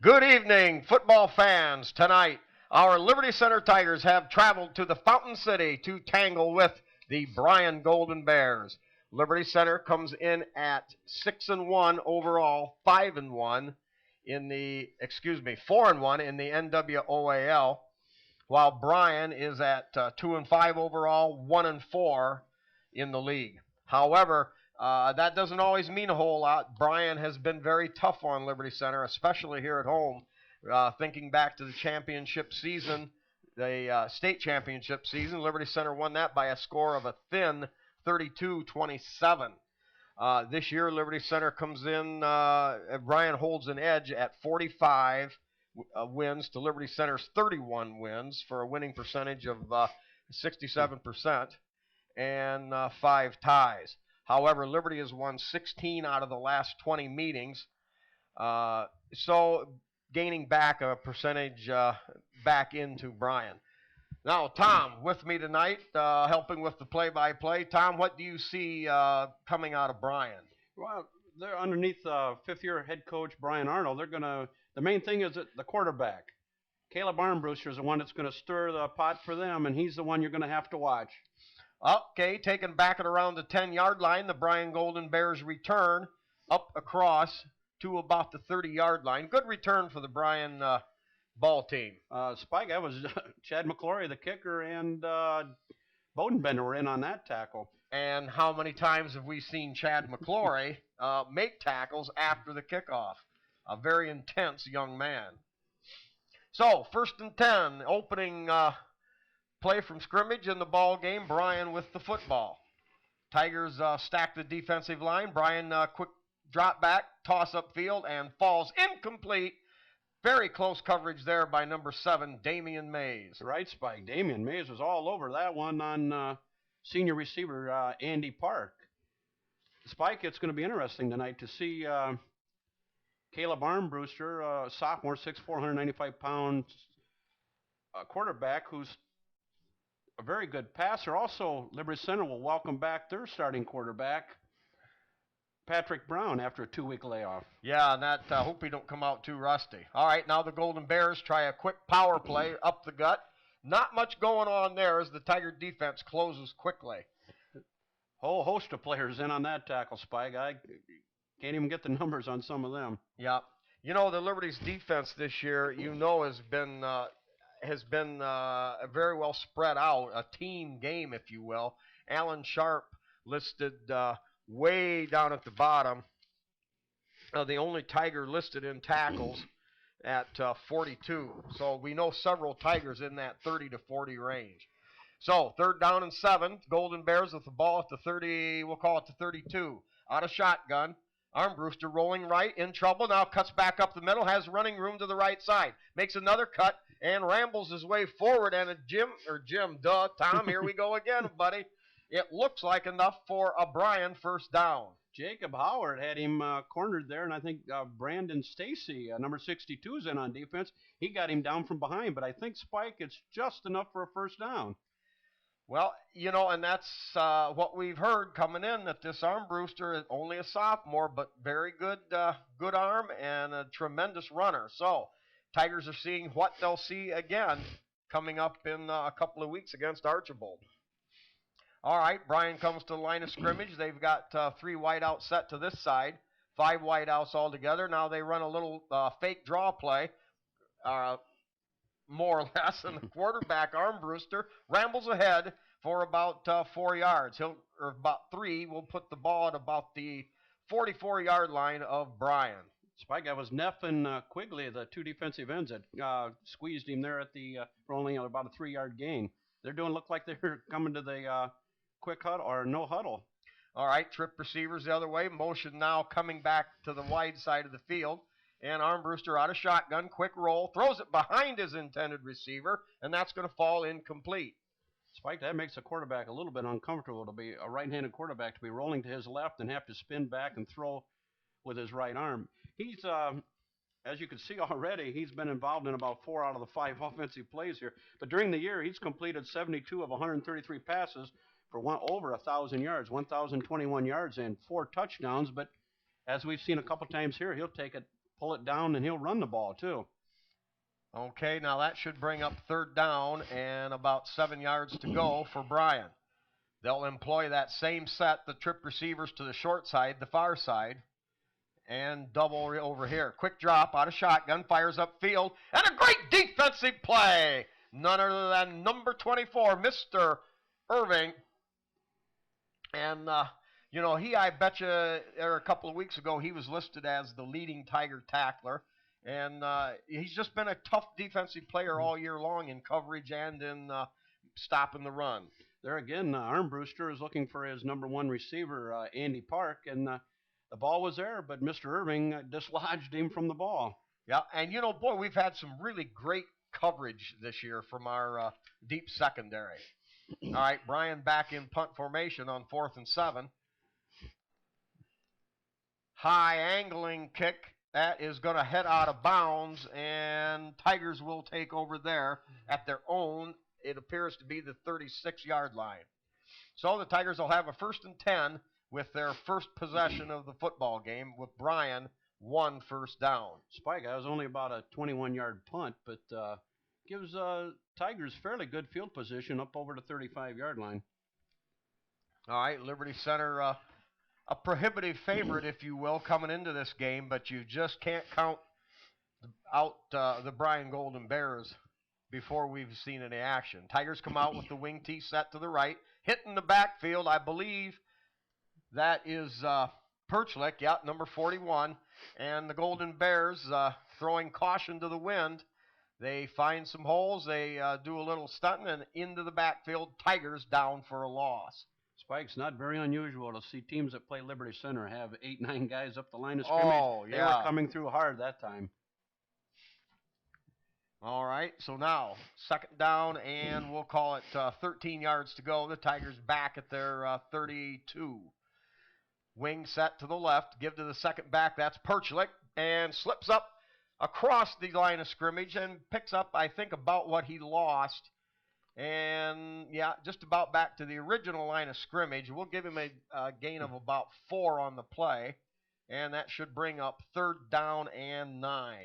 Good evening, football fans. Tonight, our Liberty Center Tigers have traveled to the Fountain City to tangle with the Bryan Golden Bears. Liberty Center comes in at 6-1 overall, 5-1 in the 4-1 in the NWOAL, while Bryan is at 2-5 overall, 1-4 in the league. However, that doesn't always mean a whole lot. Bryan has been very tough on Liberty Center, especially here at home. Thinking back to the championship season, the state championship season, Liberty Center won that by a score of a thin 32-27. This year, Liberty Center comes in. Bryan holds an edge at 45 wins to Liberty Center's 31 wins for a winning percentage of 67% and 5 ties. However, Liberty has won 16 out of the last 20 meetings, so gaining back a percentage back into Bryan. Now, Tom, with me tonight, helping with the play-by-play. Tom, what do you see coming out of Bryan? Well, they're underneath fifth-year head coach Bryan Arnold. They're gonna. The main thing is that the quarterback, Caleb Armbruster, is the one that's going to stir the pot for them, and he's the one you're going to have to watch. Okay, taken back at around the 10-yard line, the Bryan Golden Bears return up across to about the 30-yard line. Good return for the Bryan ball team. Spike, that was Chad McClory, the kicker, and Bodenbender were in on that tackle. And how many times have we seen Chad McClory make tackles after the kickoff? A very intense young man. So, 1st and 10, opening play from scrimmage in the ball game. Bryan with the football. Tigers stack the defensive line. Bryan quick drop back, toss up field, and falls incomplete. Very close coverage there by number 7, Damian Mays. Right, Spike. Damian Mays was all over that one on senior receiver Andy Park. Spike, it's going to be interesting tonight to see Caleb Armbruster, sophomore, 6'4", 195-pound quarterback who's a very good passer. Also, Liberty Center will welcome back their starting quarterback, Patrick Brown, after a 2-week layoff. Yeah, and that hope he don't come out too rusty. All right, now the Golden Bears try a quick power play up the gut. Not much going on there as the Tiger defense closes quickly. Whole host of players in on that tackle, Spike. I can't even get the numbers on some of them. Yeah. You know, the Liberty's defense this year, has been very well spread out, a team game, if you will. Alan Sharp listed way down at the bottom, the only Tiger listed in tackles at 42. So we know several Tigers in that 30 to 40 range. So 3rd down and 7, Golden Bears with the ball at the 30, we'll call it the 32. Out of shotgun. Armbruster rolling right, in trouble, now cuts back up the middle, has running room to the right side. Makes another cut and rambles his way forward, and Tom, here we go again, buddy. It looks like enough for a Bryan 1st down. Jacob Howard had him cornered there, and I think Brandon Stacy, number 62, is in on defense. He got him down from behind, but I think, Spike, it's just enough for a 1st down. Well, you know, and that's what we've heard coming in, that this Armbruster is only a sophomore, but very good arm and a tremendous runner. So, Tigers are seeing what they'll see again coming up in a couple of weeks against Archibald. All right, Bryan comes to the line of scrimmage. They've got 3 wideouts set to this side, 5 wideouts altogether. Now they run a little fake draw play. More or less, and the quarterback, Armbruster, rambles ahead for about 4 yards. Or about 3. We'll put the ball at about the 44-yard line of Bryan. Spike, that was Neff and Quigley, the 2 defensive ends that squeezed him there at the for only about a 3-yard gain. They're look like they're coming to the quick huddle or no huddle. All right, trip receivers the other way. Motion now coming back to the wide side of the field. And Armbruster out of shotgun, quick roll, throws it behind his intended receiver, and that's going to fall incomplete. Spike, that makes a quarterback a little bit uncomfortable to be a right-handed quarterback to be rolling to his left and have to spin back and throw with his right arm. He's, as you can see already, he's been involved in about 4 out of the 5 offensive plays here. But during the year, he's completed 72 of 133 passes for over 1,000 yards, 1,021 yards, and 4 touchdowns. But as we've seen a couple times here, he'll take it pull it down, and he'll run the ball, too. Okay, now that should bring up third down and about 7 yards to go for Bryan. They'll employ that same set, the trip receivers to the short side, the far side, and double over here. Quick drop out of shotgun, fires upfield, and a great defensive play. None other than number 24, Mr. Irving. And, I bet you a couple of weeks ago, he was listed as the leading Tiger tackler. And he's just been a tough defensive player all year long in coverage and in stopping the run. There again, Armbruster is looking for his number one receiver, Andy Park, and the ball was there, but Mr. Irving dislodged him from the ball. Yeah, and we've had some really great coverage this year from our deep secondary. All right, Bryan back in punt formation on 4th and 7. High angling kick. That is going to head out of bounds, and Tigers will take over there at their own, it appears to be the 36-yard line. So the Tigers will have a 1st and 10 with their first possession of the football game with Bryan 1 first down. Spike, that was only about a 21-yard punt, but gives Tigers fairly good field position up over the 35-yard line. All right, Liberty Center, a prohibitive favorite, if you will, coming into this game, but you just can't count out the Bryan Golden Bears before we've seen any action. Tigers come out with the wing tee set to the right, hitting the backfield. I believe that is Perchlik, yeah, number 41, and the Golden Bears throwing caution to the wind. They find some holes, they do a little stunting, and into the backfield, Tigers down for a loss. Spike's not very unusual to see teams that play Liberty Center have 8-9 guys up the line of scrimmage. Oh, yeah. They were coming through hard that time. All right, so now 2nd down, and we'll call it 13 yards to go. The Tigers back at their 32. Wing set to the left, give to the second back. That's Perchlik, and slips up across the line of scrimmage and picks up, I think, about what he lost. And, yeah, just about back to the original line of scrimmage. We'll give him a gain of about 4 on the play, and that should bring up 3rd down and 9.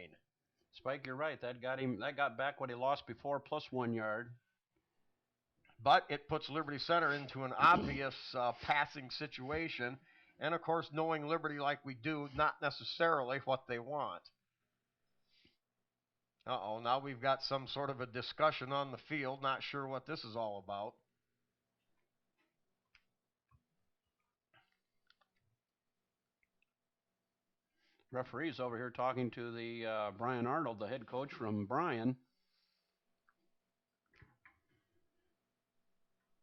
Spike, you're right. That got back what he lost before, plus 1 yard. But it puts Liberty Center into an obvious passing situation. And, of course, knowing Liberty like we do, not necessarily what they want. Now we've got some sort of a discussion on the field. Not sure what this is all about. Referee's over here talking to the Bryan Arnold, the head coach from Bryan.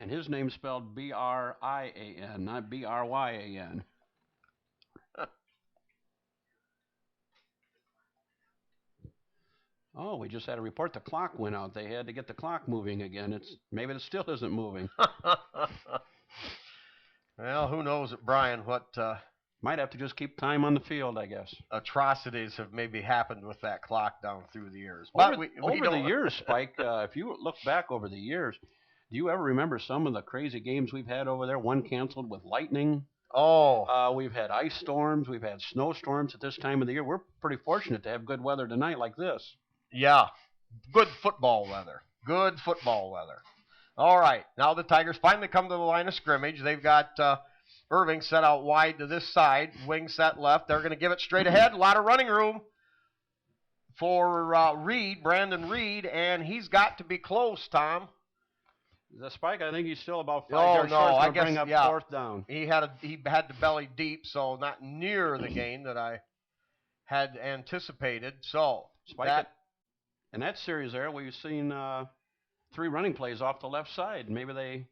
And his name's spelled B-R-I-A-N, not B-R-Y-A-N. Oh, we just had a report the clock went out. They had to get the clock moving again. Maybe it still isn't moving. Well, who knows at Bryan what might have to just keep time on the field, I guess. Atrocities have maybe happened with that clock down through the years. But over the years, Spike, if you look back over the years, do you ever remember some of the crazy games we've had over there? One canceled with lightning. Oh. We've had ice storms. We've had snowstorms at this time of the year. We're pretty fortunate to have good weather tonight like this. Yeah, good football weather. Good football weather. All right, now the Tigers finally come to the line of scrimmage. They've got Irving set out wide to this side, wing set left. They're going to give it straight ahead. A lot of running room for Brandon Reed, and he's got to be close, Tom. The Spike, I think he's still about 5 yards short to bring up 4th down. He had the belly deep, so not near the gain that I had anticipated. So Spike, in that series there, we've seen 3 running plays off the left side. Maybe they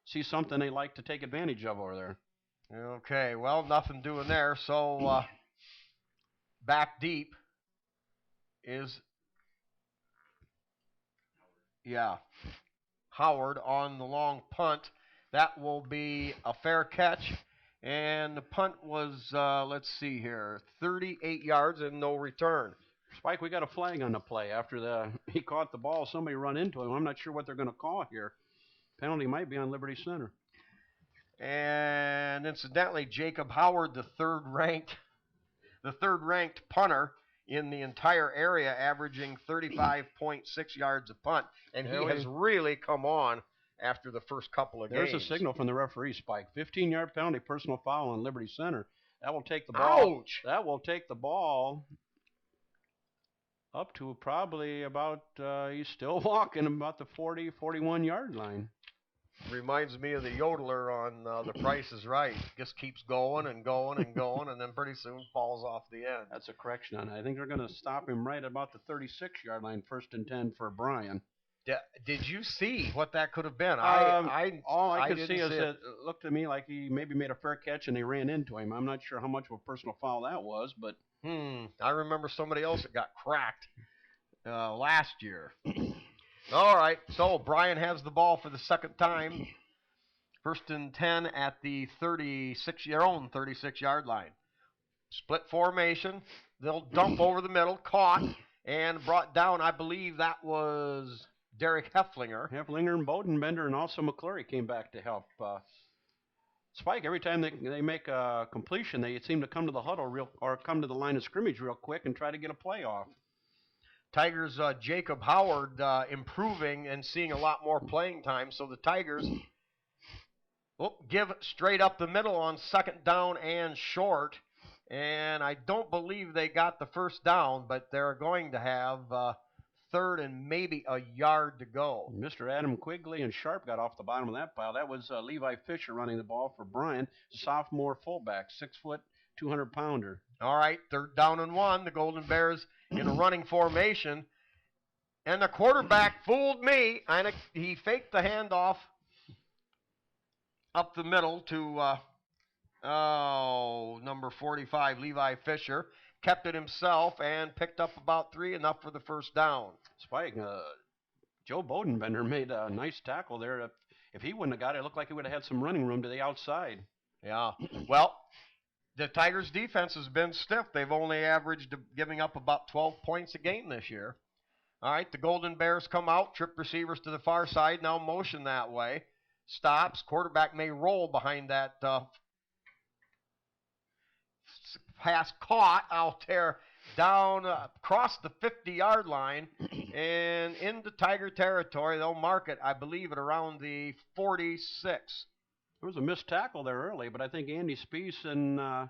see something they like to take advantage of over there. Okay, well, nothing doing there. So back deep is, Howard on the long punt. That will be a fair catch. And the punt was, let's see here, 38 yards and no return. Spike, we got a flag on the play. After he caught the ball, somebody run into him. I'm not sure what they're going to call here. Penalty might be on Liberty Center. And incidentally, Jacob Howard, the third ranked punter in the entire area, averaging 35.6 yards a punt, and he has really come on after the first couple of games. There's a signal from the referee, Spike. 15-yard penalty, personal foul on Liberty Center. That will take the ball. Ouch! That will take the ball up to probably about, he's still walking about the 40, 41-yard line. Reminds me of the yodeler on The Price is Right. Just keeps going and going and going, and then pretty soon falls off the end. That's a correction on it. I think they're going to stop him right about the 36-yard line, 1st and 10 for Bryan. Did you see what that could have been? All I could see is it looked to me like he maybe made a fair catch and they ran into him. I'm not sure how much of a personal foul that was, but... I remember somebody else that got cracked last year. All right, so Bryan has the ball for the second time. 1st and 10 at the 36-yard line. Split formation. They'll dump over the middle, caught, and brought down, I believe that was Derek Hefflinger. Hefflinger and Bodenbender, and also McClure came back to help. Spike, every time they make a completion, they seem to come to the huddle or come to the line of scrimmage real quick and try to get a play off. Tigers' Jacob Howard improving and seeing a lot more playing time, so the Tigers give straight up the middle on 2nd down and short, and I don't believe they got the first down, but they're going to have 3rd and maybe a yard to go. Mr. Adam Quigley and Sharp got off the bottom of that pile. That was Levi Fisher running the ball for Bryan, sophomore fullback, 6 foot, 200-pounder. All right, 3rd down and 1. The Golden Bears in a running formation. And the quarterback fooled me. And he faked the handoff up the middle to number 45, Levi Fisher. Kept it himself and picked up about 3, enough for the first down. Spike, Joe Bodenbender made a nice tackle there. If he wouldn't have got it, it looked like he would have had some running room to the outside. Yeah. Well, the Tigers' defense has been stiff. They've only averaged giving up about 12 points a game this year. All right, the Golden Bears come out, trip receivers to the far side, now motion that way. Stops. Quarterback may roll behind that pass caught out there down across the 50-yard line and into Tiger territory. They'll mark it, I believe, at around the 46. There was a missed tackle there early, but I think Andy Spees and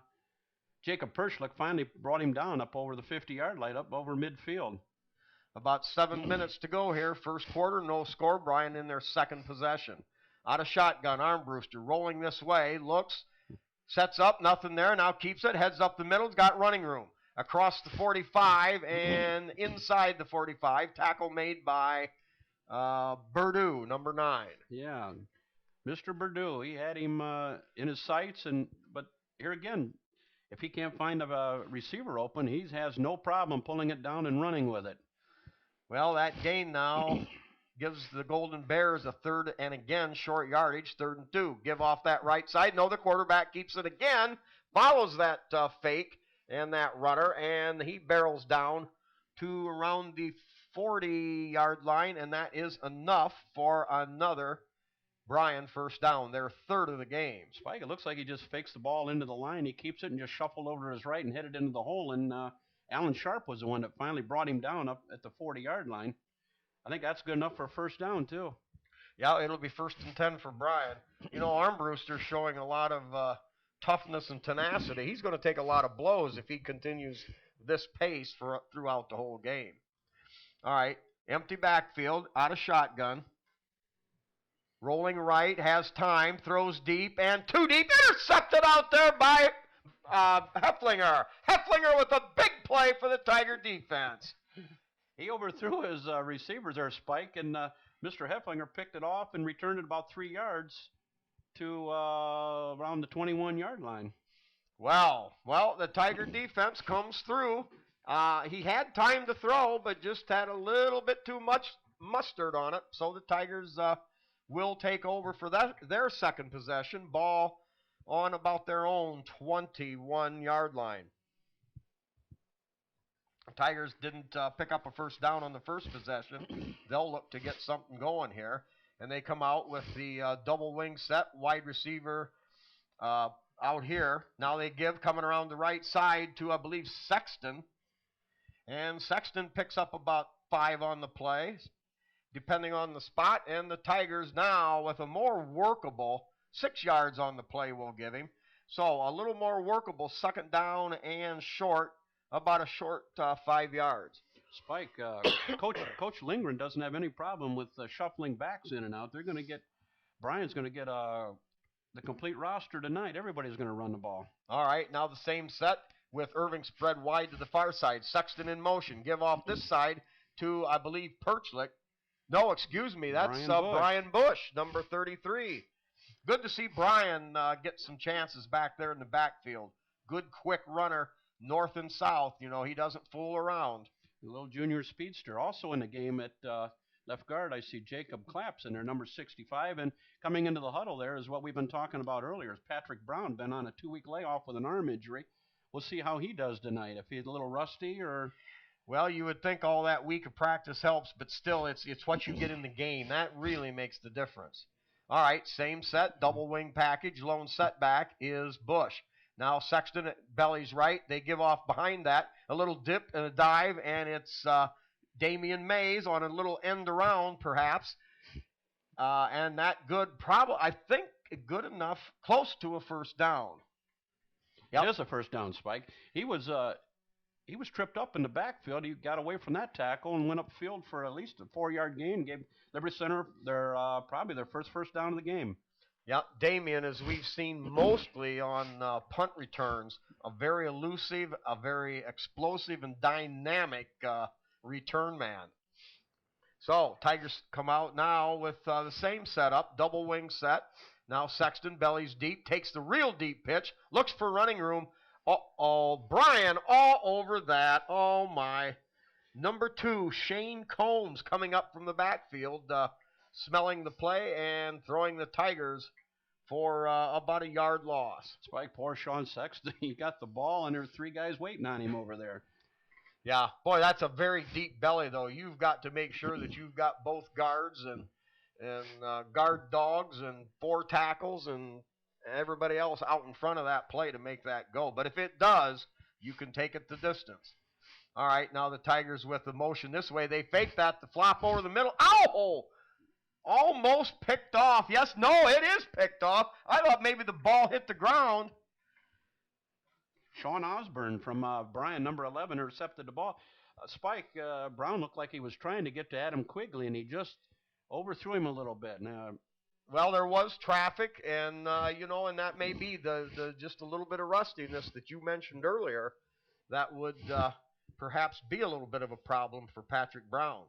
Jacob Perschlick finally brought him down up over the 50-yard line, up over midfield. About 7 minutes to go here. First quarter, no score. Bryan in their second possession. Out of shotgun, Armbruster rolling this way, looks, sets up, nothing there, now keeps it, heads up the middle, has got running room. Across the 45 and inside the 45, tackle made by Purdue, number 9. Yeah. Mr. Purdue, he had him in his sights, but here again, if he can't find a receiver open, he has no problem pulling it down and running with it. Well, that gain now gives the Golden Bears a 3rd and again short yardage, 3rd and 2. Give off that right side. No, the quarterback keeps it again, follows that fake and that runner, and he barrels down to around the 40-yard line, and that is enough for another Bryan first down, their 3rd of the game. Spike, it looks like he just fakes the ball into the line. He keeps it and just shuffled over to his right and headed into the hole. And Alan Sharp was the one that finally brought him down up at the 40-yard line. I think that's good enough for a first down, too. Yeah, it'll be 1st and 10 for Bryan. You know, Armbruster's showing a lot of toughness and tenacity. He's going to take a lot of blows if he continues this pace throughout the whole game. All right, empty backfield, out of shotgun. Rolling right, has time, throws deep, and too deep. Intercepted out there by Hefflinger. Hefflinger with a big play for the Tiger defense. He overthrew his receivers there, Spike, and Mr. Hefflinger picked it off and returned it about 3 yards to around the 21-yard line. Well, the Tiger defense comes through. He had time to throw, but just had a little bit too much mustard on it, so the Tigers will take over for their second possession. Ball on about their own 21-yard line. The Tigers didn't pick up a first down on the first possession. They'll look to get something going here. And they come out with the double wing set, wide receiver out here. Now they give, coming around the right side to, I believe, Sexton. And Sexton picks up about 5 on the play, depending on the spot. And the Tigers now with a more workable 6 yards on the play we'll give him. So a little more workable 2nd down and short, about a short 5 yards. Spike, Coach Lindgren doesn't have any problem with shuffling backs in and out. They're going to get Bryan's going to get the complete roster tonight. Everybody's going to run the ball. All right, now the same set with Irving spread wide to the far side. Sexton in motion. Give off this side to, I believe, Perchlik. No, excuse me, that's Bryan Bush, number 33. Good to see Bryan get some chances back there in the backfield. Good, quick runner, north and south. You know, he doesn't fool around. A little junior speedster. Also in the game at left guard, I see Jacob Claps in there, number 65. And coming into the huddle there is what we've been talking about earlier. Is Patrick Brown been on a 2-week layoff with an arm injury. We'll see how he does tonight. If he's a little rusty or... Well, you would think all that week of practice helps, but still, it's what you get in the game. That really makes the difference. All right, same set, double wing package. Lone setback is Bush. Now Sexton at Belly's right. They give off behind that a little dip and a dive, and it's Damian Mays on a little end around, perhaps. And that good, probably, I think, good enough, close to a first down. Yep. It is a first down, Spike. He was tripped up in the backfield. He got away from that tackle and went upfield for at least a 4-yard gain. Gave Liberty Center probably their first down of the game. Yep, Damian, as we've seen mostly on punt returns, a very elusive, a very explosive and dynamic return man. So Tigers come out now with the same setup, double wing set. Now Sexton, bellies deep, takes the real deep pitch, looks for running room. Uh-oh, Bryan all over that. Oh, my. Number 2, Shane Combs coming up from the backfield, smelling the play and throwing the Tigers for about a yard loss. Spike, poor Sean Sexton. He got the ball, and there were 3 guys waiting on him over there. Yeah, boy, that's a very deep belly, though. You've got to make sure that you've got both guards and guard dogs and 4 tackles and everybody else out in front of that play to make that go. But if it does, you can take it the distance. All right, now the Tigers with the motion this way. They fake that to flop over the middle. Ow! Almost picked off. Yes, no, it is picked off. I thought maybe the ball hit the ground. Sean Osborne from Bryan, number 11, intercepted the ball. Spike, Brown looked like he was trying to get to Adam Quigley, and he just overthrew him a little bit. Now, well, there was traffic, and and that may be the just a little bit of rustiness that you mentioned earlier. That would perhaps be a little bit of a problem for Patrick Brown.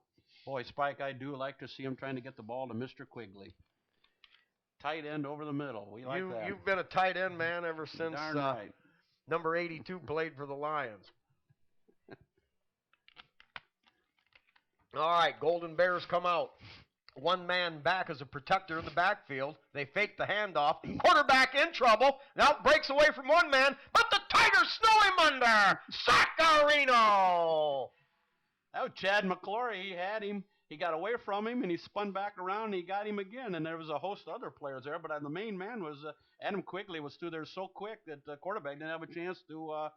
Boy, Spike, I do like to see him trying to get the ball to Mr. Quigley. Tight end over the middle. We like that. You've been a tight end man ever since right. number 82 played for the Lions. All right, Golden Bears come out. 1 man back as a protector in the backfield. They fake the handoff. Quarterback in trouble. Now breaks away from 1 man, but the Tigers snow him under. Sacarino. Oh, Chad McClory, he had him. He got away from him, and he spun back around, and he got him again. And there was a host of other players there, but the main man was Adam Quigley was through there so quick that the quarterback didn't have a chance to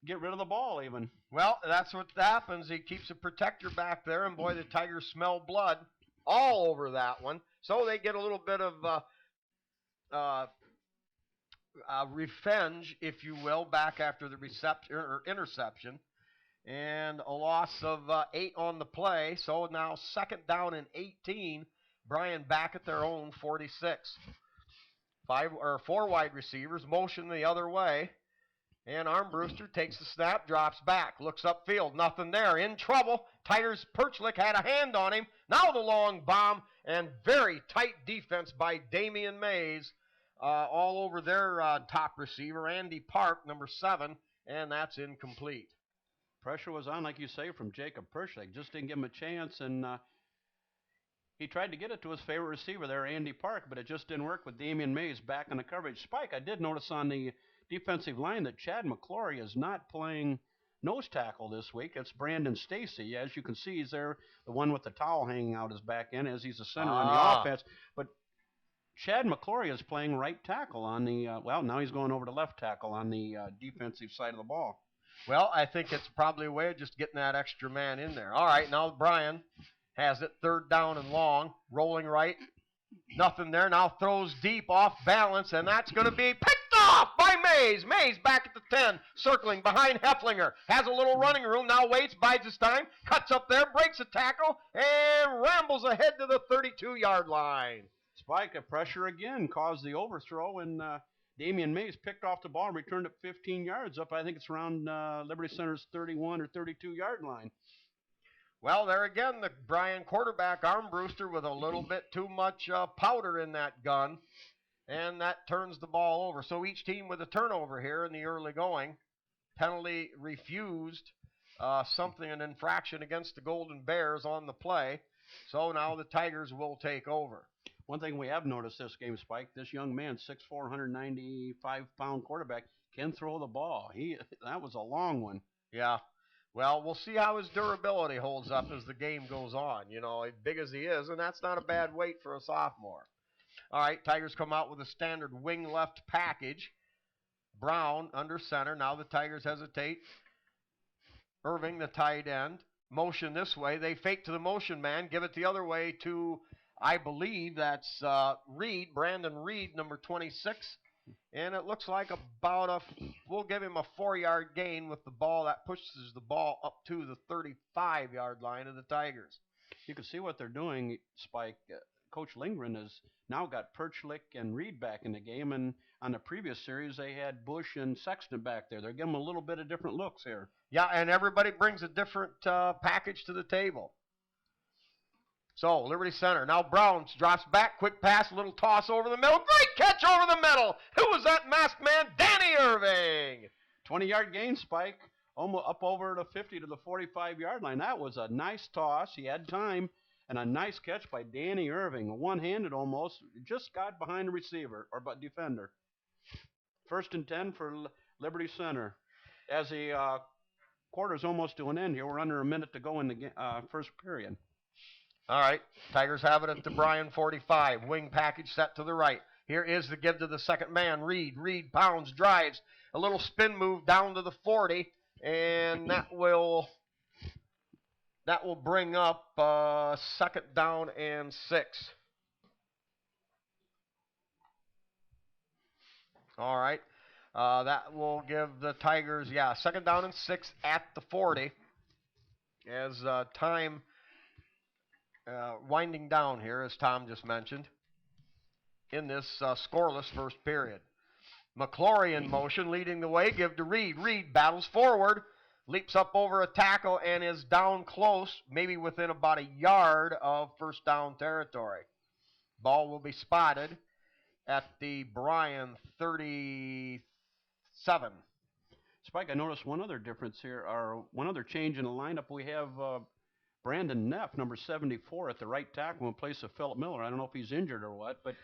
get rid of the ball even. Well, that's what happens. He keeps a protector back there, and boy, the Tigers smell blood all over that one. So they get a little bit of revenge, if you will, back after the interception. And a loss of 8 on the play. So now 2nd down and 18. Bryan back at their own 46. 4 wide receivers, motion the other way. And Armbruster takes the snap, drops back, looks upfield, nothing there. In trouble. Tigers Perchlik had a hand on him. Now the long bomb, and very tight defense by Damian Mays all over their top receiver, Andy Park, number 7, and that's incomplete. Pressure was on, like you say, from Jacob Perchlik. Just didn't give him a chance, and he tried to get it to his favorite receiver there, Andy Park, but it just didn't work with Damian Mays back in the coverage. Spike, I did notice on the defensive line that Chad McClory is not playing nose tackle this week. It's Brandon Stacy. As you can see, he's there, the one with the towel hanging out his back end, as he's a center on the offense. But Chad McClory is playing right tackle on the, now he's going over to left tackle on the defensive side of the ball. Well, I think it's probably a way of just getting that extra man in there. All right, now Bryan has it, third down and long, rolling right. Nothing there. Now throws deep off balance, and that's going to be picked off by Mays. Mays back at the 10, circling behind Hefflinger. Has a little running room. Now waits, bides his time, cuts up there, breaks a tackle, and rambles ahead to the 32-yard line. Spike, a pressure again, caused the overthrow, and Damian Mays picked off the ball and returned it 15 yards up. I think it's around Liberty Center's 31 or 32-yard line. Well, there again, the Bryan quarterback, Armbruster, with a little bit too much powder in that gun, and that turns the ball over. So each team with a turnover here in the early going. Penalty refused, an infraction against the Golden Bears on the play. So now the Tigers will take over. One thing we have noticed this game, Spike, this young man, 6'4", 195-pound quarterback, can throw the ball. That was a long one. Yeah. Well, we'll see how his durability holds up as the game goes on. You know, as big as he is, and that's not a bad weight for a sophomore. All right, Tigers come out with a standard wing left package. Brown under center. Now the Tigers hesitate. Irving, the tight end. Motion this way. They fake to the motion man. Give it the other way to, I believe that's Reed, Brandon Reed, number 26. And it looks like we'll give him a 4-yard gain with the ball. That pushes the ball up to the 35-yard line of the Tigers. You can see what they're doing, Spike. Coach Lindgren has now got Perchlik and Reed back in the game, and on the previous series they had Bush and Sexton back there. They're giving them a little bit of different looks here. Yeah, and everybody brings a different package to the table. So, Liberty Center. Now Brown drops back. Quick pass, little toss over the middle. Great catch over the middle. Who was that masked man? Danny Irving. 20-yard gain, Spike. Almost up over the 50 to the 45-yard line. That was a nice toss. He had time. And a nice catch by Danny Irving. One-handed almost. Just got behind the receiver or defender. 1st and 10 for Liberty Center. As the quarter's almost to an end here, we're under a minute to go in the first period. All right, Tigers have it at the Bryan 45. Wing package set to the right. Here is the give to the second man, Reed. Reed pounds, drives. A little spin move down to the 40, and that will bring up 2nd down and 6. All right, that will give the Tigers, 2nd down and 6 at the 40 as time winding down here, as Tom just mentioned, in this scoreless first period. McClory in motion, leading the way, give to Reed. Reed battles forward, leaps up over a tackle, and is down close, maybe within about a yard of first down territory. Ball will be spotted at the Bryan 37. Spike, I noticed one other difference here, or one other change in the lineup. We have Brandon Neff, number 74, at the right tackle in place of Philip Miller. I don't know if he's injured or what, but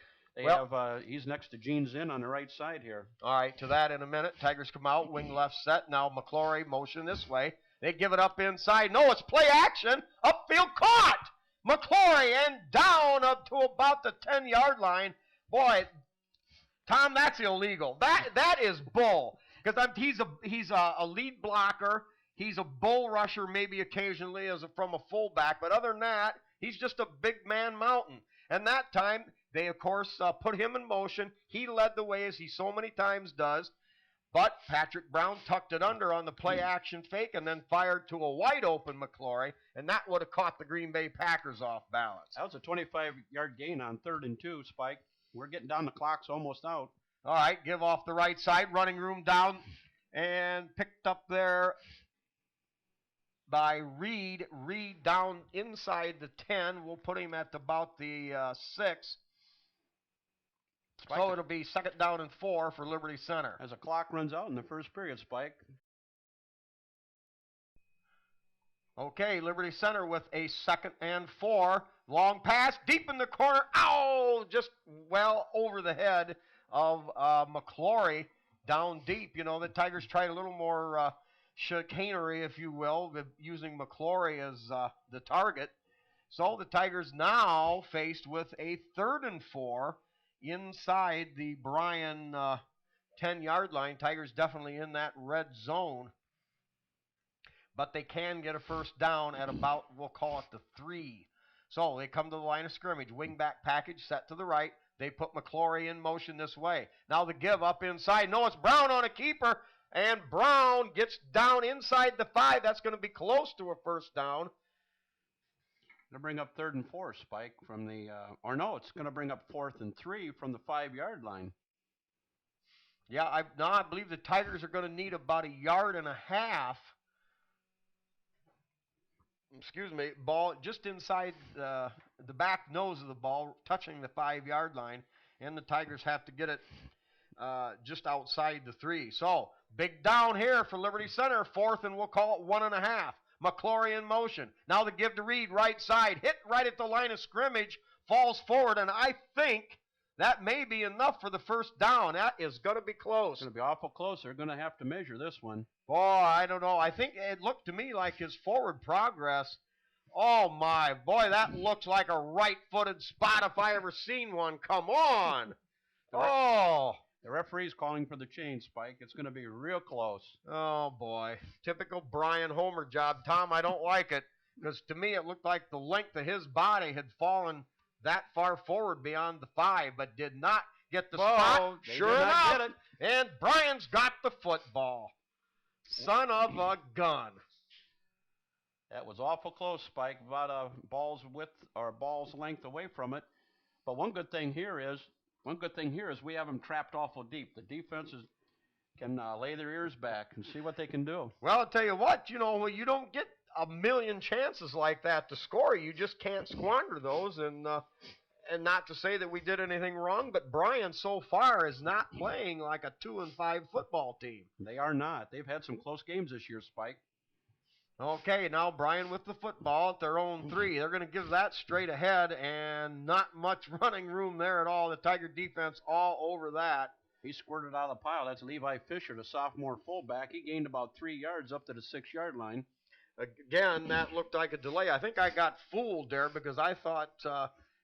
he's next to Gene Zinn on the right side here. All right, to that in a minute. Tigers come out, wing left set. Now McClory motion this way. They give it up inside. No, it's play action. Upfield caught. McClory and down up to about the 10-yard line. Boy, Tom, that's illegal. That is bull. Because he's a lead blocker. He's a bull rusher maybe occasionally from a fullback. But other than that, he's just a big man mountain. And that time, they, of course, put him in motion. He led the way, as he so many times does. But Patrick Brown tucked it under on the play-action fake and then fired to a wide-open McClory, and that would have caught the Green Bay Packers off balance. That was a 25-yard gain on 3rd and 2, Spike. We're getting down. The clock's almost out. All right, give off the right side. Running room down and picked up there by Reed. Reed down inside the 10. We'll put him at about the 6. Spike, so it'll be 2nd down and 4 for Liberty Center. As the clock runs out in the first period, Spike. Okay, Liberty Center with a 2nd and 4. Long pass, deep in the corner. Ow! Just well over the head of McClory, down deep. You know, the Tigers tried a little more chicanery, if you will, using McClory as the target. So the Tigers now faced with a 3rd and 4 inside the Bryan 10-yard line. Tigers definitely in that red zone but they can get a first down at about, we'll call it the 3. So they come to the line of scrimmage. Wingback package set to the right. They put McClory in motion this way. Now the give up inside. No, it's Brown on a keeper. And Brown gets down inside the 5. That's going to be close to a first down. Going to bring up 3rd and 4, Spike, from the, it's going to bring up 4th and 3 from the 5-yard line. Yeah, I believe the Tigers are going to need about 1.5 yards. Ball just inside the back nose of the ball, touching the 5-yard line, and the Tigers have to get it just outside the 3. So, big down here for Liberty Center, 4th and we'll call it 1.5. McClory in motion. Now the give to Reed, right side, hit right at the line of scrimmage, falls forward, and I think that may be enough for the first down. That is going to be close. It's going to be awful close. They're going to have to measure this one. Boy, I don't know. I think it looked to me like his forward progress. Oh, my. Boy, that looks like a right-footed spot if I ever seen one. Come on. The referee's calling for the chain, Spike. It's going to be real close. Oh, boy. Typical Bryan Homer job. Tom, I don't like it because to me it looked like the length of his body had fallen that far forward beyond the 5, but did not get the spot. Sure enough. And Bryan's got the football. Son of a gun. That was awful close, Spike. About a ball's width or a ball's length away from it. But one good thing here is we have them trapped awful deep. The defenses can lay their ears back and see what they can do. Well, I'll tell you what, you don't get a million chances like that to score. You just can't squander those. And not to say that we did anything wrong, but Bryan so far is not playing like a 2-5 football team. They are not. They've had some close games this year, Spike. Okay, now Bryan with the football at their own 3. They're going to give that straight ahead, and not much running room there at all. The Tiger defense all over that. He squirted out of the pile. That's Levi Fisher, the sophomore fullback. He gained about 3 yards up to the 6-yard line. Again, that looked like a delay. I think I got fooled there because I thought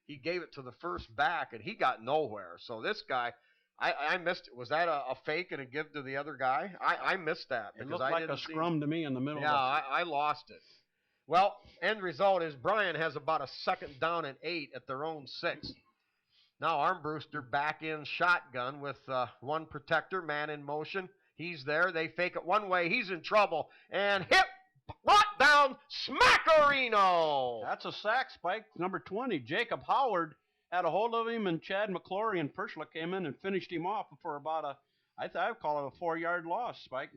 he gave it to the first back, and he got nowhere. So this guy, I missed it. Was that a fake and a give to the other guy? I missed that. It looked like a scrum to me in the middle. Yeah, I lost it. Well, end result is Bryan has about a 2nd down and 8 at their own 6. Now Armbruster back in shotgun with one protector, man in motion. He's there. They fake it one way. He's in trouble. And hit, brought down, Smaccarino. That's a sack, Spike. Number 20, Jacob Howard had a hold of him, and Chad McClory and Pershla came in and finished him off for about I'd call it a 4-yard loss, Spike.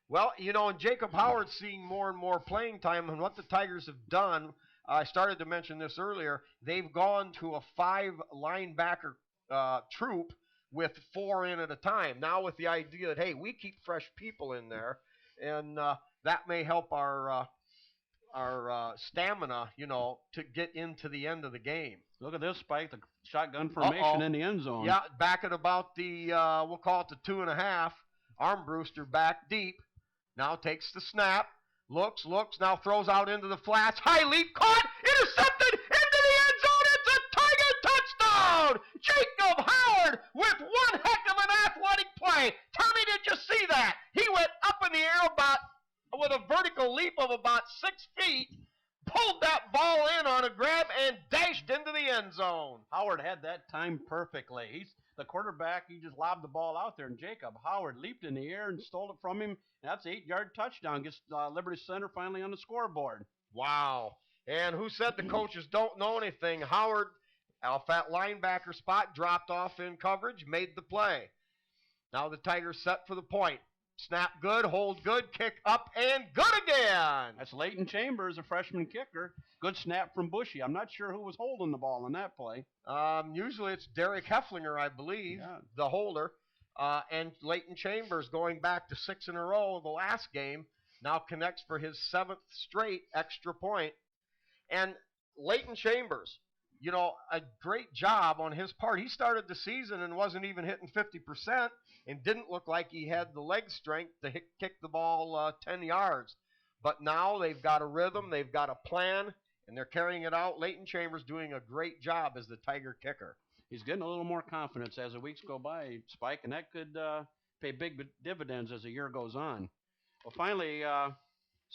Well, and Jacob Howard's seeing more and more playing time, and what the Tigers have done, I started to mention this earlier, they've gone to a 5-linebacker troop with 4 in at a time. Now with the idea that, hey, we keep fresh people in there, and that may help our stamina, to get into the end of the game. Look at this, Spike, the shotgun formation in the end zone. Yeah, back at about the, we'll call it the 2.5. Armbruster back deep. Now takes the snap. Looks, now throws out into the flats. High leap, caught, intercepted, into the end zone. It's a Tiger touchdown! Jacob Howard with one heck of an athletic play. Tommy, did you see that? He went up in the air with a vertical leap of about 6 feet, pulled that ball in on a grab, and dashed into the end zone. Howard had that timed perfectly. He's the quarterback. He just lobbed the ball out there, and Jacob Howard leaped in the air and stole it from him. That's an 8-yard touchdown. Gets Liberty Center finally on the scoreboard. Wow. And who said the coaches don't know anything? Howard, off that linebacker spot, dropped off in coverage, made the play. Now the Tigers set for the point. Snap good, hold good, kick up, and good again. That's Leighton Chambers, a freshman kicker. Good snap from Bushy. I'm not sure who was holding the ball on that play. Usually it's Derek Hefflinger, I believe, the holder. And Leighton Chambers, going back to 6 in a row the last game, now connects for his 7th straight extra point. And Leighton Chambers, a great job on his part. He started the season and wasn't even hitting 50% and didn't look like he had the leg strength to kick the ball 10 yards. But now they've got a rhythm, they've got a plan, and they're carrying it out. Leighton Chambers doing a great job as the Tiger kicker. He's getting a little more confidence as the weeks go by, Spike, and that could pay big dividends as the year goes on. Well, finally,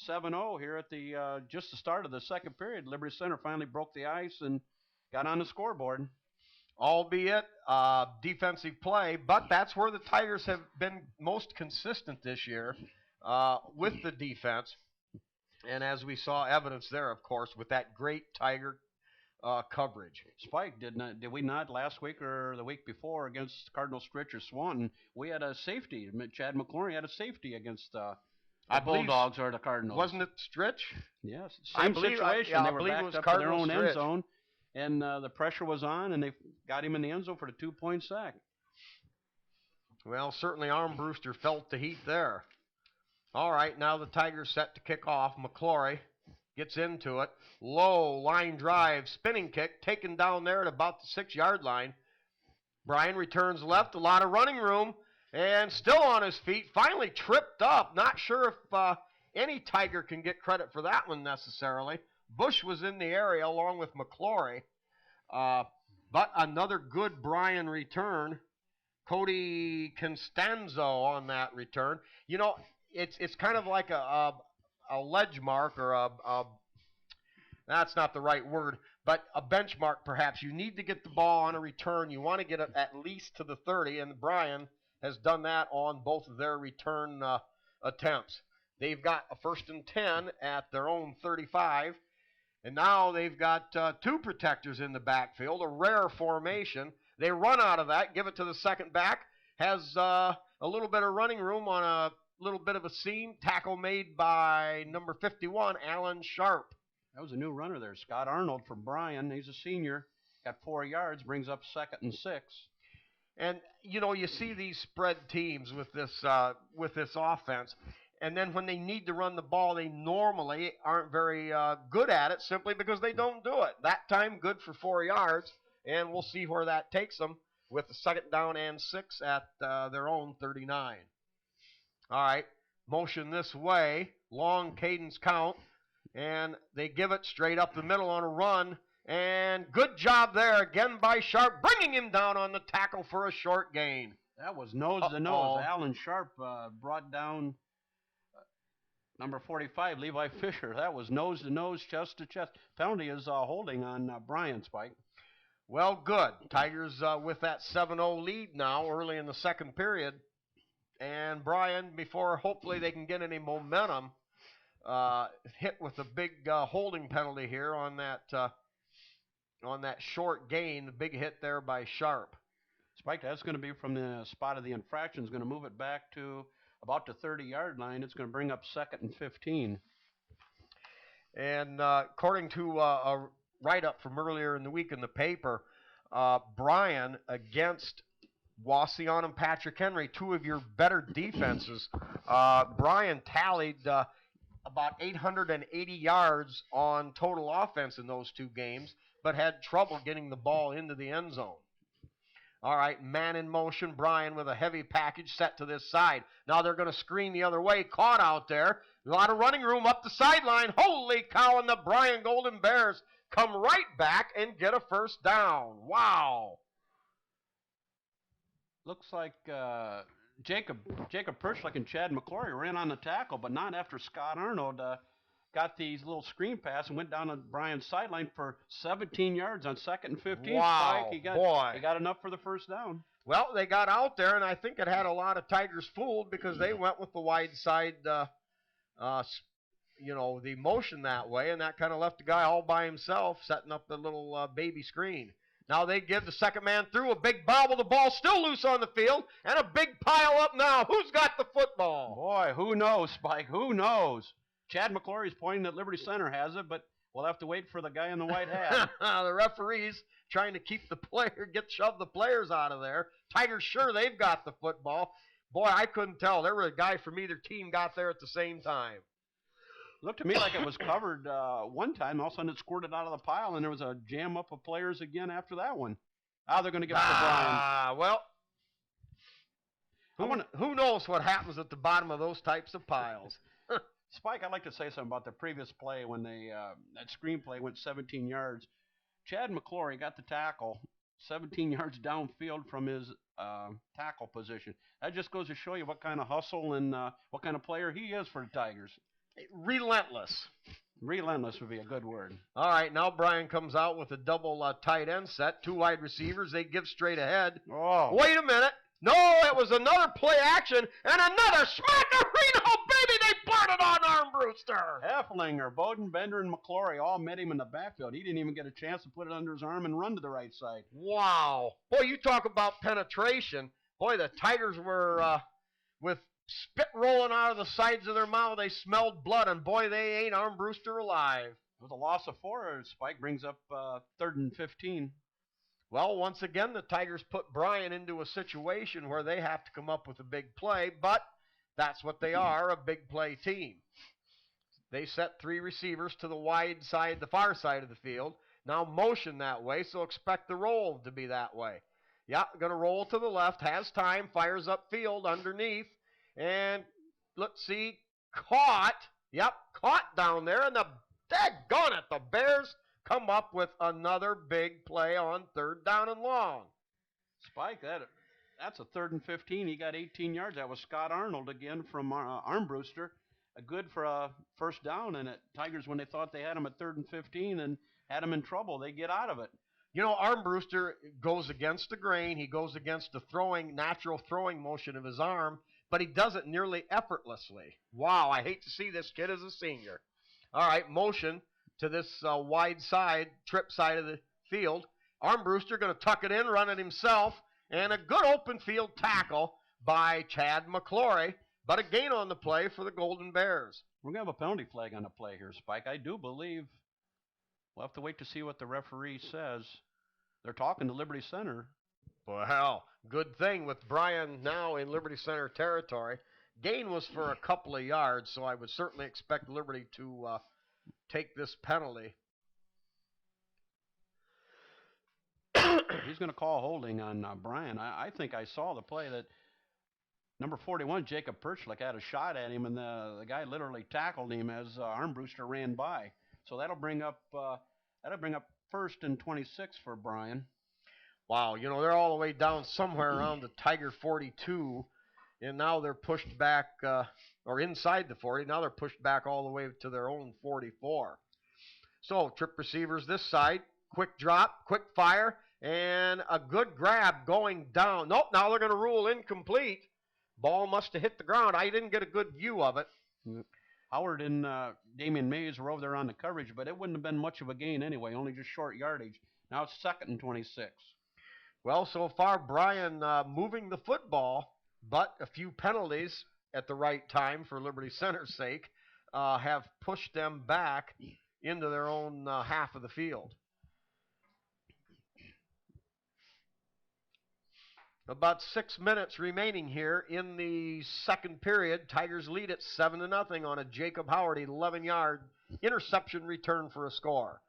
7-0 here at the just the start of the second period. Liberty Center finally broke the ice and got on the scoreboard. Albeit defensive play, but that's where the Tigers have been most consistent this year with the defense. And as we saw evidence there, of course, with that great Tiger coverage. Spike, did we not last week or the week before against Cardinal Stritch or Swanton? We had a safety. Chad McClory had a safety against the Bulldogs or the Cardinals. Wasn't it Stritch? Yes, same situation. They were backed up to their own end zone, and the pressure was on, and they got him in the end zone for the 2-point sack. Well, certainly Armbruster felt the heat there. All right, now the Tigers set to kick off. McClory gets into it. Low line drive, spinning kick, taken down there at about the 6-yard line. Bryan returns left, a lot of running room, and still on his feet, finally tripped up. Not sure if any Tiger can get credit for that one necessarily. Bush was in the area along with McClory. But another good Bryan return. Cody Constanzo on that return. You know, it's kind of like a ledge mark or that's not the right word, but a benchmark perhaps. You need to get the ball on a return. You want to get it at least to the 30, and Bryan has done that on both of their return attempts. They've got a 1st and 10 at their own 35, and now they've got 2 protectors in the backfield, a rare formation. They run out of that, give it to the second back, has a little bit of running room on a little bit of a seam. Tackle made by number 51, Alan Sharp. That was a new runner there. Scott Arnold from Bryan. He's a senior. Got 4 yards, brings up 2nd and 6. And, you know, you see these spread teams with this offense. And then when they need to run the ball, they normally aren't very good at it simply because they don't do it. That time, good for 4 yards. And we'll see where that takes them with the 2nd down and 6 at their own 39. All right, motion this way, long cadence count, and they give it straight up the middle on a run, and good job there again by Sharp, bringing him down on the tackle for a short gain. That was nose-to-nose. Alan Sharp brought down number 45, Levi Fisher. That was nose-to-nose, chest-to-chest. Penalty is holding on Bryan, Spike. Well, good. Tigers with that 7-0 lead now early in the second period. And Bryan, before hopefully they can get any momentum, hit with a big holding penalty here on that short gain, the big hit there by Sharp. Spike, that's going to be from the spot of the infraction. It's going to move it back to about the 30-yard line. It's going to bring up 2nd and 15. And according to a write-up from earlier in the week in the paper, Bryan against Wasion and Patrick Henry, 2 of your better defenses. Bryan tallied about 880 yards on total offense in those 2 games, but had trouble getting the ball into the end zone. All right, man in motion. Bryan with a heavy package set to this side. Now they're going to screen the other way. Caught out there. A lot of running room up the sideline. Holy cow, and the Bryan Golden Bears come right back and get a 1st down. Wow. Looks like Jacob Perchlik and Chad McClory ran on the tackle, but not after Scott Arnold got these little screen pass and went down on Bryan's sideline for 17 yards on 2nd and 15. Wow, Spike, he got enough for the 1st down. Well, they got out there, and I think it had a lot of Tigers fooled because they went with the wide side, the motion that way, and that kind of left the guy all by himself setting up the little baby screen. Now they give the second man through, a big bobble, the ball still loose on the field, and a big pile up now. Who's got the football? Boy, who knows, Spike? Who knows? Chad McClory's pointing that Liberty Center has it, but we'll have to wait for the guy in the white hat. The referee's trying to keep shove the players out of there. Tigers sure they've got the football. Boy, I couldn't tell. There was a guy from either team got there at the same time. Looked to me like it was covered one time. All of a sudden it squirted out of the pile, and there was a jam up of players again after that one. They're going to give it to Bryan. Well, who knows what happens at the bottom of those types of piles. Spike, I'd like to say something about the previous play when that screen play went 17 yards. Chad McClory got the tackle 17 yards downfield from his tackle position. That just goes to show you what kind of hustle and what kind of player he is for the Tigers. Relentless. Relentless would be a good word. All right, now Bryan comes out with a double tight end set. 2 wide receivers. They give straight ahead. Oh. Wait a minute. No, it was another play action and another smackerino, baby. They parted on Armbruster. Hefflinger, Bowden, Bender, and McClory all met him in the backfield. He didn't even get a chance to put it under his arm and run to the right side. Wow. Boy, you talk about penetration. Boy, the Tigers were with spit rolling out of the sides of their mouth. They smelled blood, and boy, they ain't Armbruster alive. With a loss of 4, Spike brings up 3rd and 15. Well, once again, the Tigers put Bryan into a situation where they have to come up with a big play, but that's what they are, a big play team. They set 3 receivers to the wide side, the far side of the field. Now motion that way, so expect the roll to be that way. Yeah, going to roll to the left, has time, fires upfield underneath, and let's see, caught. Yep, caught down there, and the daggone it, the Bears come up with another big play on 3rd down and long. Spike, that's a 3rd and 15. He got 18 yards. That was Scott Arnold again from Armbruster. Good for a 1st down, and Tigers, when they thought they had him at 3rd and 15 and had him in trouble, they get out of it. You know, Armbruster goes against the grain. He goes against the natural throwing motion of his arm, but he does it nearly effortlessly. Wow, I hate to see this kid as a senior. All right, motion to this wide side, trip side of the field. Armbruster going to tuck it in, run it himself, and a good open field tackle by Chad McClory, but a gain on the play for the Golden Bears. We're going to have a penalty flag on the play here, Spike. I do believe we'll have to wait to see what the referee says. They're talking to Liberty Center. Well, good thing with Bryan now in Liberty Center territory. Gain was for a couple of yards, so I would certainly expect Liberty to take this penalty. He's going to call holding on Bryan. I think I saw the play that number 41, Jacob Perchlik, had a shot at him, and the guy literally tackled him as Armbruster ran by. So that'll bring up 1st and 26 for Bryan. Wow, you know, they're all the way down somewhere around the Tiger 42, and now they're pushed back, or inside the 40. Now they're pushed back all the way to their own 44. So, trip receivers this side, quick drop, quick fire, and a good grab going down. Nope, now they're going to rule incomplete. Ball must have hit the ground. I didn't get a good view of it. Howard and Damian Mays were over there on the coverage, but it wouldn't have been much of a gain anyway, only just short yardage. Now it's 2nd and 26. Well, so far, Bryan moving the football, but a few penalties at the right time for Liberty Center's sake have pushed them back into their own half of the field. About 6 minutes remaining here in the second period. Tigers lead at 7-0 on a Jacob Howard 11-yard interception return for a score.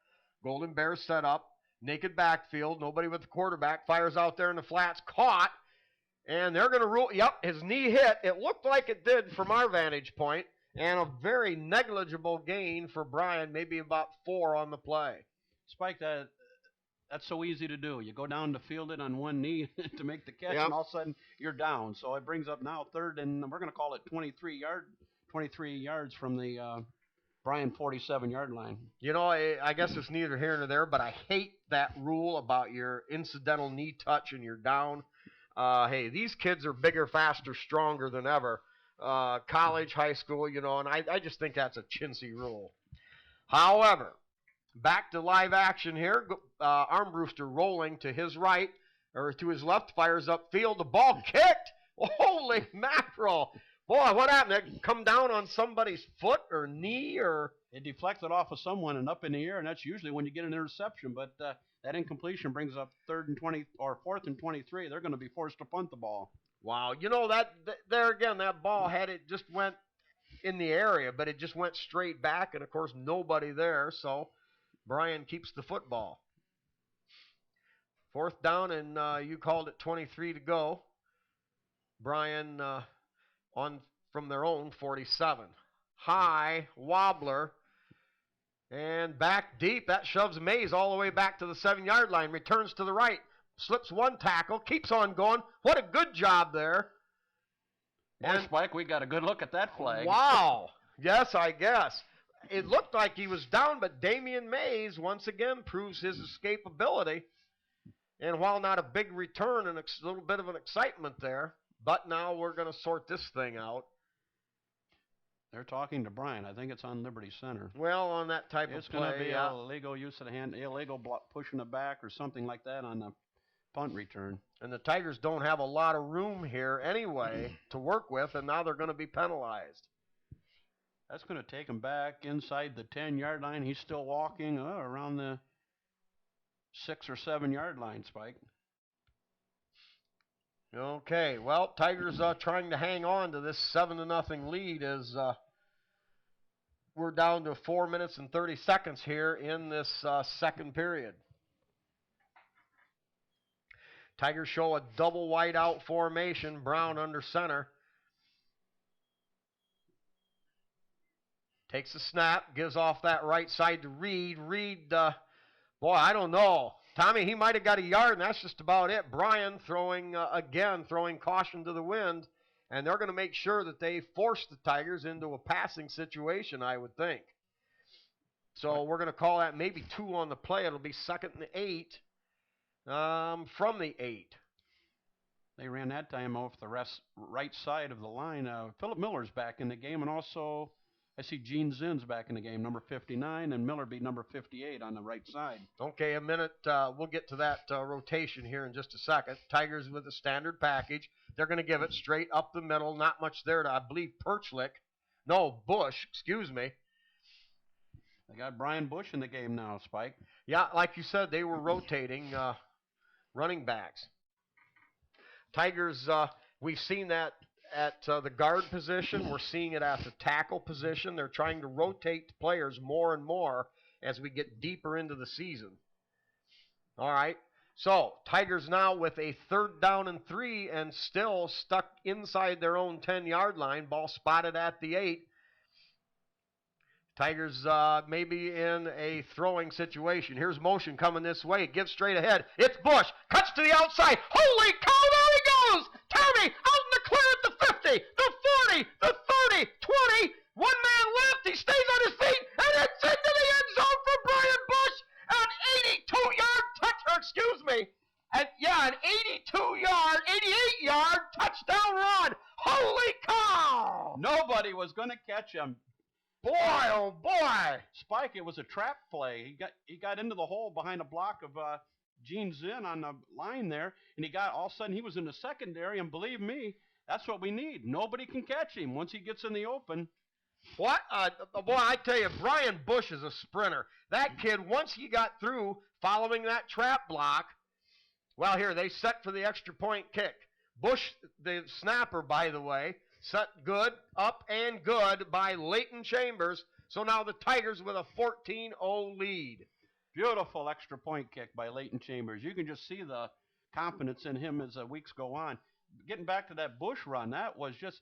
Golden Bears set up, naked backfield, nobody with the quarterback, fires out there in the flats, caught, and they're going to rule, yep, his knee hit. It looked like it did from our vantage point, and a very negligible gain for Bryan, maybe about 4 on the play. Spike, that's so easy to do. You go down to field it on one knee to make the catch, Yep. and all of a sudden you're down. So it brings up now 3rd, and we're going to call it 23 yards from the Bryan 47-yard line. You know, I guess it's neither here nor there, but I hate that rule about your incidental knee touch and you're down. Hey, these kids are bigger, faster, stronger than ever. College, high school, you know, and I just think that's a chintzy rule. However, back to live action here. Armbruster rolling to his right, or to his left, fires upfield. The ball kicked. Holy mackerel. Boy, what happened? Did it come down on somebody's foot or knee? Or It deflected off of someone and up in the air, and that's usually when you get an interception. But that incompletion brings up 3rd and 20 or 4th and 23. They're going to be forced to punt the ball. Wow, you know, that there again, that ball just went in the area, but it just went straight back, and of course nobody there, so Bryan keeps the football. 4th down, and you called it 23 to go. Bryan on from their own 47. High wobbler, and back deep. That shoves Mays all the way back to the 7-yard line. Returns to the right, slips one tackle, keeps on going. What a good job there. Boy, Spike, we got a good look at that flag. Wow. Yes, I guess. It looked like he was down, but Damian Mays once again proves his escapability. And while not a big return and a little bit of an excitement there, but now we're going to sort this thing out. They're talking to Bryan. I think it's on Liberty Center. Well, on that type It's of play, going to be yeah. illegal use of the hand, illegal pushing the back or something like that on the punt return. And the Tigers don't have a lot of room here anyway to work with, and now they're going to be penalized. That's going to take him back inside the 10-yard line. He's still walking around the 6 or 7 yard line, Spike. Okay, well, Tigers trying to hang on to this 7-0 lead as we're down to 4 minutes and 30 seconds here in this second period. Tigers show a double wide out formation, Brown under center. Takes the snap, gives off that right side to Reed. Reed, boy, I don't know. Tommy, he might have got a yard, and that's just about it. Bryan throwing caution to the wind, and they're going to make sure that they force the Tigers into a passing situation, I would think. So we're going to call that maybe 2 on the play. It'll be 2nd and 8 from the 8. They ran that time off the right side of the line. Philip Miller's back in the game, and also I see Gene Zinn's back in the game, number 59, and Miller be number 58 on the right side. Okay, a minute. We'll get to that rotation here in just a second. Tigers with a standard package. They're going to give it straight up the middle. Not much there to, I believe, Bush, excuse me. They got Brian Bush in the game now, Spike. Yeah, like you said, they were rotating running backs. Tigers, we've seen that at the guard position. We're seeing it at the tackle position. They're trying to rotate players more and more as we get deeper into the season. All right. So, Tigers now with a 3rd down and 3 and still stuck inside their own 10-yard line. Ball spotted at the 8. Tigers maybe in a throwing situation. Here's motion coming this way. Gives straight ahead. It's Bush. Cuts to the outside. Holy cow, there he goes! Tommy, out in the clear at the 50, the 40, the 30, 20. One man left. He stays on his feet, and it's into the end zone for Bryan Bush. An 82-yard touchdown, excuse me. An 88-yard touchdown run. Holy cow! Nobody was going to catch him. Boy, oh boy! Spike, it was a trap play. He got into the hole behind a block of Gene Zinn on the line there, and all of a sudden he was in the secondary, and believe me, that's what we need. Nobody can catch him once he gets in the open. What? Boy, I tell you, Bryan Bush is a sprinter. That kid, once he got through following that trap block, well, here, they set for the extra point kick. Bush, the snapper, by the way, set good, up and good by Leighton Chambers. So now the Tigers with a 14-0 lead. Beautiful extra point kick by Leighton Chambers. You can just see the confidence in him as the weeks go on. Getting back to that Bush run, that was just,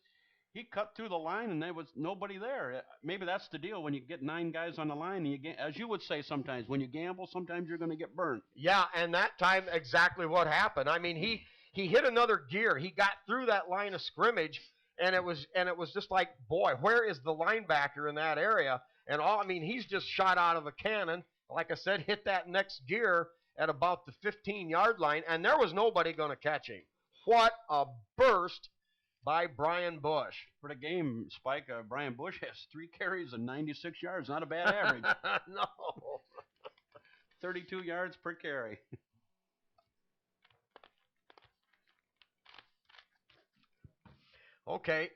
he cut through the line and there was nobody there. Maybe that's the deal when you get 9 guys on the line. And as you would say sometimes, when you gamble, sometimes you're going to get burnt. Yeah, and that time exactly what happened. I mean, he hit another gear. He got through that line of scrimmage. And it was just like, boy, where is the linebacker in that area? And he's just shot out of a cannon. Like I said, hit that next gear at about the 15-yard line, and there was nobody going to catch him. What a burst by Bryan Bush. For the game, Spike, Bryan Bush has 3 carries and 96 yards. Not a bad average. No. 32 yards per carry. Okay,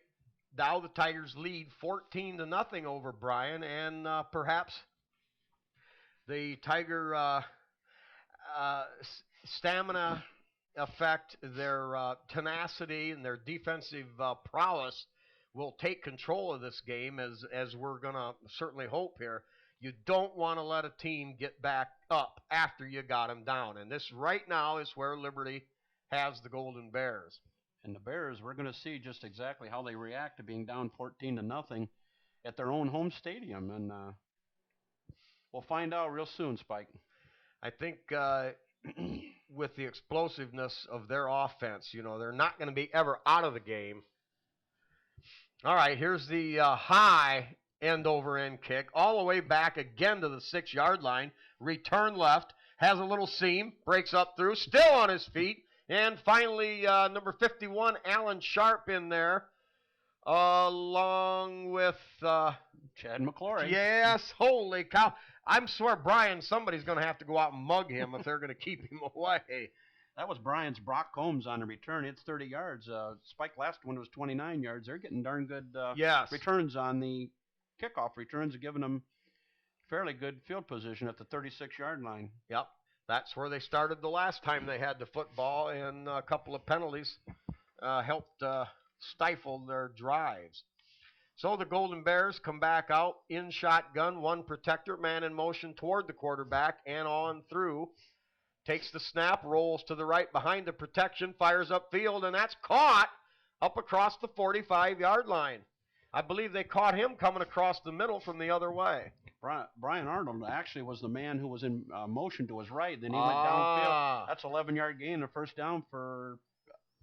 now the Tigers lead 14-0 over Bryan, and perhaps the Tiger stamina effect, their tenacity, and their defensive prowess will take control of this game, as we're going to certainly hope here. You don't want to let a team get back up after you got them down, and this right now is where Liberty has the Golden Bears. And the Bears, we're going to see just exactly how they react to being down 14-0 at their own home stadium. And we'll find out real soon, Spike. I think with the explosiveness of their offense, they're not going to be ever out of the game. All right, here's the high end-over-end kick all the way back again to the 6-yard line. Return left, has a little seam, breaks up through, still on his feet, and finally number 51, Alan Sharp in there, along with Chad McClory. Yes, holy cow. I'm swear, Bryan, somebody's going to have to go out and mug him if they're going to keep him away. That was Bryan's Brock Combs on the return. It's 30 yards. Spike last one was 29 yards. They're getting darn good returns on the kickoff returns, giving them fairly good field position at the 36-yard line. Yep, that's where they started the last time they had the football, and a couple of penalties helped stifle their drives. So the Golden Bears come back out in shotgun, one protector, man in motion toward the quarterback and on through. Takes the snap, rolls to the right behind the protection, fires upfield, and that's caught up across the 45-yard line. I believe they caught him coming across the middle from the other way. Bryan Arnold actually was the man who was in motion to his right. Then he went downfield. That's 11-yard gain, a first down for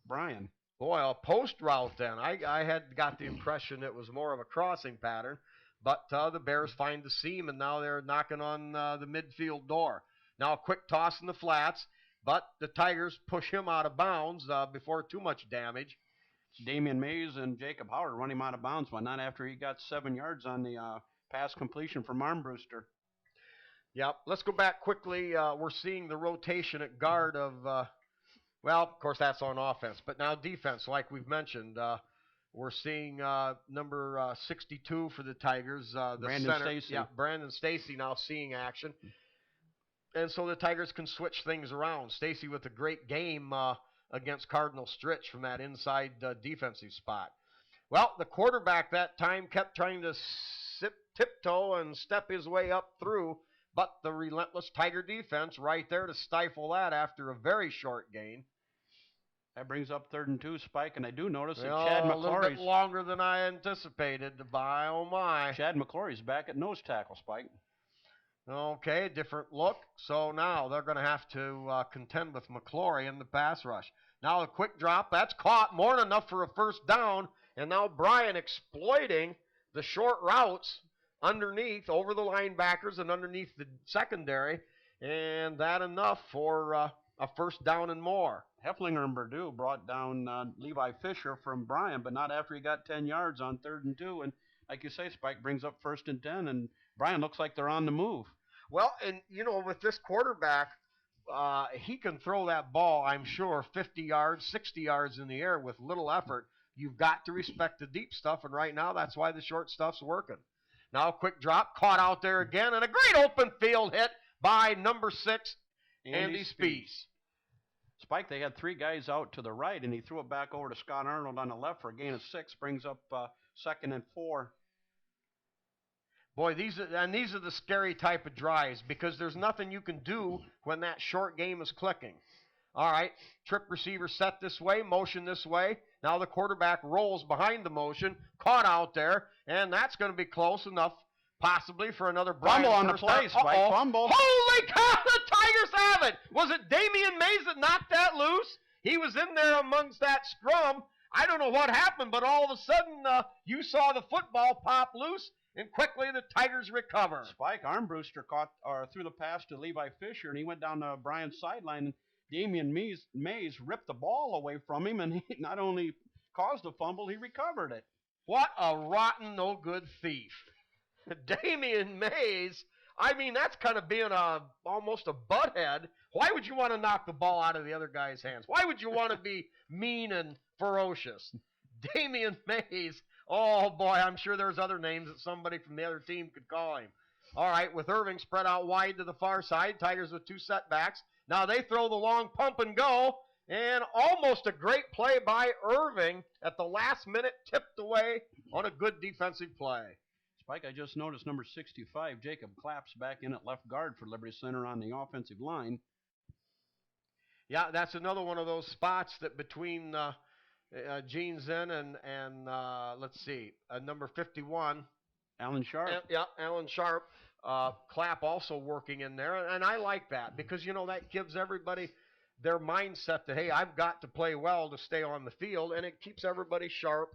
Bryan. Boy, a post route then. I had got the impression it was more of a crossing pattern, but the Bears find the seam, and now they're knocking on the midfield door. Now a quick toss in the flats, but the Tigers push him out of bounds before too much damage. Damian Mays and Jacob Howard run him out of bounds, but not after he got 7 yards on the pass completion from Armbruster. Yep. Let's go back quickly. We're seeing the rotation at guard of, well, of course that's on offense, but now defense, like we've mentioned. We're seeing number 62 for the Tigers, the Brandon center. Stacy. Yeah, Brandon Stacy now seeing action. And so the Tigers can switch things around. Stacy with a great game against Cardinal Stritch from that inside defensive spot. Well, the quarterback that time kept trying to tiptoe and step his way up through, but the relentless Tiger defense right there to stifle that after a very short gain. That brings up 3rd and 2, Spike, and I do notice that Chad McClory's... a little bit longer than I anticipated. My, oh my. Chad McClory's back at nose tackle, Spike. Okay, different look. So now they're going to have to contend with McClory in the pass rush. Now a quick drop. That's caught. More than enough for a first down. And now Bryan exploiting the short routes underneath, over the linebackers and underneath the secondary. And that enough for a first down and more. Hefflinger and Purdue brought down Levi Fisher from Bryan, but not after he got 10 yards on 3rd and 2. And like you say, Spike brings up 1st and 10, and Bryan looks like they're on the move. Well, and, you know, with this quarterback, he can throw that ball, I'm sure, 50 yards, 60 yards in the air with little effort. You've got to respect the deep stuff, and right now that's why the short stuff's working. Now a quick drop, caught out there again, and a great open field hit by number 6, Andy Spees. Spike, they had 3 guys out to the right, and he threw it back over to Scott Arnold on the left for a gain of 6, brings up 2nd and 4. Boy, these are the scary type of drives because there's nothing you can do when that short game is clicking. All right, trip receiver set this way, motion this way. Now the quarterback rolls behind the motion, caught out there, and that's going to be close enough possibly for another Bryan fumble on the play, Spike. Fumble. Holy cow, the Tigers have it! Was it Damian Mays that knocked that loose? He was in there amongst that scrum. I don't know what happened, but all of a sudden you saw the football pop loose, and quickly the Tigers recover. Spike Armbruster threw the pass to Levi Fisher, and he went down to Bryan's sideline. And Damian Mays ripped the ball away from him, and he not only caused the fumble, he recovered it. What a rotten, no-good thief. Damian Mays, I mean, that's kind of being almost a butthead. Why would you want to knock the ball out of the other guy's hands? Why would you want to be mean and ferocious? Damian Mays, oh boy, I'm sure there's other names that somebody from the other team could call him. All right, with Irving spread out wide to the far side, Tigers with 2 setbacks. Now they throw the long pump and go, and almost a great play by Irving at the last minute, tipped away on a good defensive play. Spike, I just noticed number 65, Jacob Clapp's back in at left guard for Liberty Center on the offensive line. Yeah, that's another one of those spots that between Gene Zinn and let's see, number 51. Alan Sharp. Alan Sharp. Clapp also working in there, and I like that because, you know, that gives everybody their mindset that, hey, I've got to play well to stay on the field, and it keeps everybody sharp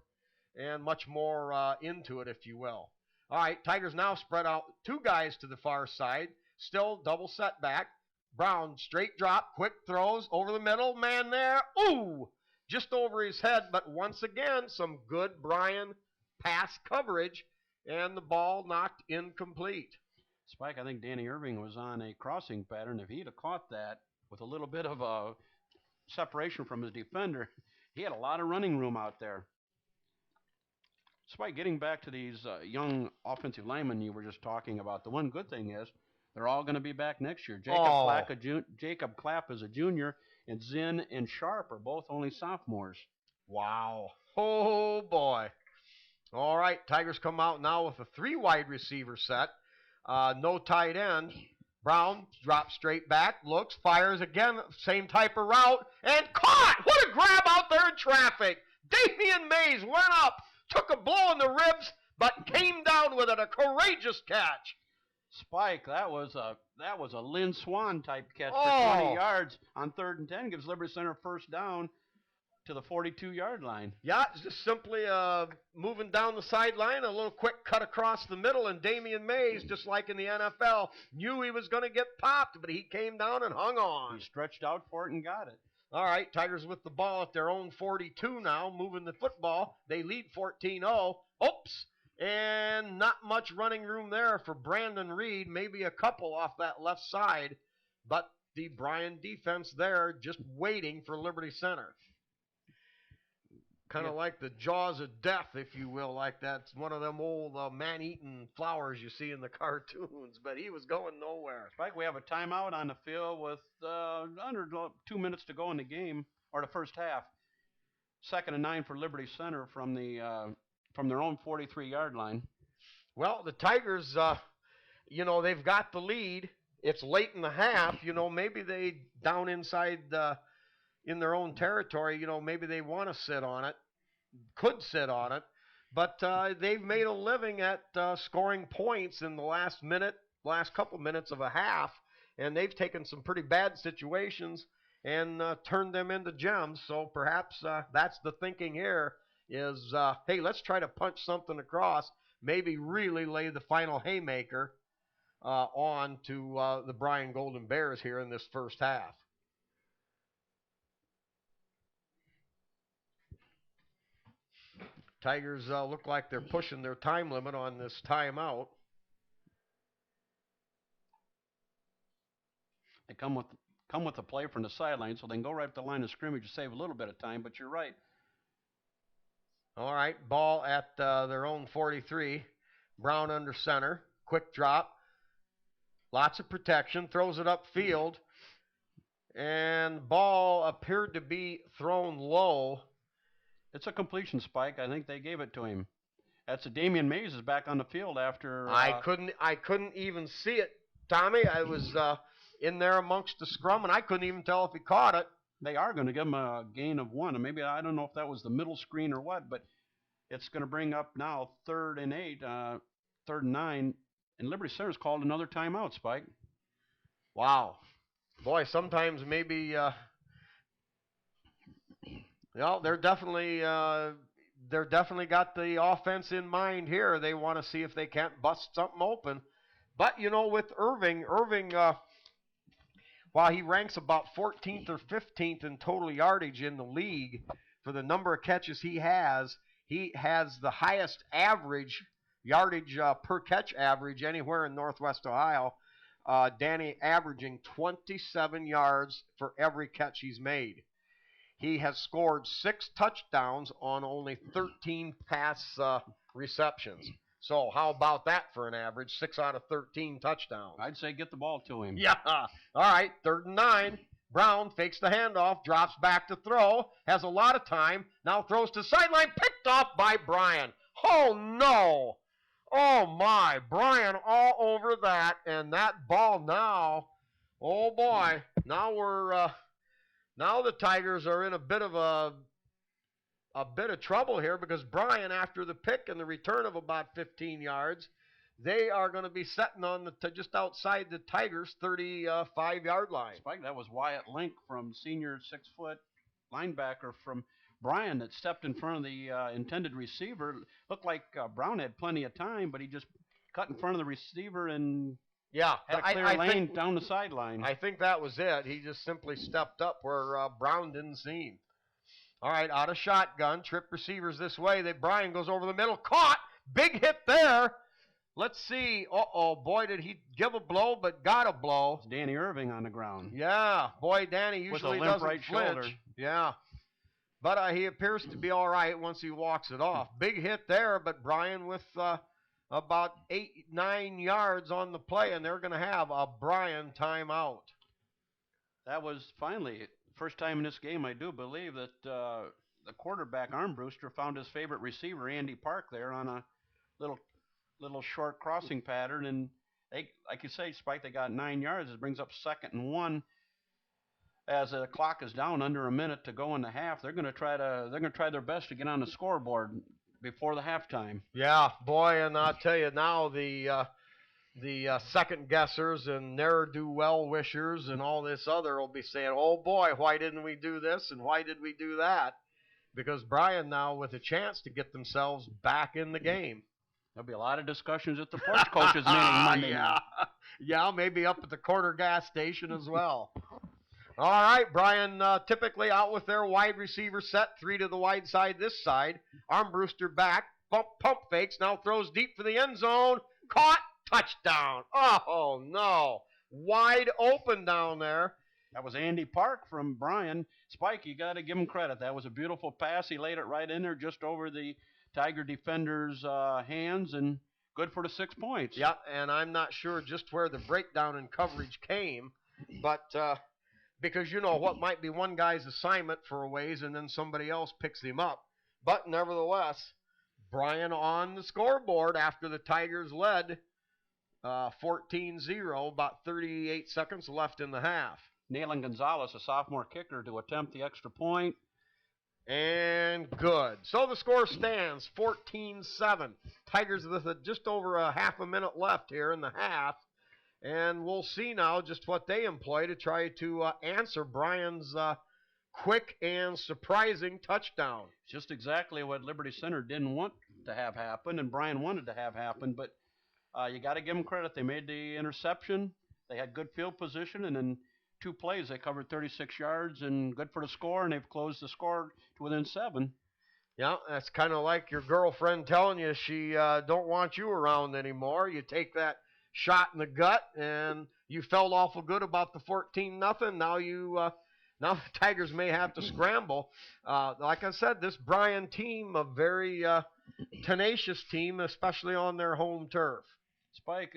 and much more into it, if you will. All right, Tigers now spread out 2 guys to the far side. Still double setback. Brown, straight drop, quick throws over the middle. Man there. Ooh! Just over his head, but once again, some good Bryan pass coverage, and the ball knocked incomplete. Spike, I think Danny Irving was on a crossing pattern. If he'd have caught that with a little bit of a separation from his defender, he had a lot of running room out there. Spike, getting back to these young offensive linemen you were just talking about, the one good thing is they're all going to be back next year. Jacob Clapp is a junior, and Zinn and Sharp are both only sophomores. Wow. Oh, boy. All right, Tigers come out now with a 3 wide receiver set. No tight end. Brown drops straight back, looks, fires again, same type of route, and caught! What a grab out there in traffic! Damian Mays went up, took a blow in the ribs, but came down with it. A courageous catch. Spike, that was a Lynn Swan type catch Oh. for 20 yards on 3rd and 10. Gives Liberty Center first down to the 42-yard line. Yeah, it's just simply moving down the sideline, a little quick cut across the middle, and Damian Mays, just like in the NFL, knew he was going to get popped, but he came down and hung on. He stretched out for it and got it. All right, Tigers with the ball at their own 42 now, moving the football. They lead 14-0. Oops, and not much running room there for Brandon Reed, maybe a couple off that left side, but the Bryan defense there just waiting for Liberty Center. Kind of like the jaws of death, if you will, like that's one of them old man-eating flowers you see in the cartoons, but he was going nowhere. Spike, we have a timeout on the field with under 2 minutes to go in the game, or the first half. 2nd and 9 for Liberty Center from their own 43-yard line. Well, the Tigers, they've got the lead. It's late in the half. Maybe they down inside in their own territory, maybe they want to sit on it, could sit on it, but they've made a living at scoring points in the last couple minutes of a half, and they've taken some pretty bad situations and turned them into gems. So perhaps that's the thinking here is, hey, let's try to punch something across, maybe really lay the final haymaker on to the Bryan Golden Bears here in this first half. Tigers look like they're pushing their time limit on this timeout. They come with a play from the sideline, so they can go right up the line of scrimmage to save a little bit of time, but you're right. All right, ball at their own 43. Brown under center. Quick drop. Lots of protection. Throws it upfield. And ball appeared to be thrown low. It's a completion, Spike. I think they gave it to him. That's a Damian Mays is back on the field after. I couldn't even see it, Tommy. I was in there amongst the scrum, and I couldn't even tell if he caught it. They are going to give him a gain of 1, and maybe I don't know if that was the middle screen or what, but it's going to bring up now 3rd and 8, 3rd and 9, and Liberty Center's called another timeout, Spike. Wow, boy, sometimes maybe. They're definitely got the offense in mind here. They want to see if they can't bust something open. But with Irving, while he ranks about 14th or 15th in total yardage in the league for the number of catches he has the highest average yardage per catch average anywhere in Northwest Ohio. Danny averaging 27 yards for every catch he's made. He has scored 6 touchdowns on only 13 pass receptions. So how about that for an average? 6 out of 13 touchdowns. I'd say get the ball to him. Yeah. All right, 3rd and 9. Brown fakes the handoff, drops back to throw, has a lot of time, now throws to sideline, picked off by Bryan. Oh, no. Oh, my. Bryan all over that, and that ball now, oh, boy. Now the Tigers are in a bit of trouble here because Bryan, after the pick and the return of about 15 yards, they are going to be setting on just outside the Tigers' 35-yard line. Spike, that was Wyatt Link from senior 6-foot linebacker from Bryan that stepped in front of the intended receiver. Looked like Brown had plenty of time, but he just cut in front of the receiver and Yeah, had a clear lane down the sideline. I think that was it. He just simply stepped up where Brown didn't see him. All right, out of shotgun, trip receivers this way. Bryan goes over the middle, caught, big hit there. Let's see. Uh-oh, boy, did he give a blow, but got a blow. It's Danny Irving on the ground. Yeah, boy, Danny usually doesn't right flinch. Shoulder. Yeah, but he appears to be all right once he walks it off. Big hit there, but Bryan with about 8-9 yards on the play, and they're going to have a Bryan timeout. That was finally first time in this game, I do believe, that the quarterback, Armbruster, found his favorite receiver, Andy Park, there on a little short crossing pattern, and they, like you say, Spike, they got 9 yards. It brings up 2nd and 1. As the clock is down under a minute to go in the half, they're going to try their best to get on the scoreboard before the halftime. Yeah, boy, and I'll tell you now, the second guessers and ne'er-do-well wishers and all this other will be saying, oh boy, why didn't we do this and why did we do that? Because Bryan now with a chance to get themselves back in the game. There'll be a lot of discussions at the porch coaches meeting Monday night. Yeah, maybe up at the corner gas station as well. All right, Bryan typically out with their wide receiver set, 3 to the wide side this side. Armbruster back, pump fakes, now throws deep for the end zone. Caught, touchdown. Oh, no. Wide open down there. That was Andy Park from Bryan. Spike, you got to give him credit. That was a beautiful pass. He laid it right in there just over the Tiger defender's hands, and good for the 6 points. Yeah, and I'm not sure just where the breakdown in coverage came, but because you know what might be one guy's assignment for a ways and then somebody else picks him up. But nevertheless, Bryan on the scoreboard after the Tigers led 14-0, about 38 seconds left in the half. Nayland Gonzalez, a sophomore kicker, to attempt the extra point. And good. So the score stands 14-7. Tigers with just over a half a minute left here in the half. And we'll see now just what they employ to try to answer Bryan's quick and surprising touchdown. Just exactly what Liberty Center didn't want to have happen, and Bryan wanted to have happen. But you got to give them credit. They made the interception. They had good field position, and in 2 plays they covered 36 yards, and good for the score, and they've closed the score to within 7. Yeah, that's kind of like your girlfriend telling you she don't want you around anymore. You take that shot in the gut, and you felt awful good about the 14-0. Now the Tigers may have to scramble. Like I said, this Bryan team, a very tenacious team, especially on their home turf. Spike,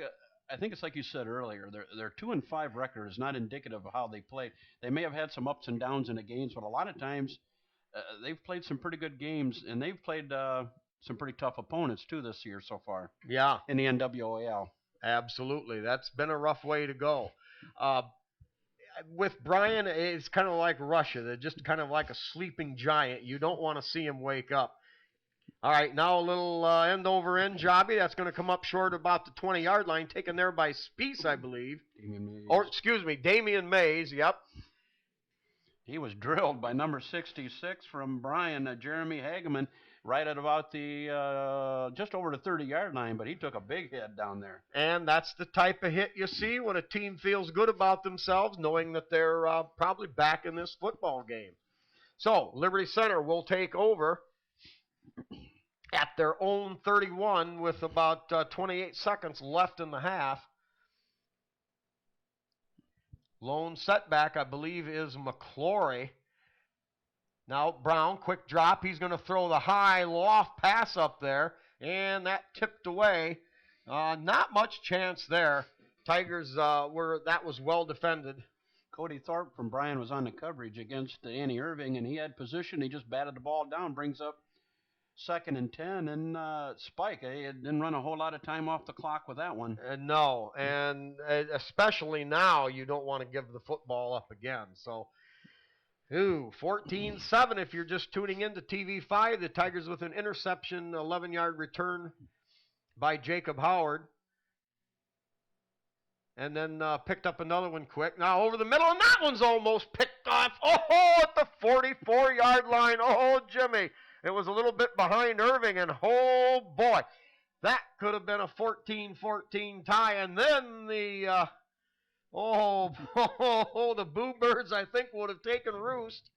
I think it's like you said earlier. Their 2-5 record is not indicative of how they played. They may have had some ups and downs in the games, but a lot of times they've played some pretty good games, and they've played some pretty tough opponents too this year so far. Yeah, in the NWAL. Absolutely, that's been a rough way to go. With Bryan, it's kind of like Russia. They're just kind of like a sleeping giant. You don't want to see him wake up. All right, now a little end-over-end jobby. That's going to come up short about the 20-yard line, taken there by Speece, I believe. Or, excuse me, Damian Mays, yep. He was drilled by number 66 from Bryan, Jeremy Hageman, right at about the just over the 30-yard line, but he took a big hit down there. And that's the type of hit you see when a team feels good about themselves, knowing that they're probably back in this football game. So, Liberty Center will take over at their own 31 with about 28 seconds left in the half. Lone setback, I believe, is McClory. Now Brown, quick drop. He's going to throw the high loft pass up there, and that tipped away. Not much chance there. Tigers that was well defended. Cody Thorpe from Bryan was on the coverage against Andy Irving, and he had position. He just batted the ball down, brings up 2nd and 10, and Spike, didn't run a whole lot of time off the clock with that one. No, and especially now, you don't want to give the football up again. So, 14-7 if you're just tuning in to TV5. The Tigers with an interception, 11-yard return by Jacob Howard. And then picked up another one quick. Now over the middle, and that one's almost picked off. Oh, at the 44-yard line. Oh, Jimmy. It was a little bit behind Irving, and oh, boy. That could have been a 14-14 tie, and then the the Boo Birds, I think, would have taken roost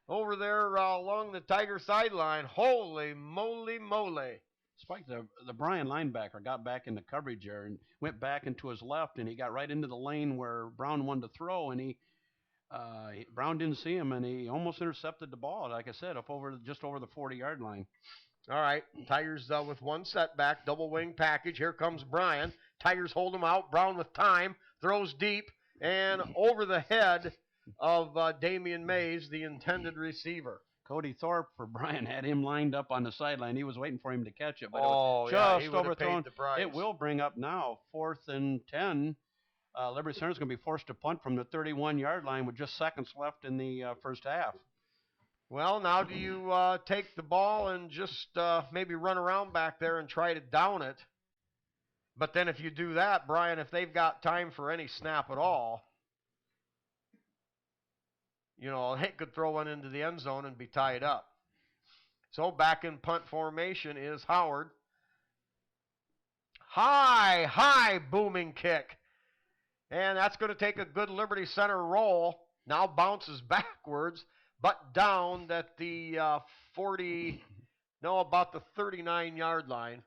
over there along the Tiger sideline. Holy moly. Spike, the Bryan linebacker got back into coverage there and went back into his left, and he got right into the lane where Brown wanted to throw, and Brown didn't see him, and he almost intercepted the ball, like I said, just over the 40-yard line. All right, Tigers with one setback, double wing package. Here comes Bryan. Tigers hold him out. Brown with time, throws deep, and over the head of Damian Mays, the intended receiver. Cody Thorpe for Bryan had him lined up on the sideline. He was waiting for him to catch it, but he it was just overthrown. It will bring up now 4th and 10. Liberty Center's going to be forced to punt from the 31-yard line with just seconds left in the first half. Well, now do you take the ball and just maybe run around back there and try to down it? But then if you do that, Bryan, if they've got time for any snap at all, they could throw one into the end zone and be tied up. So back in punt formation is Howard. High booming kick. And that's going to take a good Liberty Center roll. Now bounces backwards, but down at the about the 39-yard line.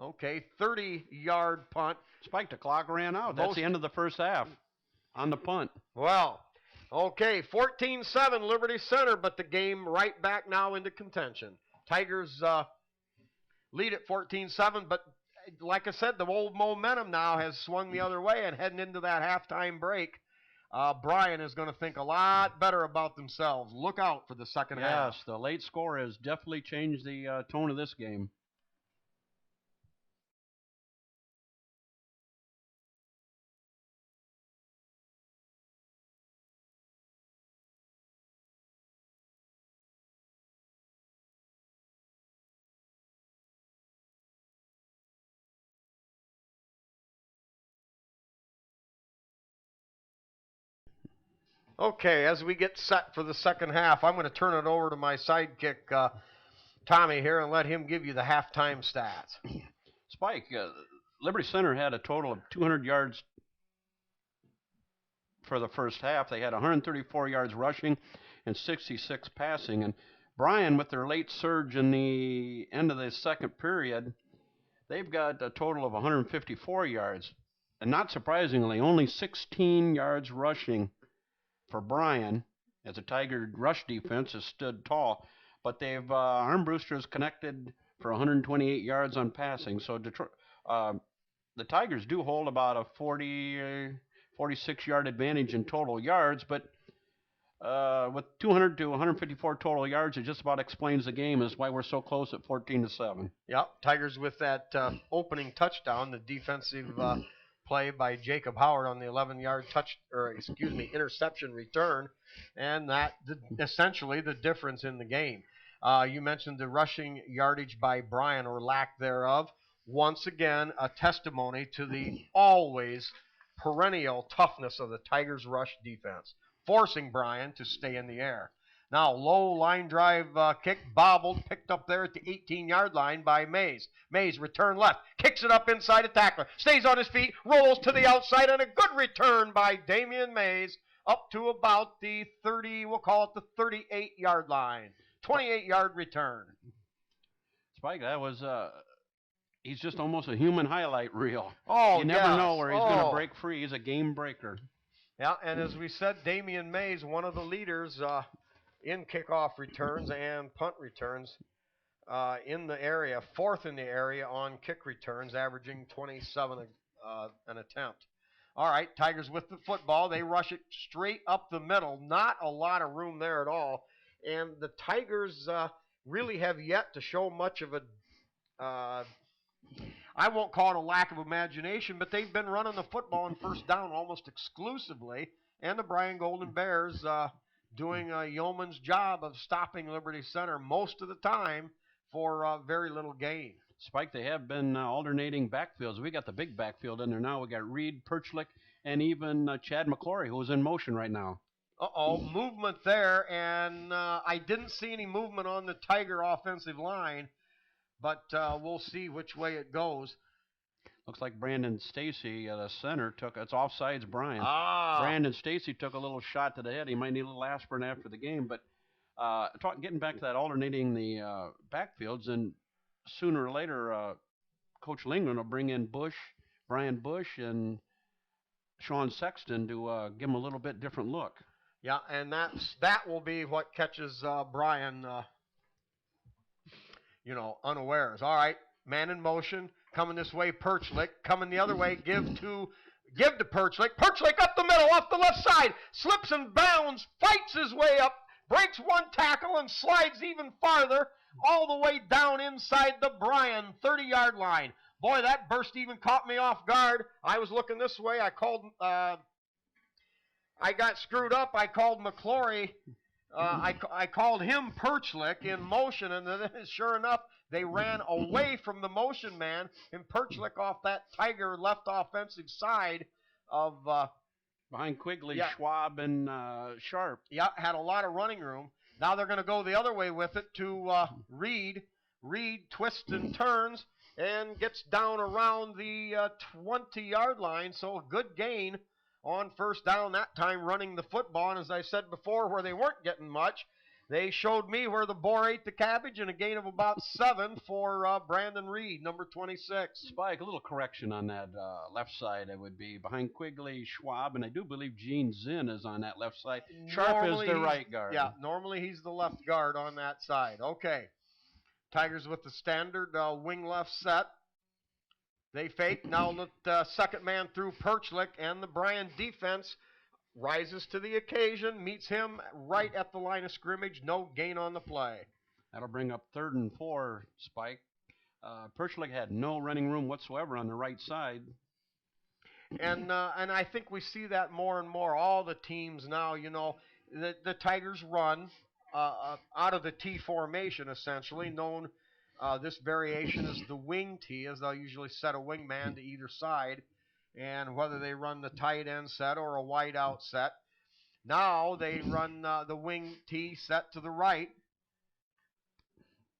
Okay, 30-yard punt. Spike, the clock ran out. That's the end of the first half on the punt. Well, okay, 14-7 Liberty Center, but the game right back now into contention. Tigers lead at 14-7, but like I said, the old momentum now has swung the other way, and heading into that halftime break, Bryan is going to think a lot better about themselves. Look out for the second half. Yes, the late score has definitely changed the tone of this game. Okay, as we get set for the second half, I'm going to turn it over to my sidekick, Tommy, here, and let him give you the halftime stats. Spike, Liberty Center had a total of 200 yards for the first half. They had 134 yards rushing and 66 passing. And Bryan, with their late surge in the end of the second period, they've got a total of 154 yards. And not surprisingly, only 16 yards rushing for Bryan, as the Tiger rush defense has stood tall. But they've Armbruster's connected for 128 yards on passing. So Detroit, the Tigers do hold about a 46-yard advantage in total yards, but with 200 to 154 total yards, it just about explains the game. Is why we're so close at 14-7. Yep, Tigers with that opening touchdown, the defensive play by Jacob Howard on the 11-yard interception return, and that essentially the difference in the game. You mentioned the rushing yardage by Bryan, or lack thereof. Once again, a testimony to the always perennial toughness of the Tigers' rush defense, forcing Bryan to stay in the air. Now, low line drive kick, bobbled, picked up there at the 18-yard line by Mays. Mays, return left, kicks it up inside a tackler, stays on his feet, rolls to the outside, and a good return by Damian Mays up to about the 38-yard line. 28-yard return. Spike, that was, he's just almost a human highlight reel. Oh, you never know where he's going to break free. He's a game breaker. Yeah, and as we said, Damian Mays, one of the leaders in kickoff returns and punt returns in the area, fourth in the area on kick returns, averaging 27 an attempt. All right, Tigers with the football. They rush it straight up the middle. Not a lot of room there at all. And the Tigers really have yet to show much of a, I won't call it a lack of imagination, but they've been running the football on first down almost exclusively. And the Bryan Golden Bears doing a yeoman's job of stopping Liberty Center most of the time for very little gain. Spike, they have been alternating backfields. We got the big backfield in there now. We got Reed, Perchlick, and even Chad McClory, who's in motion right now. Movement there, and I didn't see any movement on the Tiger offensive line, but we'll see which way it goes. Looks like Brandon Stacy, the center, it's offsides, Bryan. Ah. Brandon Stacy took a little shot to the head. He might need a little aspirin after the game, but getting back to that alternating the backfields, and sooner or later, Coach Lingman will bring in Brian Bush, and Sean Sexton to give him a little bit different look. Yeah, and that will be what catches Bryan, unawares. All right, man in motion, coming this way, Perchlik, coming the other way, give to Perchlik. Perchlik up the middle, off the left side, slips and bounds, fights his way up, breaks one tackle, and slides even farther, all the way down inside the Bryan 30-yard line. Boy, that burst even caught me off guard. I was looking this way. I got screwed up. I called McClory. I called him Perchlik in motion, and then sure enough, they ran away from the motion man, and Perchlik off that Tiger left offensive side of behind Quigley, Schwab, and Sharp. Yeah, had a lot of running room. Now they're going to go the other way with it to Reed. Reed twists and turns and gets down around the 20-yard line, so a good gain on first down that time running the football. And as I said before, where they weren't getting much, they showed me where the boar ate the cabbage, and a gain of about 7 for Brandon Reed, number 26. Spike, a little correction on that left side. It would be behind Quigley, Schwab, and I do believe Gene Zinn is on that left side. Sharp is the right guard. Yeah, normally he's the left guard on that side. Okay. Tigers with the standard wing left set. They fake. Now let second man through Perchlik, and the Bryan defense rises to the occasion, meets him right at the line of scrimmage. No gain on the play. That'll bring up 3rd and 4, Spike. Perchlik had no running room whatsoever on the right side. And I think we see that more and more. All the teams now, the Tigers run out of the T formation, essentially, known this variation is the wing T, as they'll usually set a wingman to either side, and whether they run the tight end set or a wide out set. Now they run the wing T set to the right.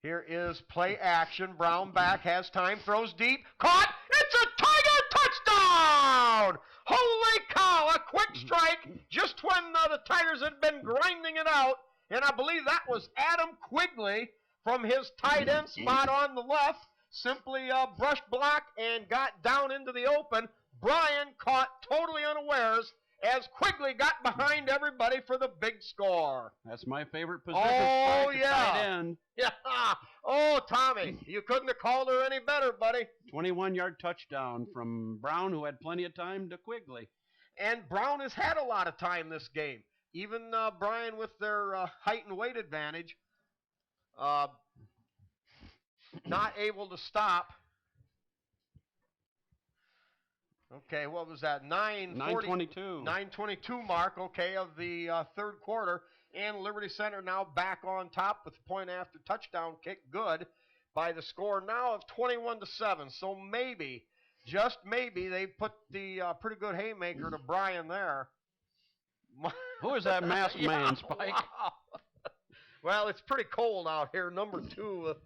Here is play action. Brown back, has time, throws deep, caught. It's a Tiger touchdown! Holy cow, a quick strike just when the Tigers had been grinding it out, and I believe that was Adam Quigley from his tight end spot on the left, simply brushed block and got down into the open. Bryan caught totally unawares as Quigley got behind everybody for the big score. That's my favorite position. Oh, Spike, yeah. Tight end. Yeah. Oh, Tommy, you couldn't have called her any better, buddy. 21-yard touchdown from Brown, who had plenty of time, to Quigley. And Brown has had a lot of time this game. Even Bryan with their height and weight advantage. Not able to stop. Okay, what was that? 9:22. 9:22 mark, okay, of the third quarter. And Liberty Center now back on top with the point after touchdown kick, good, by the score now of 21-7. So maybe, just maybe, they put the pretty good haymaker to Bryan there. Who is that masked man, Spike? Wow. Well, it's pretty cold out here. Number 2,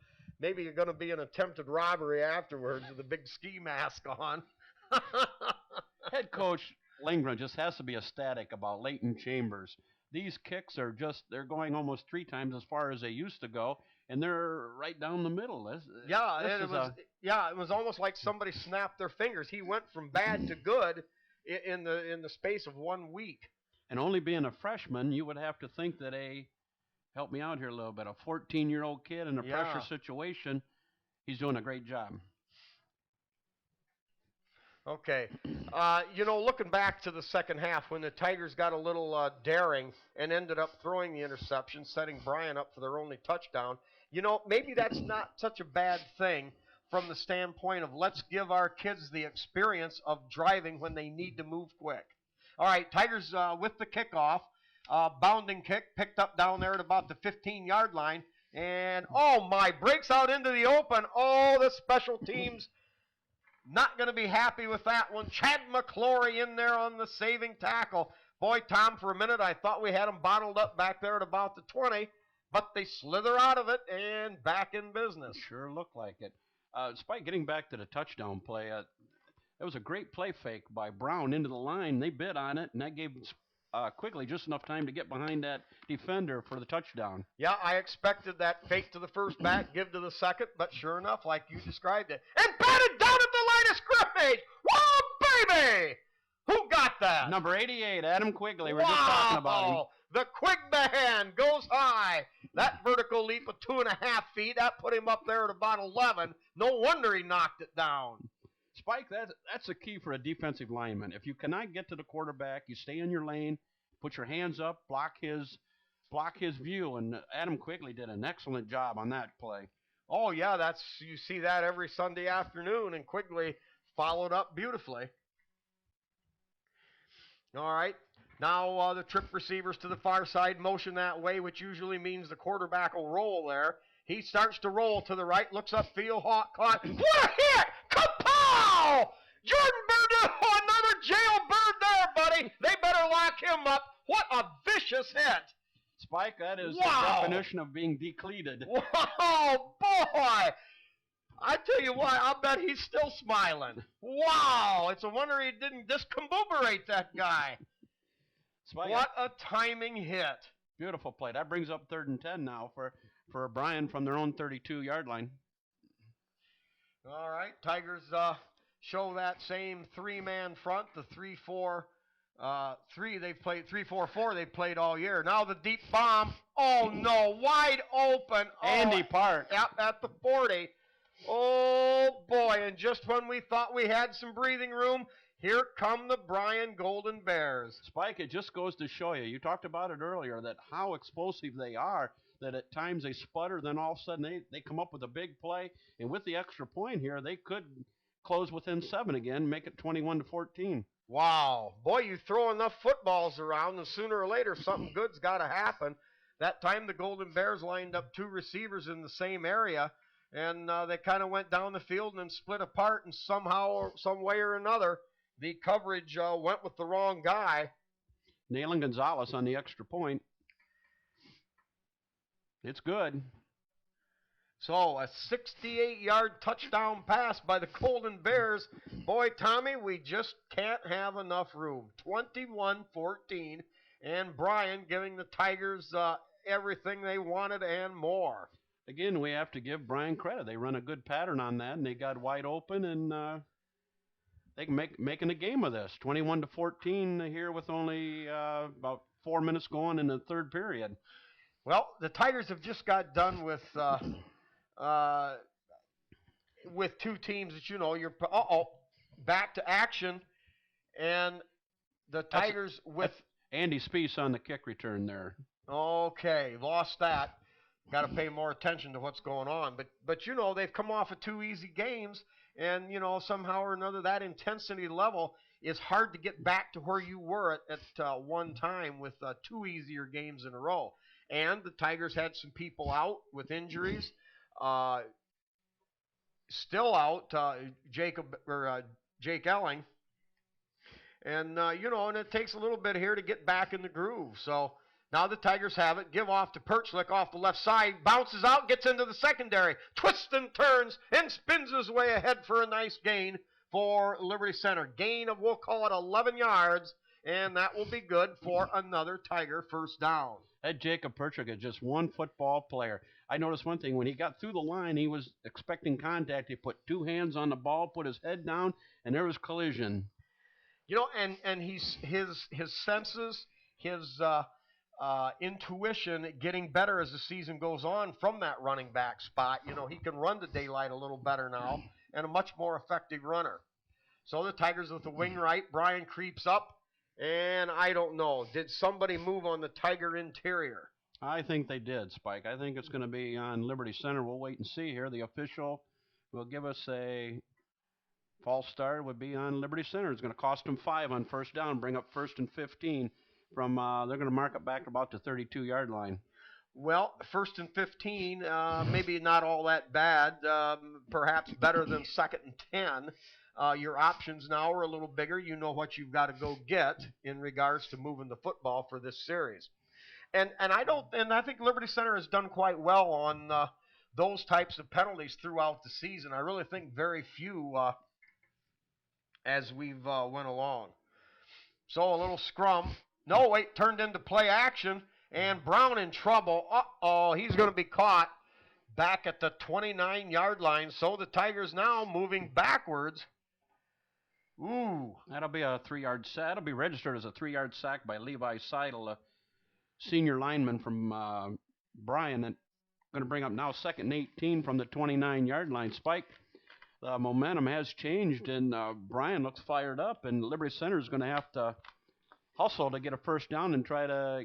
maybe you're going to be an attempted robbery afterwards with a big ski mask on. Head coach Lindgren just has to be ecstatic about Leighton Chambers. These kicks are they're going almost 3 times as far as they used to go, and they're right down the middle. It was almost like somebody snapped their fingers. He went from bad to good in the space of 1 week. And only being a freshman, you would have to think that help me out here a little bit, a 14-year-old kid in a pressure situation, he's doing a great job. Okay. Looking back to the second half, when the Tigers got a little daring and ended up throwing the interception, setting Bryan up for their only touchdown, maybe that's not such a bad thing from the standpoint of let's give our kids the experience of driving when they need to move quick. All right, Tigers with the kickoff. Bounding kick picked up down there at about the 15-yard line. And, oh, my, breaks out into the open. Oh, the special teams not going to be happy with that one. Chad McClory in there on the saving tackle. Boy, Tom, for a minute I thought we had him bottled up back there at about the 20. but they slither out of it and back in business. Sure looked like it. Spike, getting back to the touchdown play, it was a great play fake by Brown into the line. They bid on it, and that gave Quigley just enough time to get behind that defender for the touchdown. Yeah, I expected that fake to the first back, give to the second, but sure enough, like you described it, and batted down at the line of scrimmage. Whoa, baby! Who got that? Number 88, Adam Quigley. We're just talking about him. The Quig man goes high. That vertical leap of 2.5 feet, that put him up there at about 11. No wonder he knocked it down. Spike, that's a key for a defensive lineman. If you cannot get to the quarterback, you stay in your lane, put your hands up, block his view, and Adam Quigley did an excellent job on that play. Oh yeah, you see that every Sunday afternoon, and Quigley followed up beautifully. All right, now the trip receivers to the far side motion that way, which usually means the quarterback will roll there. He starts to roll to the right, looks upfield, hawk caught. What a hit! Kapow! Jordan Bird, another jailbird there, buddy. They better lock him up. What a vicious hit. Spike, that is the definition of being decleated. Wow, boy. I tell you what, I'll bet he's still smiling. Wow, it's a wonder he didn't discombobulate that guy. Spike, what a timing hit. Beautiful play. That brings up 3rd and 10 now for Bryan from their own 32-yard line. All right, Tigers show that same three-man front, the 3-4-3 they've played, 3-4-4 they've played all year. Now the deep bomb. Oh no, wide open. Andy Park. Yep, at the 40. Oh boy, and just when we thought we had some breathing room, here come the Bryan Golden Bears. Spike, it just goes to show you talked about it earlier, that how explosive they are, that at times they sputter, then all of a sudden they come up with a big play, and with the extra point here, they could close within 7 again, make it 21-14. Wow. Boy, you throw enough footballs around, and sooner or later something good's got to happen. That time the Golden Bears lined up 2 receivers in the same area, and they kind of went down the field and then split apart, and somehow or some way or another, the coverage went with the wrong guy. Nailing Gonzalez on the extra point. It's good. So a 68-yard touchdown pass by the Golden Bears. Boy, Tommy, we just can't have enough room. 21-14, and Bryan giving the Tigers everything they wanted and more. Again, we have to give Bryan credit. They run a good pattern on that, and they got wide open, and they can making a game of this. 21-14 here with only about 4 minutes going in the 3rd period. Well, the Tigers have just got done with 2 teams that you're back to action, and the Tigers that's Andy Speece on the kick return there. Okay, lost that. Got to pay more attention to what's going on, but they've come off of 2 easy games, and somehow or another that intensity level is hard to get back to where you were at one time with 2 easier games in a row. And the Tigers had some people out with injuries. Still out, Jake Elling. And, and it takes a little bit here to get back in the groove. So now the Tigers have it. Give off to Perchlik off the left side. Bounces out, gets into the secondary. Twists and turns and spins his way ahead for a nice gain for Liberty Center. Gain of, we'll call it 11 yards. And that will be good for another Tiger first down. That Jacob Perchik is just one football player. I noticed one thing. When he got through the line, he was expecting contact. He put 2 hands on the ball, put his head down, and there was collision. And his senses, his intuition getting better as the season goes on from that running back spot. He can run the daylight a little better now and a much more effective runner. So the Tigers with the wing right. Bryan creeps up. And I don't know. Did somebody move on the Tiger interior? I think they did, Spike. I think it's going to be on Liberty Center. We'll wait and see here. The official will give us a false start. Would be on Liberty Center. It's going to cost them 5 on first down. Bring up 1st and 15 from. They're going to mark it back about the 32-yard line. Well, 1st and 15, maybe not all that bad. Perhaps better than 2nd and 10. Your options now are a little bigger. You know what you've got to go get in regards to moving the football for this series. and I think Liberty Center has done quite well on those types of penalties throughout the season. I really think very few as we've went along. So a little scrum. No, wait, turned into play action, and Brown in trouble. Uh-oh, he's going to be caught back at the 29-yard line. So the Tigers now moving backwards. Ooh. That'll be a 3-yard sack. That'll be registered as a 3-yard sack by Levi Seidel, a senior lineman from Bryan. And going to bring up now 2nd and 18 from the 29-yard line. Spike, the momentum has changed, and Bryan looks fired up, and Liberty Center is going to have to hustle to get a first down and try to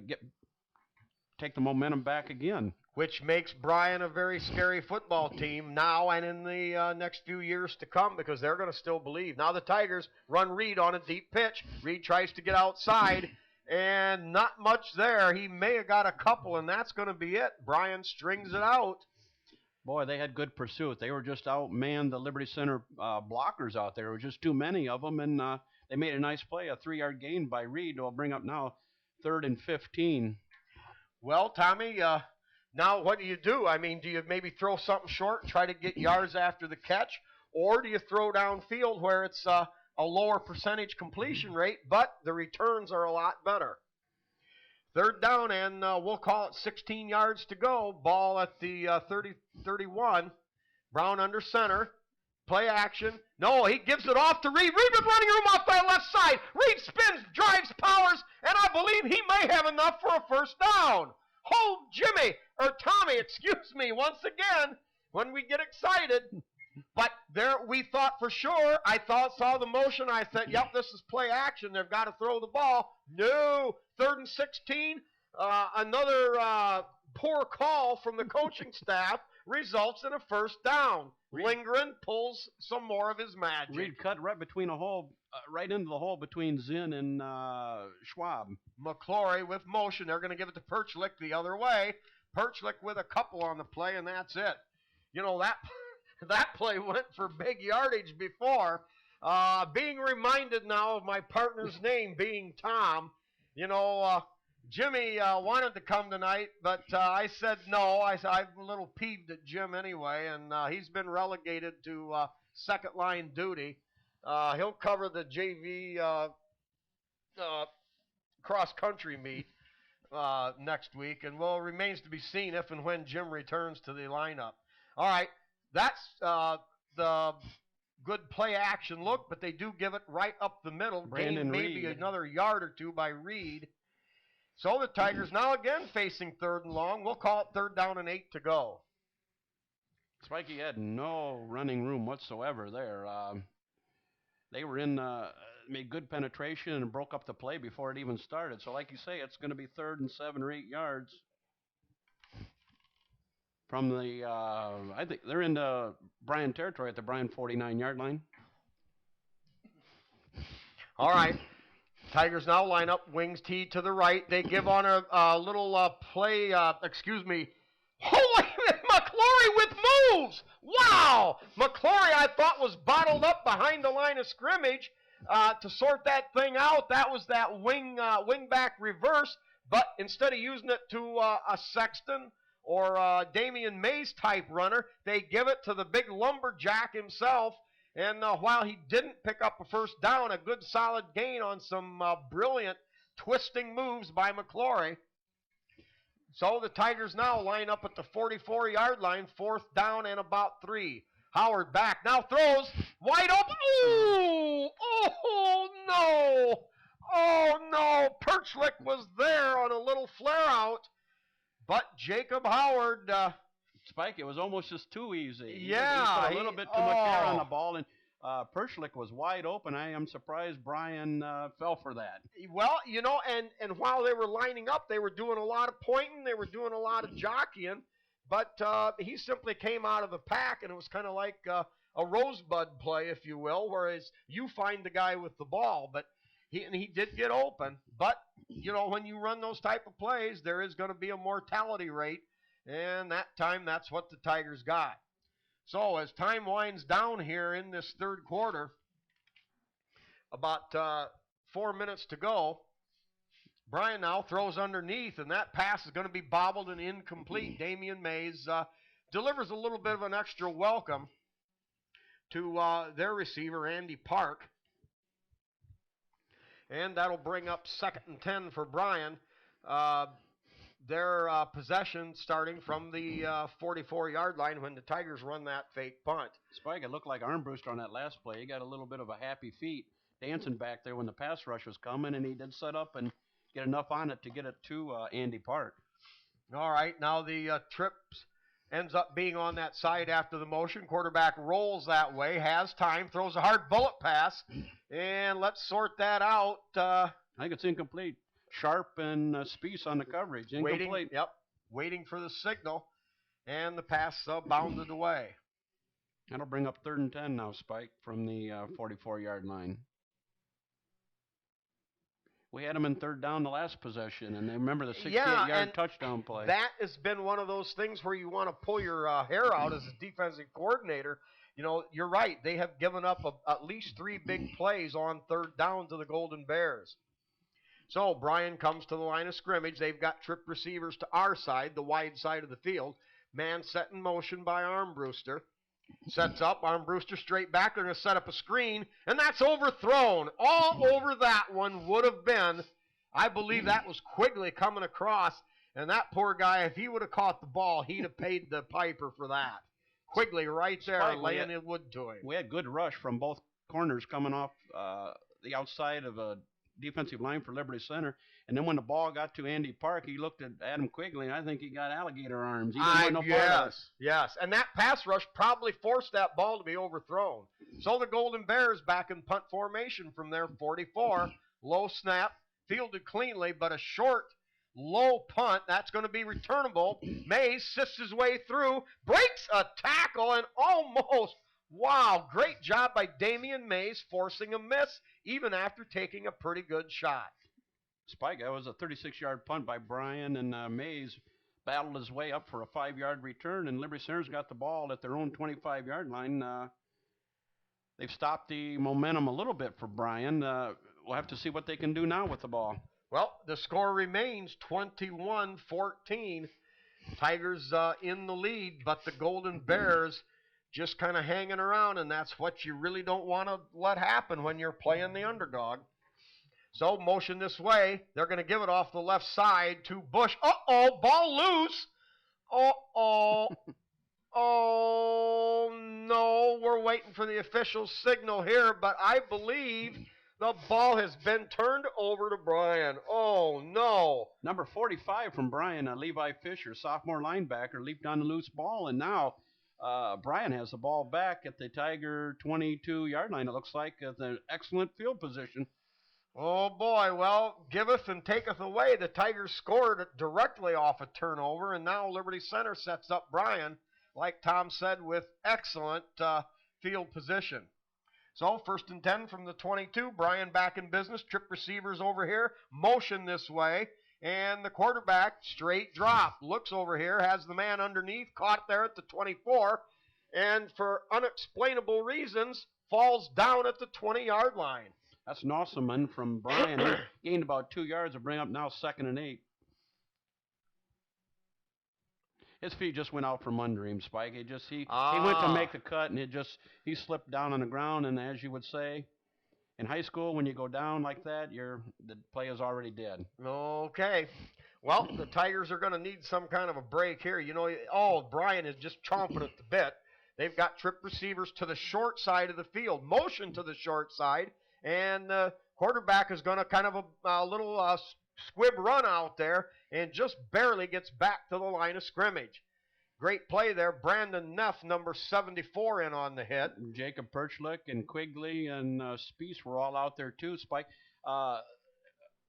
take the momentum back again. Which makes Bryan a very scary football team now and in the next few years to come, because they're going to still believe. Now the Tigers run Reed on a deep pitch. Reed tries to get outside, and not much there. He may have got a couple, and that's going to be it. Bryan strings it out. Boy, they had good pursuit. They were just outmanned the Liberty Center blockers out there. There were just too many of them, and they made a nice play, a 3-yard gain by Reed. Will bring up now 3rd and 15. Well, Tommy, now what do? I mean, do you maybe throw something short and try to get yards after the catch, or do you throw downfield where it's a lower percentage completion rate, but the returns are a lot better? 3rd down, and we'll call it 16 yards to go. Ball at the 30-31. Brown under center. Play action. No, he gives it off to Reed. Reed with running room off that left side. Reed spins, drives, powers, and I believe he may have enough for a first down. Oh, Tommy, excuse me, once again, when we get excited. But there, we thought for sure, saw the motion, I said, yep, this is play action. They've got to throw the ball. No, 3rd and 16. Another poor call from the coaching staff results in a first down. Lindgren pulls some more of his magic. Reed cut right between right into the hole between Zinn and Schwab. McClory with motion. They're going to give it to Perchlik the other way. Perchlik with a couple on the play, and that's it. You know, that play went for big yardage before. Being reminded now of my partner's name being Tom. You know, Jimmy wanted to come tonight, but I said no. I'm a little peeved at Jim anyway, and he's been relegated to second line duty. He'll cover the JV cross-country meet next week, and remains to be seen if and when Jim returns to the lineup. All right, that's the good play action look, but they do give it right up the middle. Gain maybe another yard or two by Reed. So the Tigers now again facing 3rd and long. We'll call it 3rd down and 8 to go. Spikey had no running room whatsoever there. They were made good penetration and broke up the play before it even started. So like you say, it's going to be 3rd and 7 or 8 yards from the, I think they're in the Bryan territory at the Bryan 49-yard line. All right. Tigers now line up, wings tee to the right. They give on a little play, Holy McClory with moves! Wow! McClory, I thought, was bottled up behind the line of scrimmage to sort that thing out. That was that wing back reverse, but instead of using it to a Sexton or Damian Mays type runner, they give it to the big lumberjack himself. And while he didn't pick up a first down, a good solid gain on some brilliant twisting moves by McClory. So the Tigers now line up at the 44-yard line, 4th down and about 3. Howard back, now throws, wide open. Ooh! Oh, no! Oh, no! Perchlik was there on a little flare-out, but Jacob Howard... Spike, it was almost just too easy. Yeah. He put a little bit too much air on the ball, and Perchlik was wide open. I am surprised Bryan fell for that. Well, you know, and while they were lining up, they were doing a lot of pointing, they were doing a lot of jockeying, but he simply came out of the pack, and it was kind of like a rosebud play, if you will, whereas you find the guy with the ball, but he did get open. But, you know, when you run those type of plays, there is going to be a mortality rate. And that time, that's what the Tigers got. So as time winds down here in this 3rd quarter, about 4 minutes to go, Bryan now throws underneath, and that pass is going to be bobbled and incomplete. Damian Mays delivers a little bit of an extra welcome to their receiver, Andy Park. And that'll bring up 2nd and 10 for Bryan. Their possession starting from the 44-yard line when the Tigers run that fake punt. Spike, it looked like Armbruster on that last play. He got a little bit of a happy feet dancing back there when the pass rush was coming, and he did set up and get enough on it to get it to Andy Park. All right, now the trips ends up being on that side after the motion. Quarterback rolls that way, has time, throws a hard bullet pass, and let's sort that out. I think it's incomplete. Sharp and Spiess on the coverage. Incomplete. Waiting for the signal, and the pass bounded away. That'll bring up 3rd and 10 now, Spike, from the 44-yard line. We had them in 3rd down the last possession, and they remember the 68-yard touchdown play. That has been one of those things where you want to pull your hair out as a defensive coordinator. You know, you're right. They have given up at least 3 big plays on 3rd down to the Golden Bears. So Bryan comes to the line of scrimmage. They've got trip receivers to our side, the wide side of the field. Man set in motion by Armbruster. Sets up, Armbruster straight back. They're going to set up a screen, and that's overthrown. All over that one would have been, I believe that was Quigley coming across, and that poor guy, if he would have caught the ball, he'd have paid the piper for that. Quigley right there, Spike, laying it wood to him. We had good rush from both corners coming off the outside of a defensive line for Liberty Center. And then when the ball got to Andy Park, he looked at Adam Quigley, and I think he got alligator arms. He didn't want no part of it. Yes. And that pass rush probably forced that ball to be overthrown. So the Golden Bears back in punt formation from their 44. Low snap, fielded cleanly, but a short, low punt. That's going to be returnable. Mays sifts his way through, breaks a tackle, and almost, wow, great job by Damian Mays forcing a miss, even after taking a pretty good shot. Spike, that was a 36-yard punt by Bryan, and Mays battled his way up for a 5-yard return, and Liberty Center's got the ball at their own 25-yard line. They've stopped the momentum a little bit for Bryan. We'll have to see what they can do now with the ball. Well, the score remains 21-14. Tigers in the lead, but the Golden Bears just kind of hanging around, and that's what you really don't want to let happen when you're playing the underdog. So motion this way. They're going to give it off the left side to Bush. Uh-oh, ball loose. Uh-oh. Oh, no. We're waiting for the official signal here, but I believe the ball has been turned over to Bryan. Oh, no. Number 45 from Bryan, Levi Fisher, sophomore linebacker, leaped on the loose ball, and now Bryan has the ball back at the Tiger 22-yard line. It looks like it's an excellent field position. Oh, boy. Well, giveth and taketh away. The Tigers scored directly off a turnover, and now Liberty Center sets up Bryan, like Tom said, with excellent field position. So 1st and 10 from the 22. Bryan back in business. Trip receivers over here. Motion this way. And the quarterback, straight drop. Looks over here, has the man underneath, caught there at the 24, and for unexplainable reasons, falls down at the 20-yard line. That's an awesome one from Bryan. He gained about 2 yards to bring up now 2nd and 8. His feet just went out from under him, Spike. He went to make the cut, and he slipped down on the ground. And as you would say, in high school, when you go down like that, the play is already dead. Okay. Well, the Tigers are going to need some kind of a break here. You know, Bryan is just chomping at the bit. They've got trip receivers to the short side of the field, motion to the short side, and the quarterback is going to kind of a little squib run out there and just barely gets back to the line of scrimmage. Great play there. Brandon Neff, number 74, in on the hit. Jacob Perchlick and Quigley and Spiess were all out there too, Spike.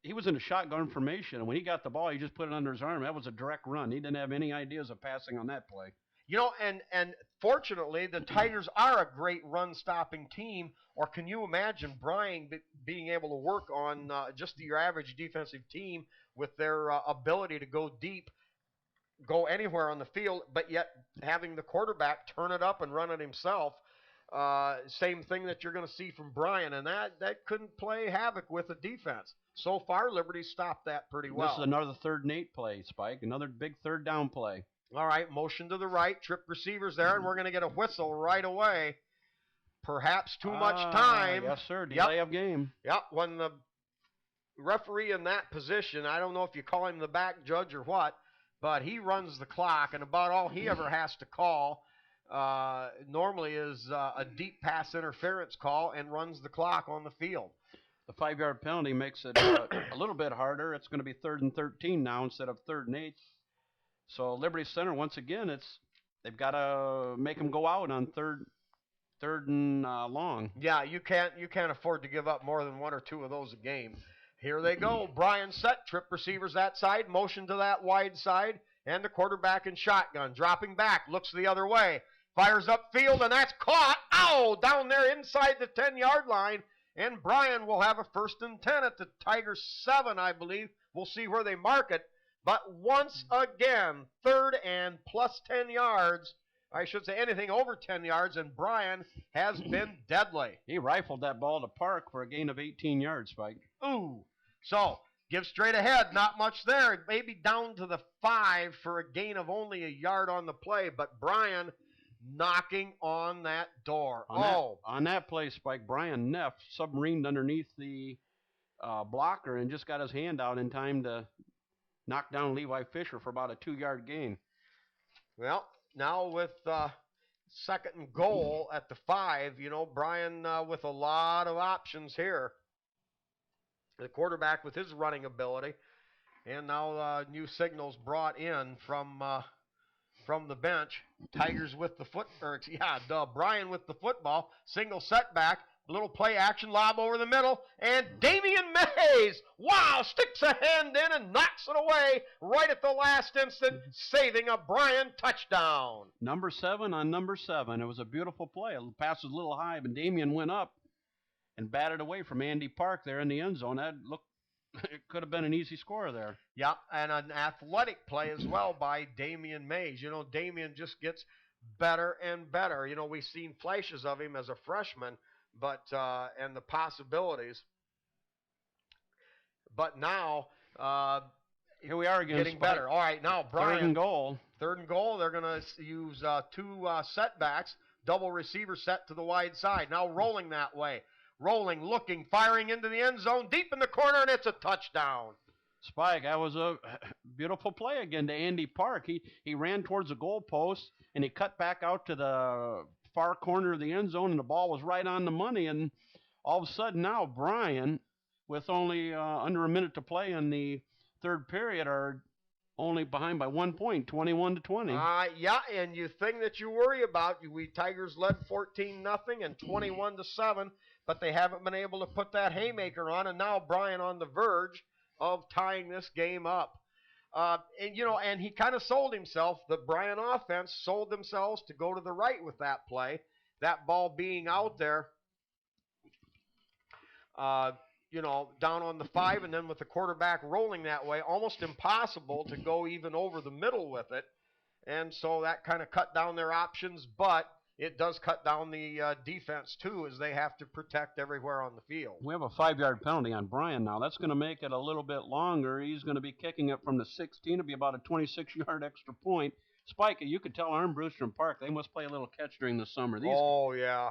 He was in a shotgun formation, and when he got the ball, he just put it under his arm. That was a direct run. He didn't have any ideas of passing on that play. You know, and fortunately, the Tigers are a great run-stopping team, or can you imagine Bryan being able to work on just your average defensive team with their ability to go deep, go anywhere on the field, but yet having the quarterback turn it up and run it himself. Same thing that you're going to see from Bryan, and that couldn't play havoc with the defense. So far, Liberty stopped that pretty well. This is another 3rd and 8 play, Spike. Another big 3rd down play. All right, motion to the right, trip receivers there, and we're going to get a whistle right away. Perhaps too much time. Yes, sir. Delay of game. Yep, when the referee in that position, I don't know if you call him the back judge or what, but he runs the clock, and about all he ever has to call normally is a deep pass interference call and runs the clock on the field. The 5-yard penalty makes it a little bit harder. It's going to be 3rd and 13 now instead of 3rd and 8. So Liberty Center, once again, they've got to make them go out on third and long. Yeah, you can't afford to give up more than 1 or 2 of those a game. Here they go. Bryan set, trip receivers that side, motion to that wide side, and the quarterback in shotgun, dropping back, looks the other way, fires upfield, and that's caught. Ow! Down there inside the 10-yard line, and Bryan will have a 1st and 10 at the Tigers 7, I believe. We'll see where they mark it. But once again, 3rd and plus 10 yards. I should say anything over 10 yards, and Bryan has been deadly. He rifled that ball to Park for a gain of 18 yards, Spike. Ooh. So, give straight ahead, not much there. Maybe down to the 5 for a gain of only a yard on the play, but Bryan knocking on that door. On that play, Spike, Bryan Neff submarined underneath the blocker and just got his hand out in time to knock down Levi Fisher for about a 2-yard gain. Well, now with 2nd and goal at the 5, Bryan with a lot of options here. The quarterback with his running ability, and now new signals brought in from the bench. Tigers with the Bryan with the football, single setback, little play action, lob over the middle, and Damian Mays, wow, sticks a hand in and knocks it away right at the last instant, saving a Bryan touchdown. Number 7 on number 7. It was a beautiful play. The pass was a little high, but Damian went up and batted away from Andy Park there in the end zone. It could have been an easy score there. Yeah, and an athletic play as well by Damian Mays. Damian just gets better and better. We've seen flashes of him as a freshman, but and the possibilities. But now here we are again, getting better. All right, now Bryan. 3rd and goal. 3rd and goal. They're going to use 2 setbacks, double receiver set to the wide side. Now rolling that way. Rolling, looking, firing into the end zone, deep in the corner, and it's a touchdown. Spike, that was a beautiful play again to Andy Park. He ran towards the goalpost, and he cut back out to the far corner of the end zone, and the ball was right on the money. And all of a sudden now, Bryan, with only under a minute to play in the 3rd period, are only behind by 1 point, 21-20. Yeah, and you thing that you worry about, we Tigers led 14-0 and 21-7, but they haven't been able to put that haymaker on, and now Bryan on the verge of tying this game up. And he kind of sold himself. The Bryan offense sold themselves to go to the right with that play. That ball being out there, down on the 5, and then with the quarterback rolling that way, almost impossible to go even over the middle with it. And so that kind of cut down their options, but it does cut down the defense, too, as they have to protect everywhere on the field. We have a 5-yard penalty on Bryan now. That's going to make it a little bit longer. He's going to be kicking it from the 16. It'll be about a 26-yard extra point. Spike, you could tell Armbruster and Park, they must play a little catch during the summer. Yeah.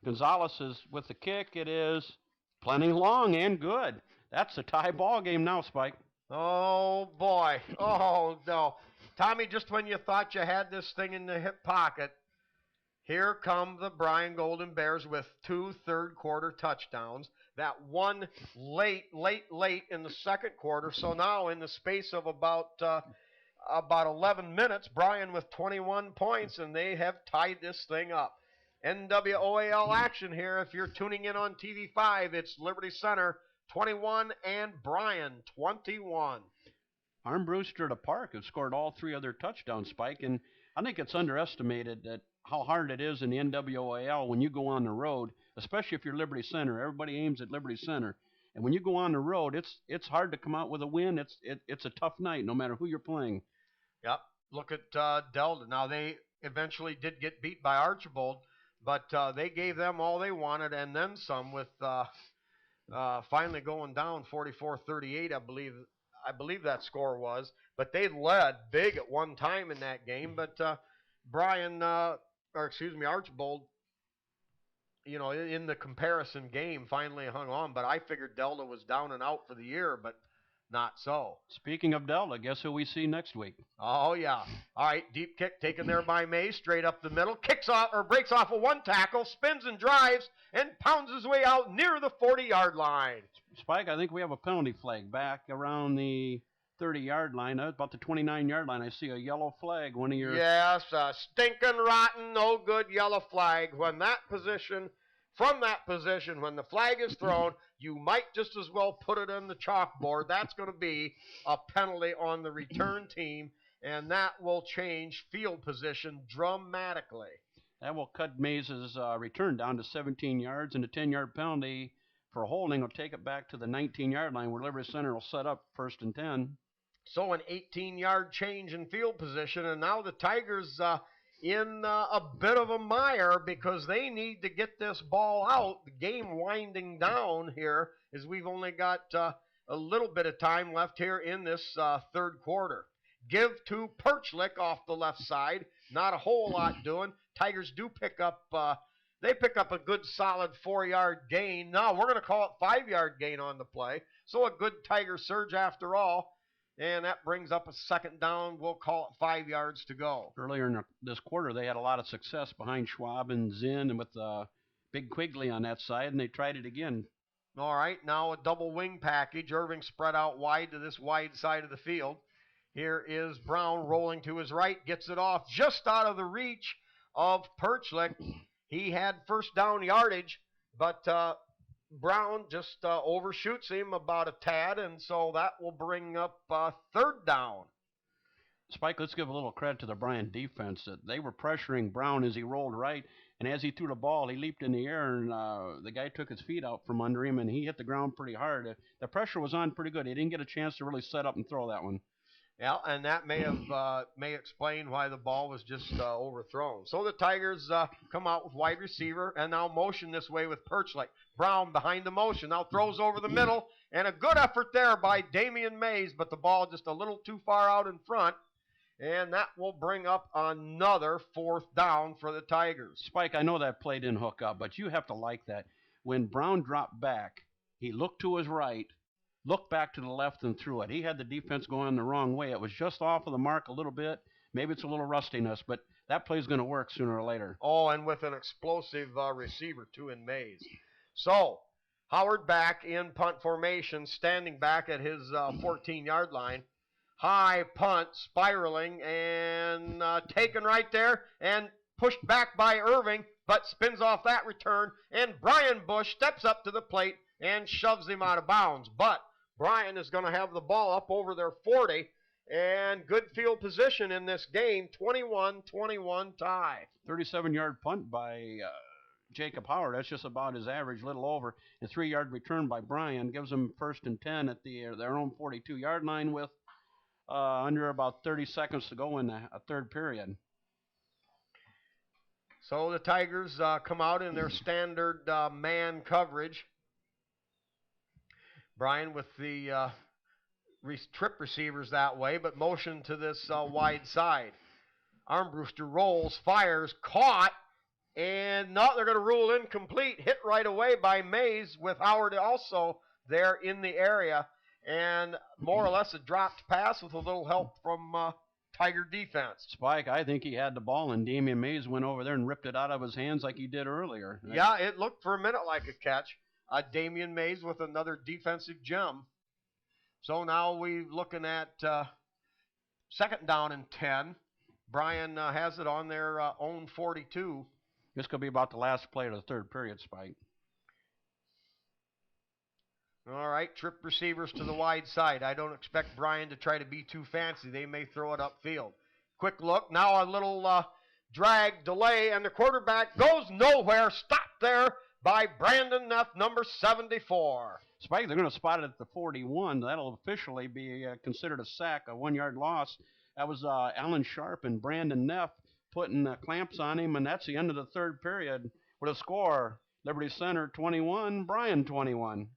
Gonzalez is with the kick. It is plenty long and good. That's a tie ball game now, Spike. Oh, boy. Oh, no. Tommy, just when you thought you had this thing in the hip pocket, here come the Bryan Golden Bears with 2 third-quarter touchdowns. That one late in the 2nd quarter. So now in the space of about 11 minutes, Bryan with 21 points, and they have tied this thing up. NWOAL action here. If you're tuning in on TV5, it's Liberty Center 21 and Bryan 21. Armbruster to Park have scored all 3 other touchdowns, Spike, and I think it's underestimated that how hard it is in the NWOAL when you go on the road, especially if you're Liberty Center. Everybody aims at Liberty Center, and when you go on the road, it's hard to come out with a win. It's a tough night, no matter who you're playing. Yep. Look at Delta. Now eventually did get beat by Archibald, but they gave them all they wanted and then some with finally going down 44-38, I believe that score was. But they led big at one time in that game. But Archibald, in the comparison game, finally hung on. But I figured Delta was down and out for the year, but not so. Speaking of Delta, guess who we see next week? Oh, yeah. All right, deep kick taken there by Mays, straight up the middle, kicks off or breaks off a one tackle, spins and drives, and pounds his way out near the 40-yard line. Spike, I think we have a penalty flag back around the 30-yard line. About the 29-yard line, I see a yellow flag. One of your... Yes, a stinking, rotten, no good yellow flag. From that position, when the flag is thrown, you might just as well put it on the chalkboard. That's going to be a penalty on the return team, and that will change field position dramatically. That will cut Mays' return down to 17 yards, and a 10-yard penalty for holding will take it back to the 19-yard line where Liberty Center will set up 1st and 10. So an 18-yard change in field position, and now the Tigers in a bit of a mire because they need to get this ball out. The game winding down here as we've only got a little bit of time left here in this third quarter. Give to Perchlik off the left side. Not a whole lot doing. Tigers do pick up a good solid 4-yard gain. No, we're going to call it 5-yard gain on the play. So a good Tiger surge after all. And that brings up a second down. We'll call it 5 yards to go. Earlier in this quarter, they had a lot of success behind Schwab and Zinn and with Big Quigley on that side, and they tried it again. All right, now a double wing package. Irving spread out wide to this wide side of the field. Here is Brown rolling to his right, gets it off just out of the reach of Perchlik. He had first down yardage, but Brown just overshoots him about a tad, and so that will bring up third down. Spike, let's give a little credit to the Bryan defense. That they were pressuring Brown as he rolled right, and as he threw the ball, he leaped in the air, and the guy took his feet out from under him, and he hit the ground pretty hard. The pressure was on pretty good. He didn't get a chance to really set up and throw that one. Yeah, and that may explain why the ball was just overthrown. So the Tigers come out with wide receiver and now motion this way with Perchlik. Brown behind the motion, now throws over the middle, and a good effort there by Damian Mays, but the ball just a little too far out in front, and that will bring up another fourth down for the Tigers. Spike, I know that play didn't hook up, but you have to like that. When Brown dropped back, he looked to his right, looked back to the left and threw it. He had the defense going the wrong way. It was just off of the mark a little bit. Maybe it's a little rustiness, but that play's going to work sooner or later. Oh, and with an explosive receiver, too, in Mays. So, Howard back in punt formation, standing back at his 14-yard line. High punt, spiraling, and taken right there, and pushed back by Irving, but spins off that return, and Brian Bush steps up to the plate and shoves him out of bounds. But Bryan is going to have the ball up over their 40, and good field position in this game, 21-21 tie. 37-yard punt by Jacob Howard. That's just about his average, little over. A 3-yard return by Bryan gives them 1st and 10 at their own 42-yard line with under about 30 seconds to go in the third period. So the Tigers come out in their standard man coverage. Bryan with the trip receivers that way, but motion to this wide side. Armbruster rolls, fires, caught, and no, they're going to rule incomplete. Hit right away by Mays with Howard also there in the area, and more or less a dropped pass with a little help from Tiger defense. Spike, I think he had the ball, and Damian Mays went over there and ripped it out of his hands like he did earlier. Yeah, it looked for a minute like a catch. Damian Mays with another defensive gem. So now we're looking at second down and 10. Bryan has it on their own 42. This could be about the last play of the third period, Spike. All right, trip receivers to the wide side. I don't expect Bryan to try to be too fancy. They may throw it upfield. Quick look. Now a little drag, delay, and the quarterback goes nowhere. Stopped there by Brandon Neff, number 74. Spike, they're going to spot it at the 41. That'll officially be considered a sack, a 1-yard loss. That was Alan Sharp and Brandon Neff putting clamps on him, and that's the end of the third period with a score. Liberty Center 21, Bryan 21.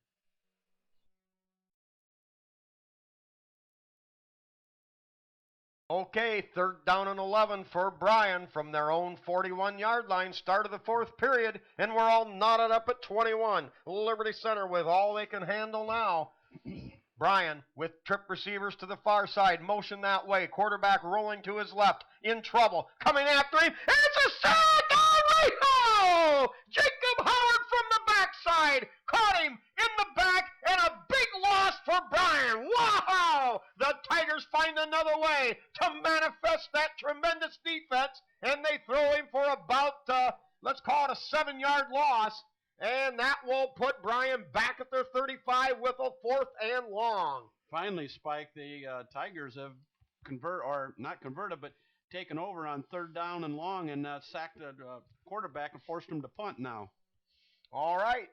Okay, third down and 11 for Bryan from their own 41-yard line. Start of the fourth period, and we're all knotted up at 21. Liberty Center with all they can handle now. Bryan with trip receivers to the far side, motion that way. Quarterback rolling to his left, in trouble, coming after him. And it's a sack! Oh, Jacob Howard from the backside caught him in the back, and a big loss for Bryan. Wow! The Tigers find another way to manifest that tremendous defense, and they throw him for about, let's call it a 7-yard loss. And that will put Bryan back at their 35 with a 4th and long. Finally, Spike, the Tigers have not converted, but taken over on third down and long and sacked the quarterback and forced him to punt now. All right.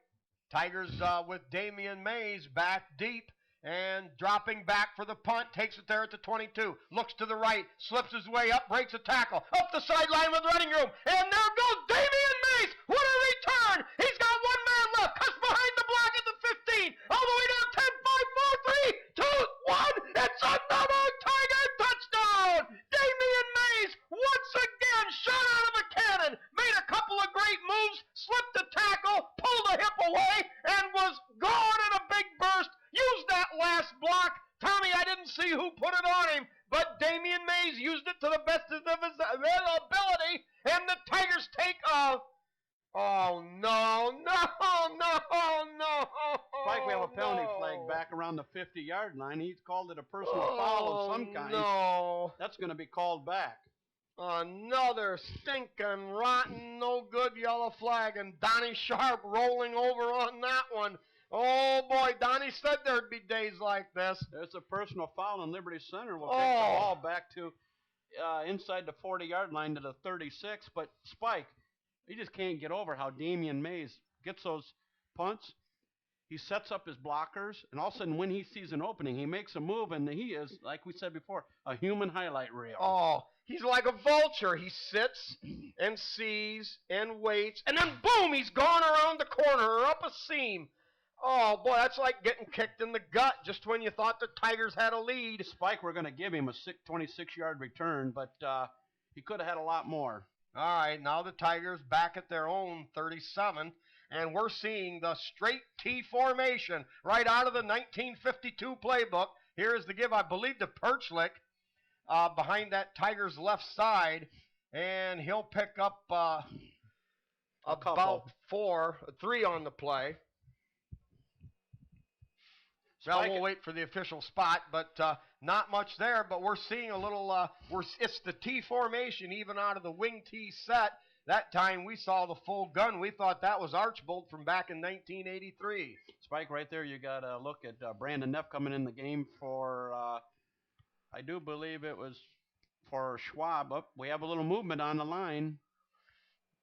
Tigers with Damian Mays back deep and dropping back for the punt. Takes it there at the 22. Looks to the right. Slips his way up. Breaks a tackle. Up the sideline with running room. And there goes Damian Mays. What a return. He's got one man left. Cuts behind the block at the 15. All the way down 10, 5, 4, 3, 2, 1. It's another Tiger touchdown. Damian Mays once again shot out of a cannon. Made a couple of great moves. Slipped the tackle. Pulled a hip away. And was gone in a big burst. Used that last block. Tommy, I didn't see who put it on him, but Damian Mays used it to the best of his ability, and the Tigers take off. Oh, no. Spike, we have a penalty flag back around the 50-yard line. He's called it a personal foul of some kind. No. That's going to be called back. Another stinking, rotten, no good yellow flag, and Donnie Sharp rolling over on that one. Oh, boy, Donnie said there'd be days like this. There's a personal foul in Liberty Center. We'll take the ball back to inside the 40-yard line to the 36. But, Spike, you just can't get over how Damian Mays gets those punts. He sets up his blockers, and all of a sudden when he sees an opening, he makes a move, and he is, like we said before, a human highlight reel. Oh, he's like a vulture. He sits and sees and waits, and then, boom, he's gone around the corner or up a seam. Oh, boy, that's like getting kicked in the gut just when you thought the Tigers had a lead. Spike, we're going to give him a 26-yard return, but he could have had a lot more. All right, now the Tigers back at their own 37, and we're seeing the straight T formation right out of the 1952 playbook. Here is the give, I believe, to Perchlik behind that Tigers left side, and he'll pick up about 3 on the play. Well, we'll wait for the official spot, but not much there. But we're seeing a little, it's the T formation even out of the wing T set. That time we saw the full gun. We thought that was Archbold from back in 1983. Spike, right there, you got to look at Brandon Neff coming in the game for, I do believe it was for Schwab. We have a little movement on the line.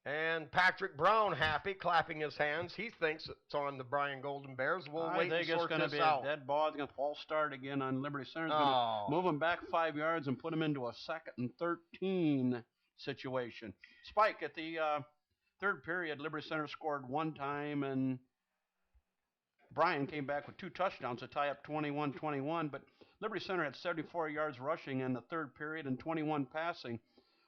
And Patrick Brown happy, clapping his hands. He thinks it's on the Bryan Golden Bears. We'll wait and sort this out. I think it's going to be a dead ball. It's going to false start again on Liberty Center. It's going to move him back 5 yards and put him into a 2nd and 13 situation. Spike, at the third period, Liberty Center scored 1 time, and Bryan came back with 2 touchdowns to tie up 21-21. But Liberty Center had 74 yards rushing in the third period and 21 passing.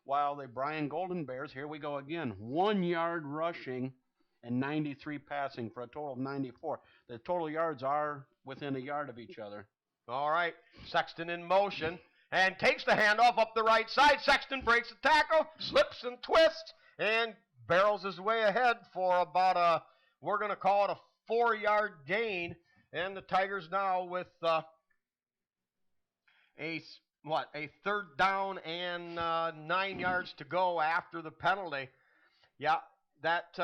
While the Bryan Golden Bears, here we go again, 1 yard rushing and 93 passing for a total of 94. The total yards are within a yard of each other. All right, Sexton in motion and takes the handoff up the right side. Sexton breaks the tackle, slips and twists, and barrels his way ahead for about we're going to call it a 4-yard gain. And the Tigers now with a 3rd down and 9 yards to go after the penalty. Yeah, that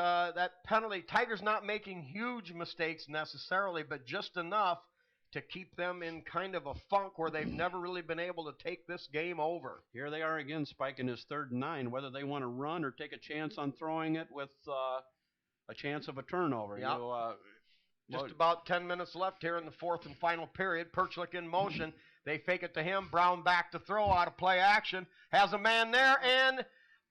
penalty, Tigers not making huge mistakes necessarily, but just enough to keep them in kind of a funk where they've never really been able to take this game over. Here they are again, spiking his 3rd and 9, whether they want to run or take a chance on throwing it with a chance of a turnover. Yeah. Just about 10 minutes left here in the 4th and final period. Perchlik in motion. They fake it to him. Brown back to throw out of play action. Has a man there, and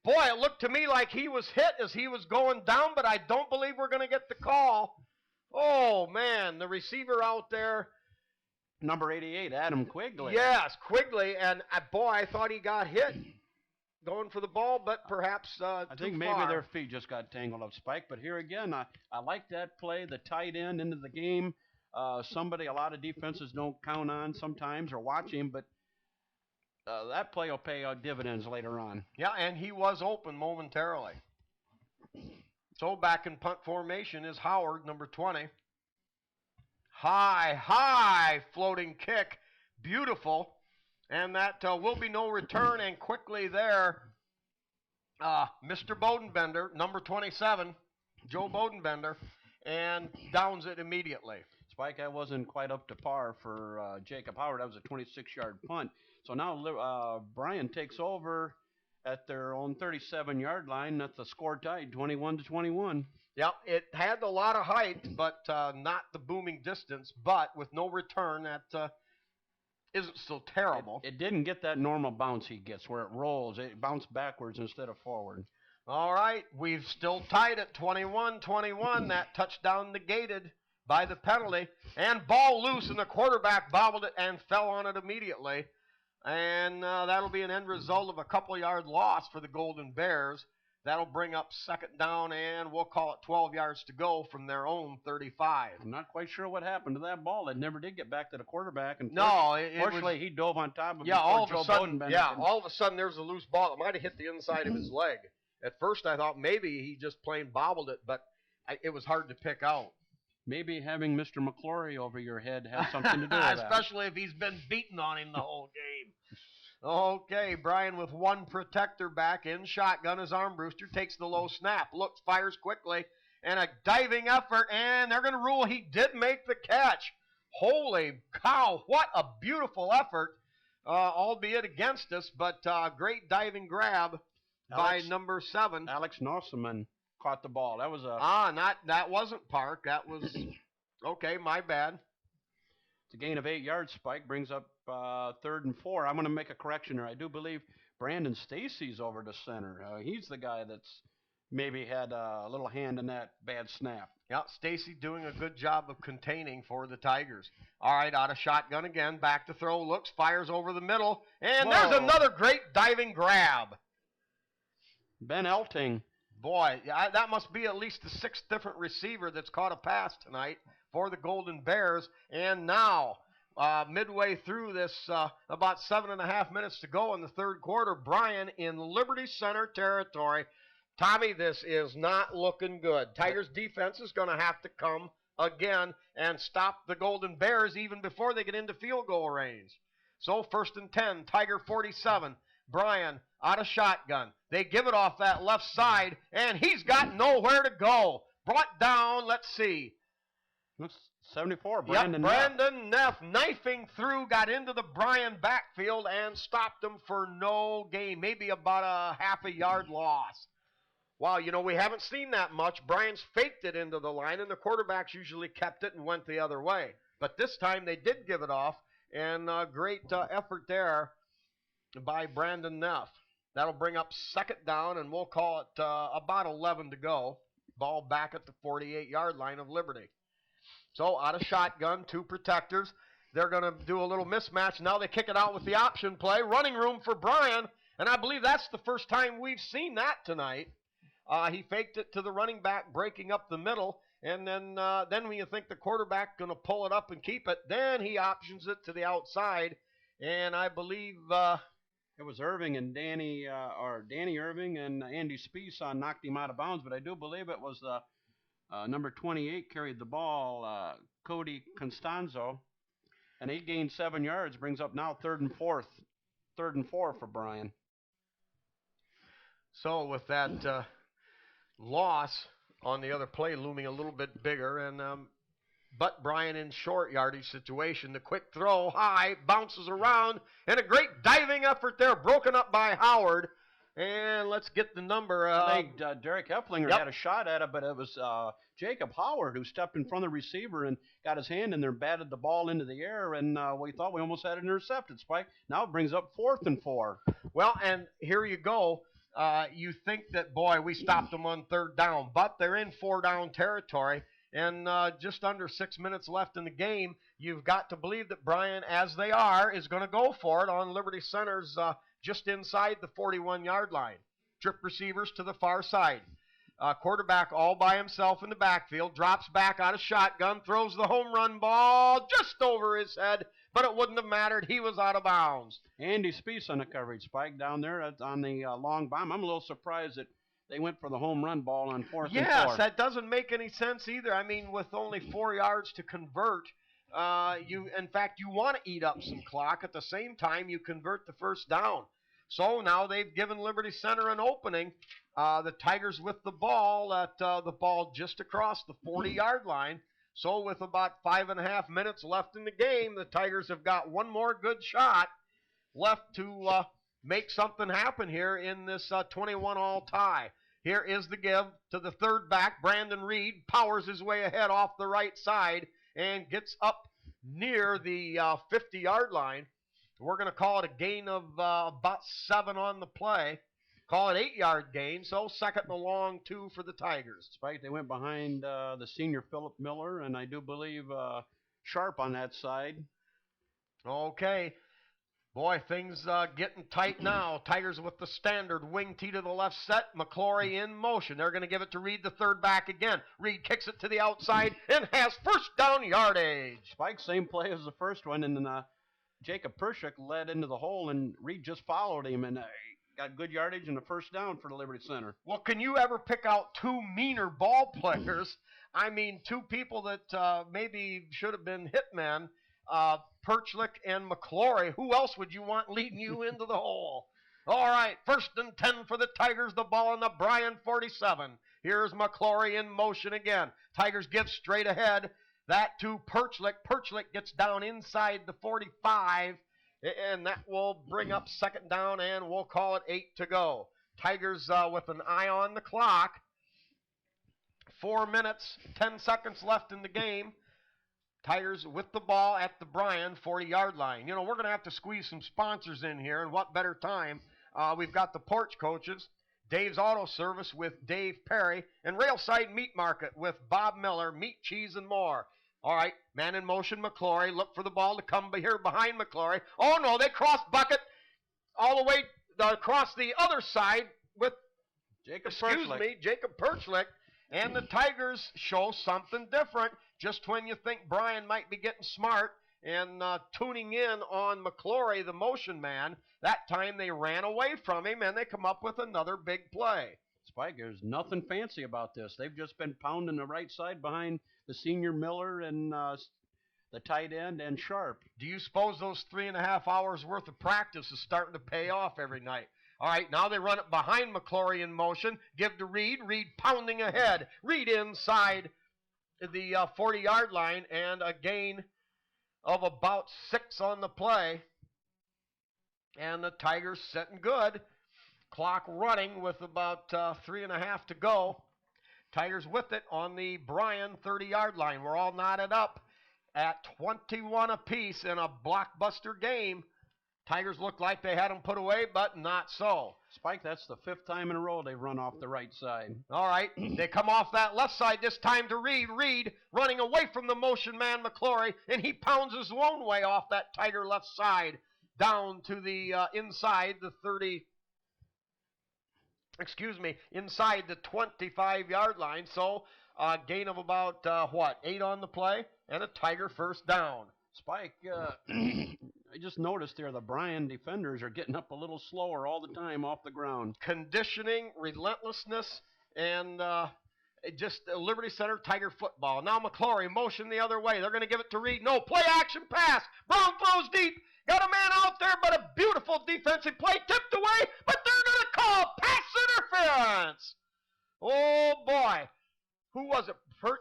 Boy, it looked to me like he was hit as he was going down, but I don't believe we're going to get the call. Oh, man, the receiver out there. Number 88, Adam Quigley. Yes, Quigley, and boy, I thought he got hit going for the ball, but perhaps I think maybe far. their feet just got tangled up, Spike. But here again, I like that play, the tight end into the game. Somebody a lot of defenses don't count on sometimes or watch him, but that play will pay dividends later on. Yeah, and he was open momentarily. So back in punt formation is Howard, number 20. High floating kick. Beautiful. And that will be no return. And quickly there, Mr. Bodenbender, number 27, Joe Bodenbender, and downs it immediately. Spike, that wasn't quite up to par for Jacob Howard. That was a 26-yard punt. So now Bryan takes over at their own 37-yard line. That's the score tied, 21-21. Yep, it had a lot of height, but not the booming distance. But with no return, that isn't so terrible. It didn't get that normal bounce he gets where it rolls. It bounced backwards instead of forward. All right, we've still tied at 21-21. That touchdown negated by the penalty. And ball loose, and the quarterback bobbled it and fell on it immediately. And that'll be an end result of a couple-yard loss for the Golden Bears. That'll bring up second down, and we'll call it 12 yards to go from their own 35. I'm not quite sure what happened to that ball. It never did get back to the quarterback. And fortunately, he dove on top of it. All of a sudden, there's a loose ball. It might have hit the inside of his leg. At first, I thought maybe he just plain bobbled it, but it was hard to pick out. Maybe having Mr. McClory over your head has something to do with that. Especially if he's been beating on him the whole game. Okay, Bryan with one protector back in shotgun as Armbruster takes the low snap, looks, fires quickly, and a diving effort, and they're going to rule he did make the catch. Holy cow, what a beautiful effort, albeit against us, but great diving grab by number 7. Alex Nosselman caught the ball. That was that wasn't Park. That was, okay, my bad. It's a gain of 8 yards. Spike brings up 3rd and 4. I'm going to make a correction here. I do believe Brandon Stacy's over to center. He's the guy that's maybe had a little hand in that bad snap. Yeah, Stacy doing a good job of containing for the Tigers. All right, out of shotgun again, back to throw, looks, fires over the middle, and there's another great diving grab. Ben Elting. Boy, that must be at least the 6th different receiver that's caught a pass tonight for the Golden Bears. And now, midway through this, about 7.5 minutes to go in the third quarter, Bryan in Liberty Center territory. Tommy, this is not looking good. Tigers defense is going to have to come again and stop the Golden Bears even before they get into field goal range. So 1st and 10, Tiger 47. Bryan out of shotgun. They give it off that left side, and he's got nowhere to go. Brought down, let's see. Looks 74, Brandon Neff knifing through, got into the Bryan backfield and stopped him for no gain, maybe about a half a yard loss. Wow, we haven't seen that much. Bryan's faked it into the line, and the quarterbacks usually kept it and went the other way. But this time they did give it off, and great effort there by Brandon Neff. That'll bring up second down, and we'll call it about 11 to go. Ball back at the 48-yard line of Liberty. So out of shotgun, 2 protectors. They're going to do a little mismatch. Now they kick it out with the option play. Running room for Bryan, and I believe that's the first time we've seen that tonight. He faked it to the running back, breaking up the middle, and then when you think the quarterback going to pull it up and keep it, then he options it to the outside, and I believe it was Irving and Danny Irving and Andy Spees knocked him out of bounds, but I do believe it was number 28 carried the ball, Cody Constanzo, and he gained 7 yards, brings up now 3rd and 4 for Bryan. So with that loss on the other play looming a little bit bigger, and but Bryan in short yardage situation. The quick throw high, bounces around, and a great diving effort there, broken up by Howard. And let's get the number. I think Derek Hefflinger had a shot at it, but it was Jacob Howard who stepped in front of the receiver and got his hand in there, batted the ball into the air, and we thought we almost had it intercepted, Spike. Now it brings up 4th and 4. Well, and here you go. You think that, boy, we stopped them on third down, but they're in four down territory, and just under 6 minutes left in the game. You've got to believe that Bryan, as they are, is going to go for it on Liberty Center's just inside the 41-yard line. Trip receivers to the far side. Quarterback all by himself in the backfield, drops back out of shotgun, throws the home run ball just over his head, but it wouldn't have mattered. He was out of bounds. Andy Spees on the coverage, Spike, down there on the long bomb. I'm a little surprised that they went for the home run ball on fourth and 4. Yes, that doesn't make any sense either. I mean, with only 4 yards to convert, in fact, you want to eat up some clock. At the same time, you convert the first down. So now they've given Liberty Center an opening. The Tigers with the ball at the ball just across the 40-yard line. So with about 5.5 minutes left in the game, the Tigers have got one more good shot left to make something happen here in this 21-all tie. Here is the give to the third back. Brandon Reed powers his way ahead off the right side and gets up near the 50-yard line. We're going to call it a gain of about 7 on the play. Call it 8-yard gain, so second and a long 2 for the Tigers. Spike, they went behind the senior Philip Miller, and I do believe Sharp on that side. Okay. Boy, things getting tight now. Tigers with the standard wing tee to the left set. McClory in motion. They're going to give it to Reed, the third back again. Reed kicks it to the outside and has first down yardage. Spike, same play as the first one, and then Jacob Pershik led into the hole, and Reed just followed him, and got good yardage and a first down for the Liberty Center. Well, can you ever pick out two meaner ball players? I mean, two people that maybe should have been hitmen, Perchlik and McClory. Who else would you want leading you into the hole? All right, first and 10 for the Tigers, the ball on the Bryan 47. Here's McClory in motion again. Tigers give straight ahead. That to Perchlik. Perchlik gets down inside the 45, and that will bring up second down, and we'll call it 8 to go. Tigers with an eye on the clock. 4 minutes, 10 seconds left in the game. Tigers with the ball at the Bryan 40-yard line. You know, we're going to have to squeeze some sponsors in here, and what better time? We've got the Porch Coaches, Dave's Auto Service with Dave Perry, and Railside Meat Market with Bob Miller, meat, cheese, and more. All right, man in motion, McClory. Look for the ball to come here behind McClory. Oh, no, they cross bucket all the way across the other side with, Jacob Perchlik. And the Tigers show something different just when you think Bryan might be getting smart and tuning in on McClory, the motion man. That time they ran away from him, and they come up with another big play. Spike, there's nothing fancy about this. They've just been pounding the right side behind the senior Miller and the tight end and Sharp. Do you suppose those 3.5 hours worth of practice is starting to pay off every night? All right, now they run it behind McClory in motion. Give to Reed. Reed pounding ahead. Reed inside the 40-yard line, and a gain of about 6 on the play. And the Tigers sitting good. Clock running with about 3.5 to go. Tigers with it on the Bryan 30-yard line. We're all knotted up at 21 apiece in a blockbuster game. Tigers look like they had them put away, but not so. Spike, that's the 5th time in a row they've run off the right side. All right, they come off that left side this time to Reed. Reed running away from the motion man, McClory, and he pounds his own way off that Tiger left side down to the inside the 25-yard line. So a gain of about, 8 on the play, and a Tiger first down. Spike, I just noticed there the Bryan defenders are getting up a little slower all the time off the ground. Conditioning, relentlessness, and just Liberty Center Tiger football. Now McClory motion the other way. They're going to give it to Reed. No, play action pass. Brown throws deep. Got a man out there, but a beautiful defensive play tipped away, but they're going to call pass interference. Oh, boy. Who was it?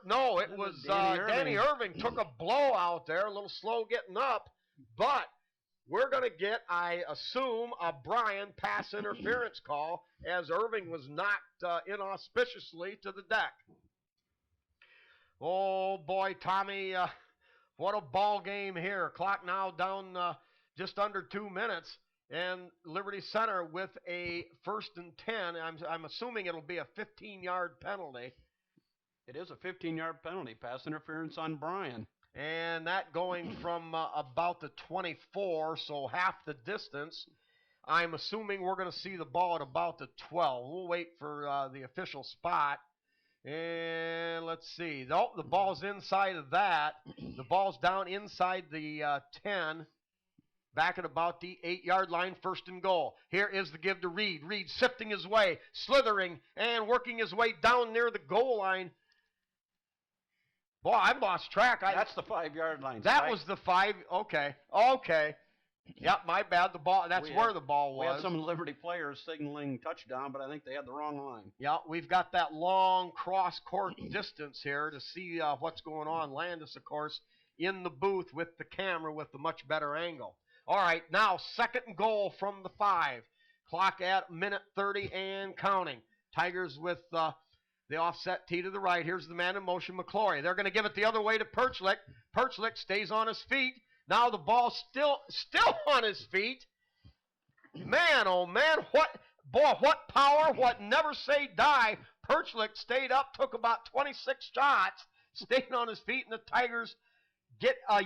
No, it was Danny Irving. Took a blow out there, a little slow getting up, but we're going to get, I assume, a Bryan pass interference call as Irving was knocked inauspiciously to the deck. Oh, boy, Tommy, what a ball game here. Clock now down just under 2 minutes. And Liberty Center with a 1st and 10. I'm assuming it'll be a 15-yard penalty. It is a 15-yard penalty, pass interference on Bryan. And that going from about the 24, so half the distance. I'm assuming we're going to see the ball at about the 12. We'll wait for the official spot. And let's see. Nope, the ball's inside of that. The ball's down inside the 10. Back at about the 8-yard line, 1st and goal. Here is the give to Reed. Reed sifting his way, slithering, and working his way down near the goal line. Boy, I've lost track. That's the 5-yard line. That Spike. was the 5. Okay. Yep, my bad. The ball. That's where the ball was. We had some Liberty players signaling touchdown, but I think they had the wrong line. Yeah, we've got that long cross-court distance here to see what's going on. Landis, of course, in the booth with the camera with the much better angle. All right, now 2nd and goal from the 5. Clock at minute 30 and counting. Tigers with the offset tee to the right. Here's the man in motion, McClory. They're going to give it the other way to Perchlik. Perchlik stays on his feet. Now the ball still on his feet. Man, oh man, what power, what never say die. Perchlik stayed up, took about 26 shots, stayed on his feet, and the Tigers get a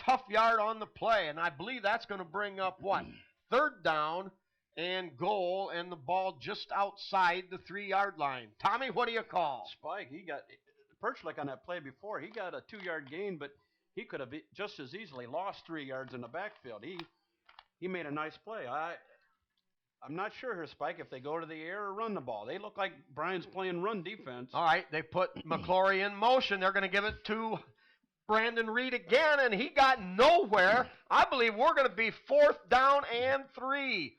tough yard on the play. And I believe that's going to bring up what? 3rd down and goal, and the ball just outside the 3-yard line. Tommy, what do you call? Spike, he got Perchlik on that play before. He got a 2-yard gain, but he could have just as easily lost 3 yards in the backfield. He made a nice play. I'm not sure here, Spike, if they go to the air or run the ball. They look like Bryan's playing run defense. All right, they put McClory in motion. They're going to give it to Brandon Reed again, and he got nowhere. I believe we're going to be 4th down and 3.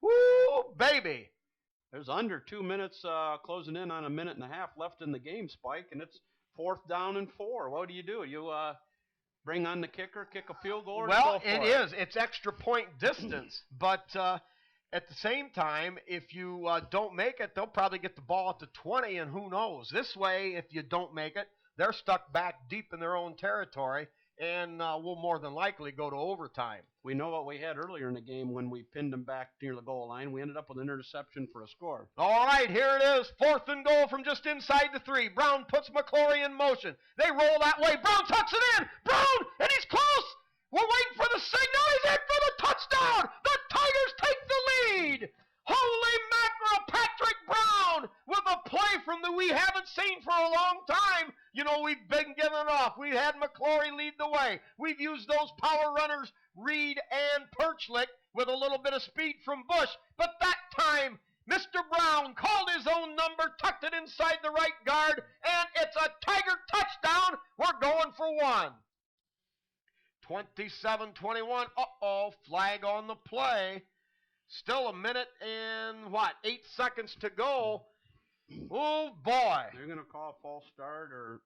Woo, baby. There's under 2 minutes closing in on a minute and a half left in the game, Spike, and it's 4th down and 4. What do? You bring on the kicker, kick a field goal? Well, it is. It's extra point distance. But at the same time, if you don't make it, they'll probably get the ball at the 20, and who knows. This way, if you don't make it, they're stuck back deep in their own territory, and will more than likely go to overtime. We know what we had earlier in the game when we pinned them back near the goal line. We ended up with an interception for a score. All right, here it is. 4th and goal from just inside the 3. Brown puts McClory in motion. They roll that way. Brown tucks it in. Brown, and he's close. We're waiting for the signal. He's in for the touchdown. The Tigers take the lead. Holy mackerel, Patrick Brown with a play from the we haven't seen for a long time. You know, we've been giving it off. We had McClory lead the way. We've used those power runners, Reed and Perchlik, with a little bit of speed from Bush. But that time, Mr. Brown called his own number, tucked it inside the right guard, and it's a Tiger touchdown. We're going for 1. 27-21. Uh-oh, flag on the play. Still a minute and, 8 seconds to go. Oh, boy. They're going to call a false start, or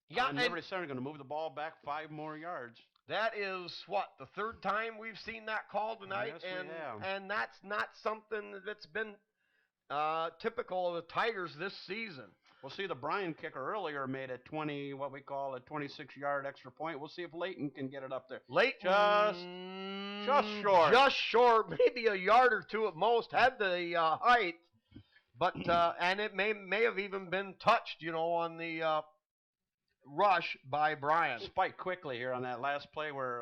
yeah, Liberty Center going to move the ball back 5 more yards. That is, the 3rd time we've seen that call tonight? Yes, we have. And that's not something that's been typical of the Tigers this season. We'll see the Bryan kicker earlier made a 26-yard extra point. We'll see if Leighton can get it up there. Leighton, just short. Just short, maybe a yard or two at most. Had the height, but and it may have even been touched, on the rush by Bryan. Spike quickly here on that last play where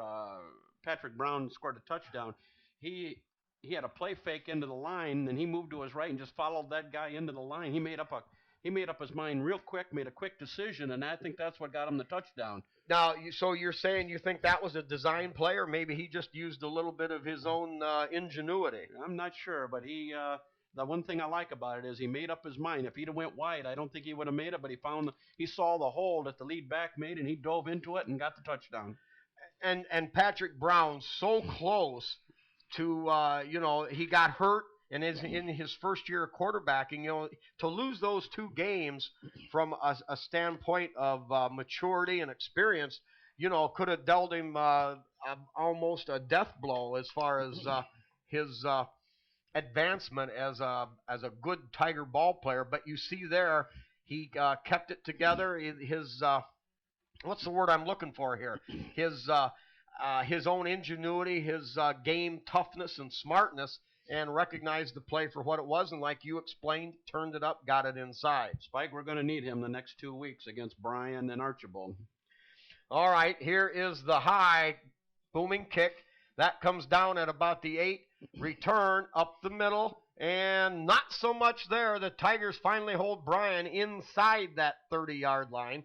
Patrick Brown scored a touchdown. He had a play fake into the line, and he moved to his right and just followed that guy into the line. He made up his mind real quick, made a quick decision, and I think that's what got him the touchdown. Now, so you're saying you think that was a design play, or maybe he just used a little bit of his own ingenuity? I'm not sure, but the one thing I like about it is he made up his mind. If he'd have went wide, I don't think he would have made it, but he saw the hole that the lead back made, and he dove into it and got the touchdown. And Patrick Brown so close to, he got hurt. And in his first year of quarterbacking, to lose those 2 games from a standpoint of maturity and experience, could have dealt him almost a death blow as far as his advancement as a good Tiger ball player. But you see there, he kept it together. His what's the word I'm looking for here? His his own ingenuity, his game toughness and smartness, and recognized the play for what it was, and like you explained, turned it up, got it inside. Spike, we're going to need him the next 2 weeks against Bryan and Archibald. All right, here is the high booming kick. That comes down at about the 8. Return up the middle, and not so much there. The Tigers finally hold Bryan inside that 30-yard line,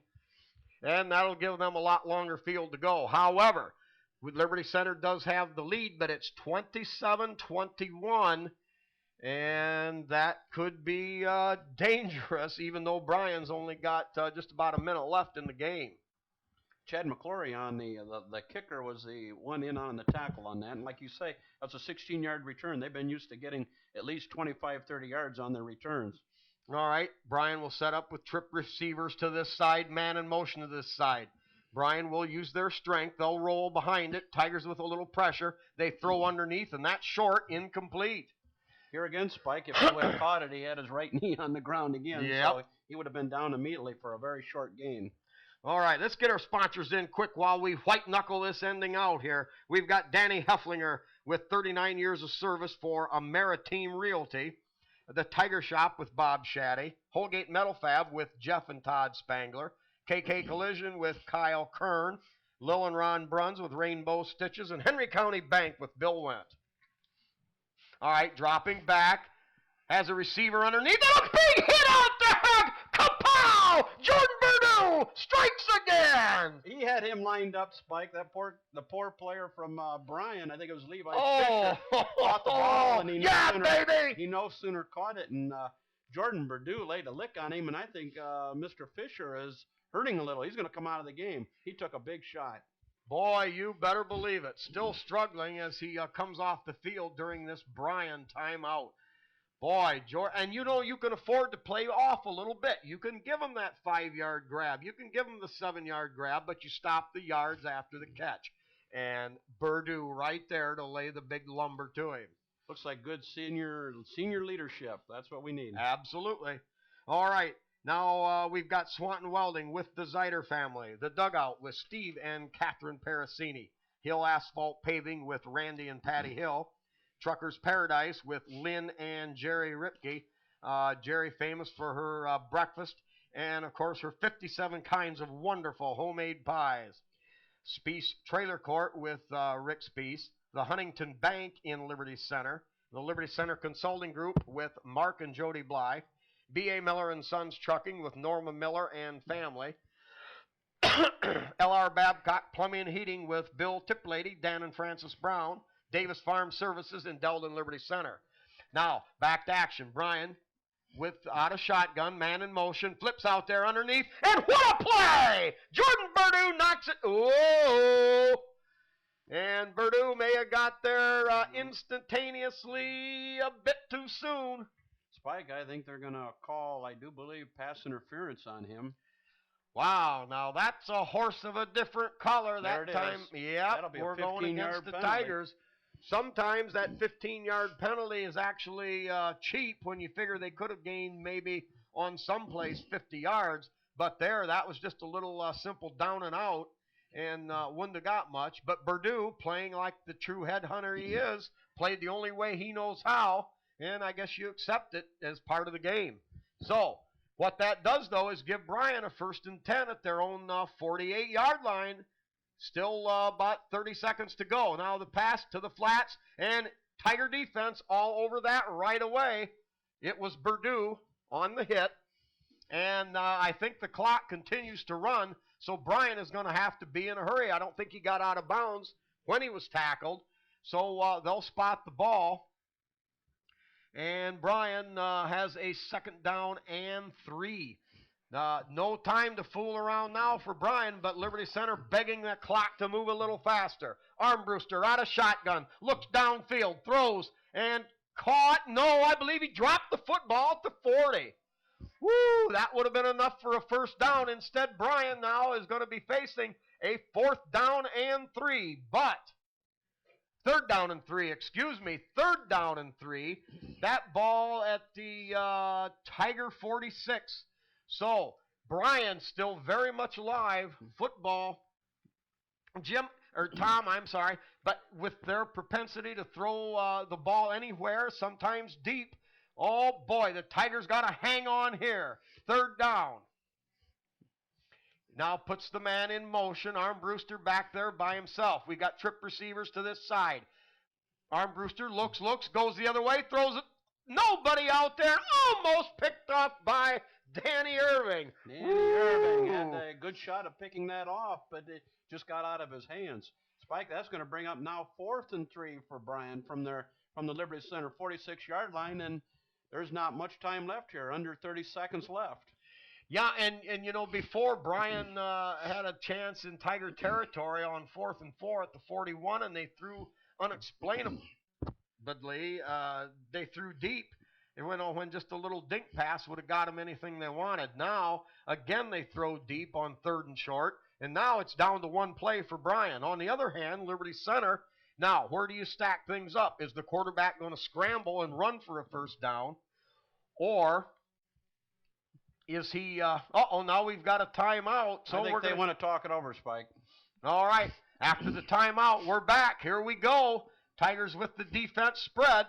and that'll give them a lot longer field to go. However, Liberty Center does have the lead, but it's 27-21, and that could be dangerous, even though Bryan's only got just about a minute left in the game. Chad McClory on the kicker was the one in on the tackle on that. And like you say, that's a 16-yard return. They've been used to getting at least 25, 30 yards on their returns. All right, Bryan will set up with trip receivers to this side, man in motion to this side. Bryan will use their strength. They'll roll behind it. Tigers with a little pressure. They throw underneath, and that's short, incomplete. Here again, Spike, if he would have caught it, he had his right knee on the ground again. Yep. So he would have been down immediately for a very short gain. All right, let's get our sponsors in quick while we white-knuckle this ending out here. We've got Danny Hefflinger with 39 years of service for Ameriteam Realty, the Tiger Shop with Bob Shaddy, Holgate Metal Fab with Jeff and Todd Spangler, KK Collision with Kyle Kern, Lil and Ron Bruns with Rainbow Stitches, and Henry County Bank with Bill Wendt. All right, dropping back, has a receiver underneath, and a big hit out there! Kapow! Jordan Purdue strikes again! He had him lined up, Spike. The poor player from Bryan, I think it was Levi Fisher, caught the ball, and baby! He no sooner caught it, and Jordan Purdue laid a lick on him, and I think Mr. Fisher is hurting a little. He's going to come out of the game. He took a big shot. Boy, you better believe it. Still struggling as he comes off the field during this Bryan timeout. Boy, Jordan, and you know you can afford to play off a little bit. You can give him that 5-yard grab. You can give him the 7-yard grab, but you stop the yards after the catch. And Purdue right there to lay the big lumber to him. Looks like good senior leadership. That's what we need. Absolutely. All right. Now we've got Swanton Welding with the Zeider family. The Dugout with Steve and Catherine Parasini. Hill Asphalt Paving with Randy and Patty Hill. Trucker's Paradise with Lynn and Jerry Ripke. Jerry famous for her breakfast and, of course, her 57 kinds of wonderful homemade pies. Speece Trailer Court with Rick Speece. The Huntington Bank in Liberty Center. The Liberty Center Consulting Group with Mark and Jody Bly. B.A. Miller & Sons Trucking with Norma Miller and family. L.R. Babcock Plumbing and Heating with Bill Tiplady, Dan and Francis Brown. Davis Farm Services in Delden Liberty Center. Now, back to action. Bryan with out of shotgun, man in motion, flips out there underneath, and what a play! Jordan Purdue knocks it. Oh! And Purdue may have got there instantaneously a bit too soon. Spike, I think they're going to call, I do believe, pass interference on him. Wow, now that's a horse of a different color that time. Yep, we're going against the penalty. Tigers. Sometimes that 15-yard penalty is actually cheap when you figure they could have gained maybe on some place 50 yards. But there, that was just a little simple down and out and wouldn't have got much. But Purdue, playing like the true headhunter he is, played the only way he knows how, and I guess you accept it as part of the game. So what that does, though, is give Bryan a 1st and 10 at their own 48-yard line. Still about 30 seconds to go. Now the pass to the flats, and Tiger defense all over that right away. It was Purdue on the hit, and I think the clock continues to run, so Bryan is going to have to be in a hurry. I don't think he got out of bounds when he was tackled, so they'll spot the ball. And Bryan has a 2nd down and 3. No time to fool around now for Bryan, but Liberty Center begging that clock to move a little faster. Armbruster out of shotgun, looks downfield, throws, and caught. No, I believe he dropped the football at the 40. Woo, that would have been enough for a 1st down. Instead, Bryan now is going to be facing a 4th down and 3, but 3rd down and 3, excuse me, 3rd down and 3. That ball at the Tiger 46. So, Bryan still very much alive. Football. Jim, or Tom, I'm sorry, but with their propensity to throw the ball anywhere, sometimes deep, oh boy, the Tigers got to hang on here. Third down. Now puts the man in motion. Armbruster back there by himself. We got trip receivers to this side. Armbruster looks, goes the other way, throws it. Nobody out there. Almost picked off by Danny Irving. Irving had a good shot of picking that off, but it just got out of his hands. Spike, that's going to bring up now 4th and 3 for Bryan from the Liberty Center 46-yard line, and there's not much time left here, under 30 seconds left. Yeah, and you know, before Bryan had a chance in Tiger territory on 4th and 4 at the 41, and they threw unexplainably, they threw deep. It went on when just a little dink pass would have got them anything they wanted. Now, again, they throw deep on 3rd and short, and now it's down to one play for Bryan. On the other hand, Liberty Center, now, where do you stack things up? Is the quarterback going to scramble and run for a first down? Or is he, now we've got a timeout. So I think they want to talk it over, Spike. All right. After the timeout, we're back. Here we go. Tigers with the defense spread.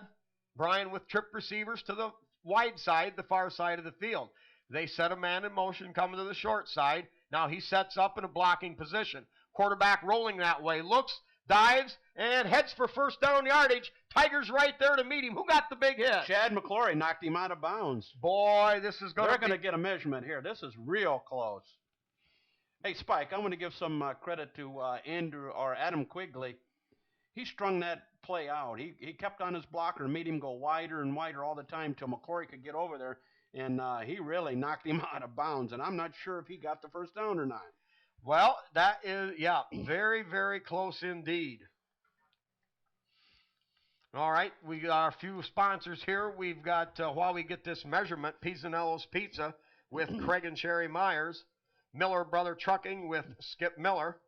Bryan with trip receivers to the wide side, the far side of the field. They set a man in motion coming to the short side. Now he sets up in a blocking position. Quarterback rolling that way. Looks, dives, and heads for first down yardage. Tigers right there to meet him. Who got the big hit? Chad McClory knocked him out of bounds. Boy, this is going to They're going to get a measurement here. This is real close. Hey, Spike, I want to give some credit to Adam Quigley. He strung that play out. He kept on his blocker and made him go wider and wider all the time till McClory could get over there, and he really knocked him out of bounds, and I'm not sure if he got the first down or not. Well, that is, very, very close indeed. All right, we got a few sponsors here. We've got, while we get this measurement, Pisanello's Pizza with Craig and Sherry Myers, Miller Brother Trucking with Skip Miller.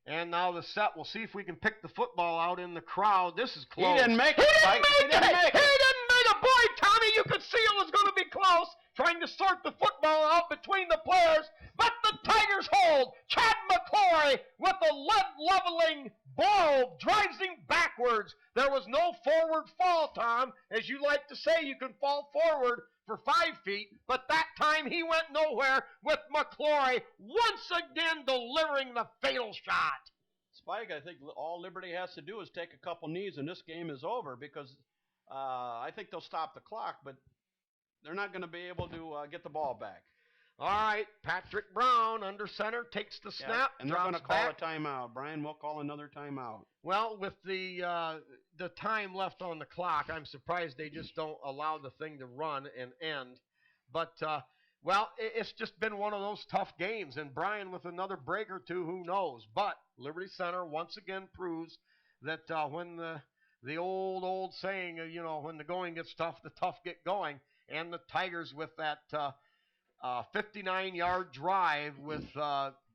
And now the set. We'll see if we can pick the football out in the crowd. This is close. He didn't make it. He didn't make it. Boy, Tommy, you could see it was going to be close, trying to sort the football out between the players. But the Tigers hold. Chad McClory with a lead-leveling blow drives him backwards. There was no forward fall, Tom. As you like to say, you can fall forward for 5 feet, but that time he went nowhere with McClory once again delivering the fatal shot. Spike, I think all Liberty has to do is take a couple knees and this game is over, because I think they'll stop the clock, but they're not going to be able to get the ball back. All right, Patrick Brown under center takes the snap, and they're going to call a timeout. Bryan will call another timeout. Well, with the time left on the clock, I'm surprised they just don't allow the thing to run and end. But it's just been one of those tough games, and Bryan with another break or two, who knows? But Liberty Center once again proves that when the old saying, when the going gets tough, the tough get going, and the Tigers with that 59-yard drive with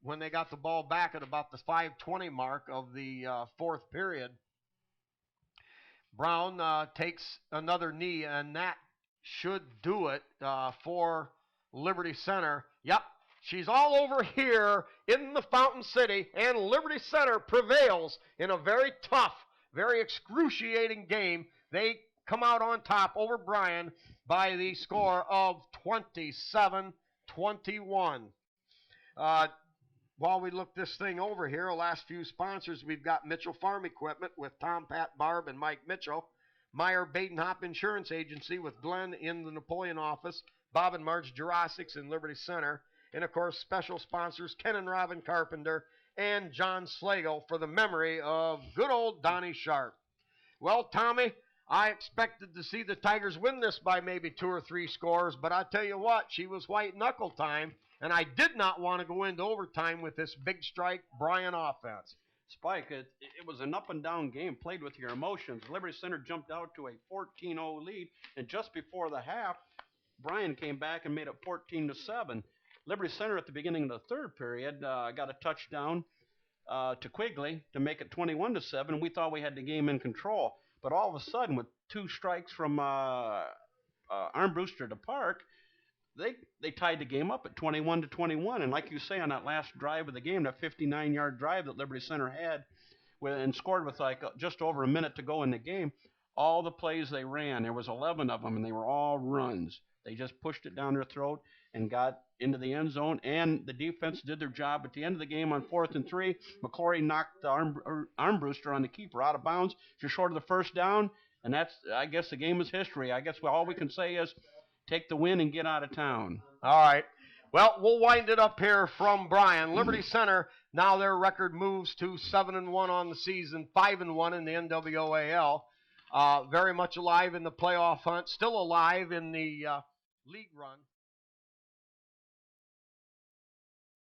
when they got the ball back at about the 5:20 mark of the fourth period. Brown takes another knee, and that should do it for Liberty Center. Yep, she's all over here in the Fountain City, and Liberty Center prevails in a very tough, very excruciating game. They come out on top over Bryan by the score of 27-21. While we look this thing over here, the last few sponsors, we've got Mitchell Farm Equipment with Tom, Pat, Barb, and Mike Mitchell. Meyer Badenhop Insurance Agency with Glenn in the Napoleon office, Bob and Marge Jurassics in Liberty Center, and of course special sponsors Ken and Robin Carpenter and John Slagle for the memory of good old Donnie Sharp. Well, Tommy, I expected to see the Tigers win this by maybe 2 or 3 scores, but I tell you what, she was white knuckle time, and I did not want to go into overtime with this big strike Bryan offense. Spike, it was an up-and-down game played with your emotions. Liberty Center jumped out to a 14-0 lead, and just before the half, Bryan came back and made it 14-7. Liberty Center at the beginning of the third period got a touchdown to Quigley to make it 21-7, and we thought we had the game in control. But all of a sudden, with 2 strikes from Armbruster to Park, they tied the game up at 21-21. And like you say, on that last drive of the game, that 59-yard drive that Liberty Center had, and scored with like just over a minute to go in the game. All the plays they ran, there was 11 of them, and they were all runs. They just pushed it down their throat and got into the end zone, and the defense did their job. At the end of the game on 4th and 3, McClory knocked the Armbruster on the keeper out of bounds, just short of the first down, and that's, I guess, the game is history. I guess all we can say is take the win and get out of town. All right. Well, we'll wind it up here from Bryan. Liberty Center, now their record moves to 7-1 on the season, 5-1 in the NWAL. Very much alive in the playoff hunt, still alive in the league run.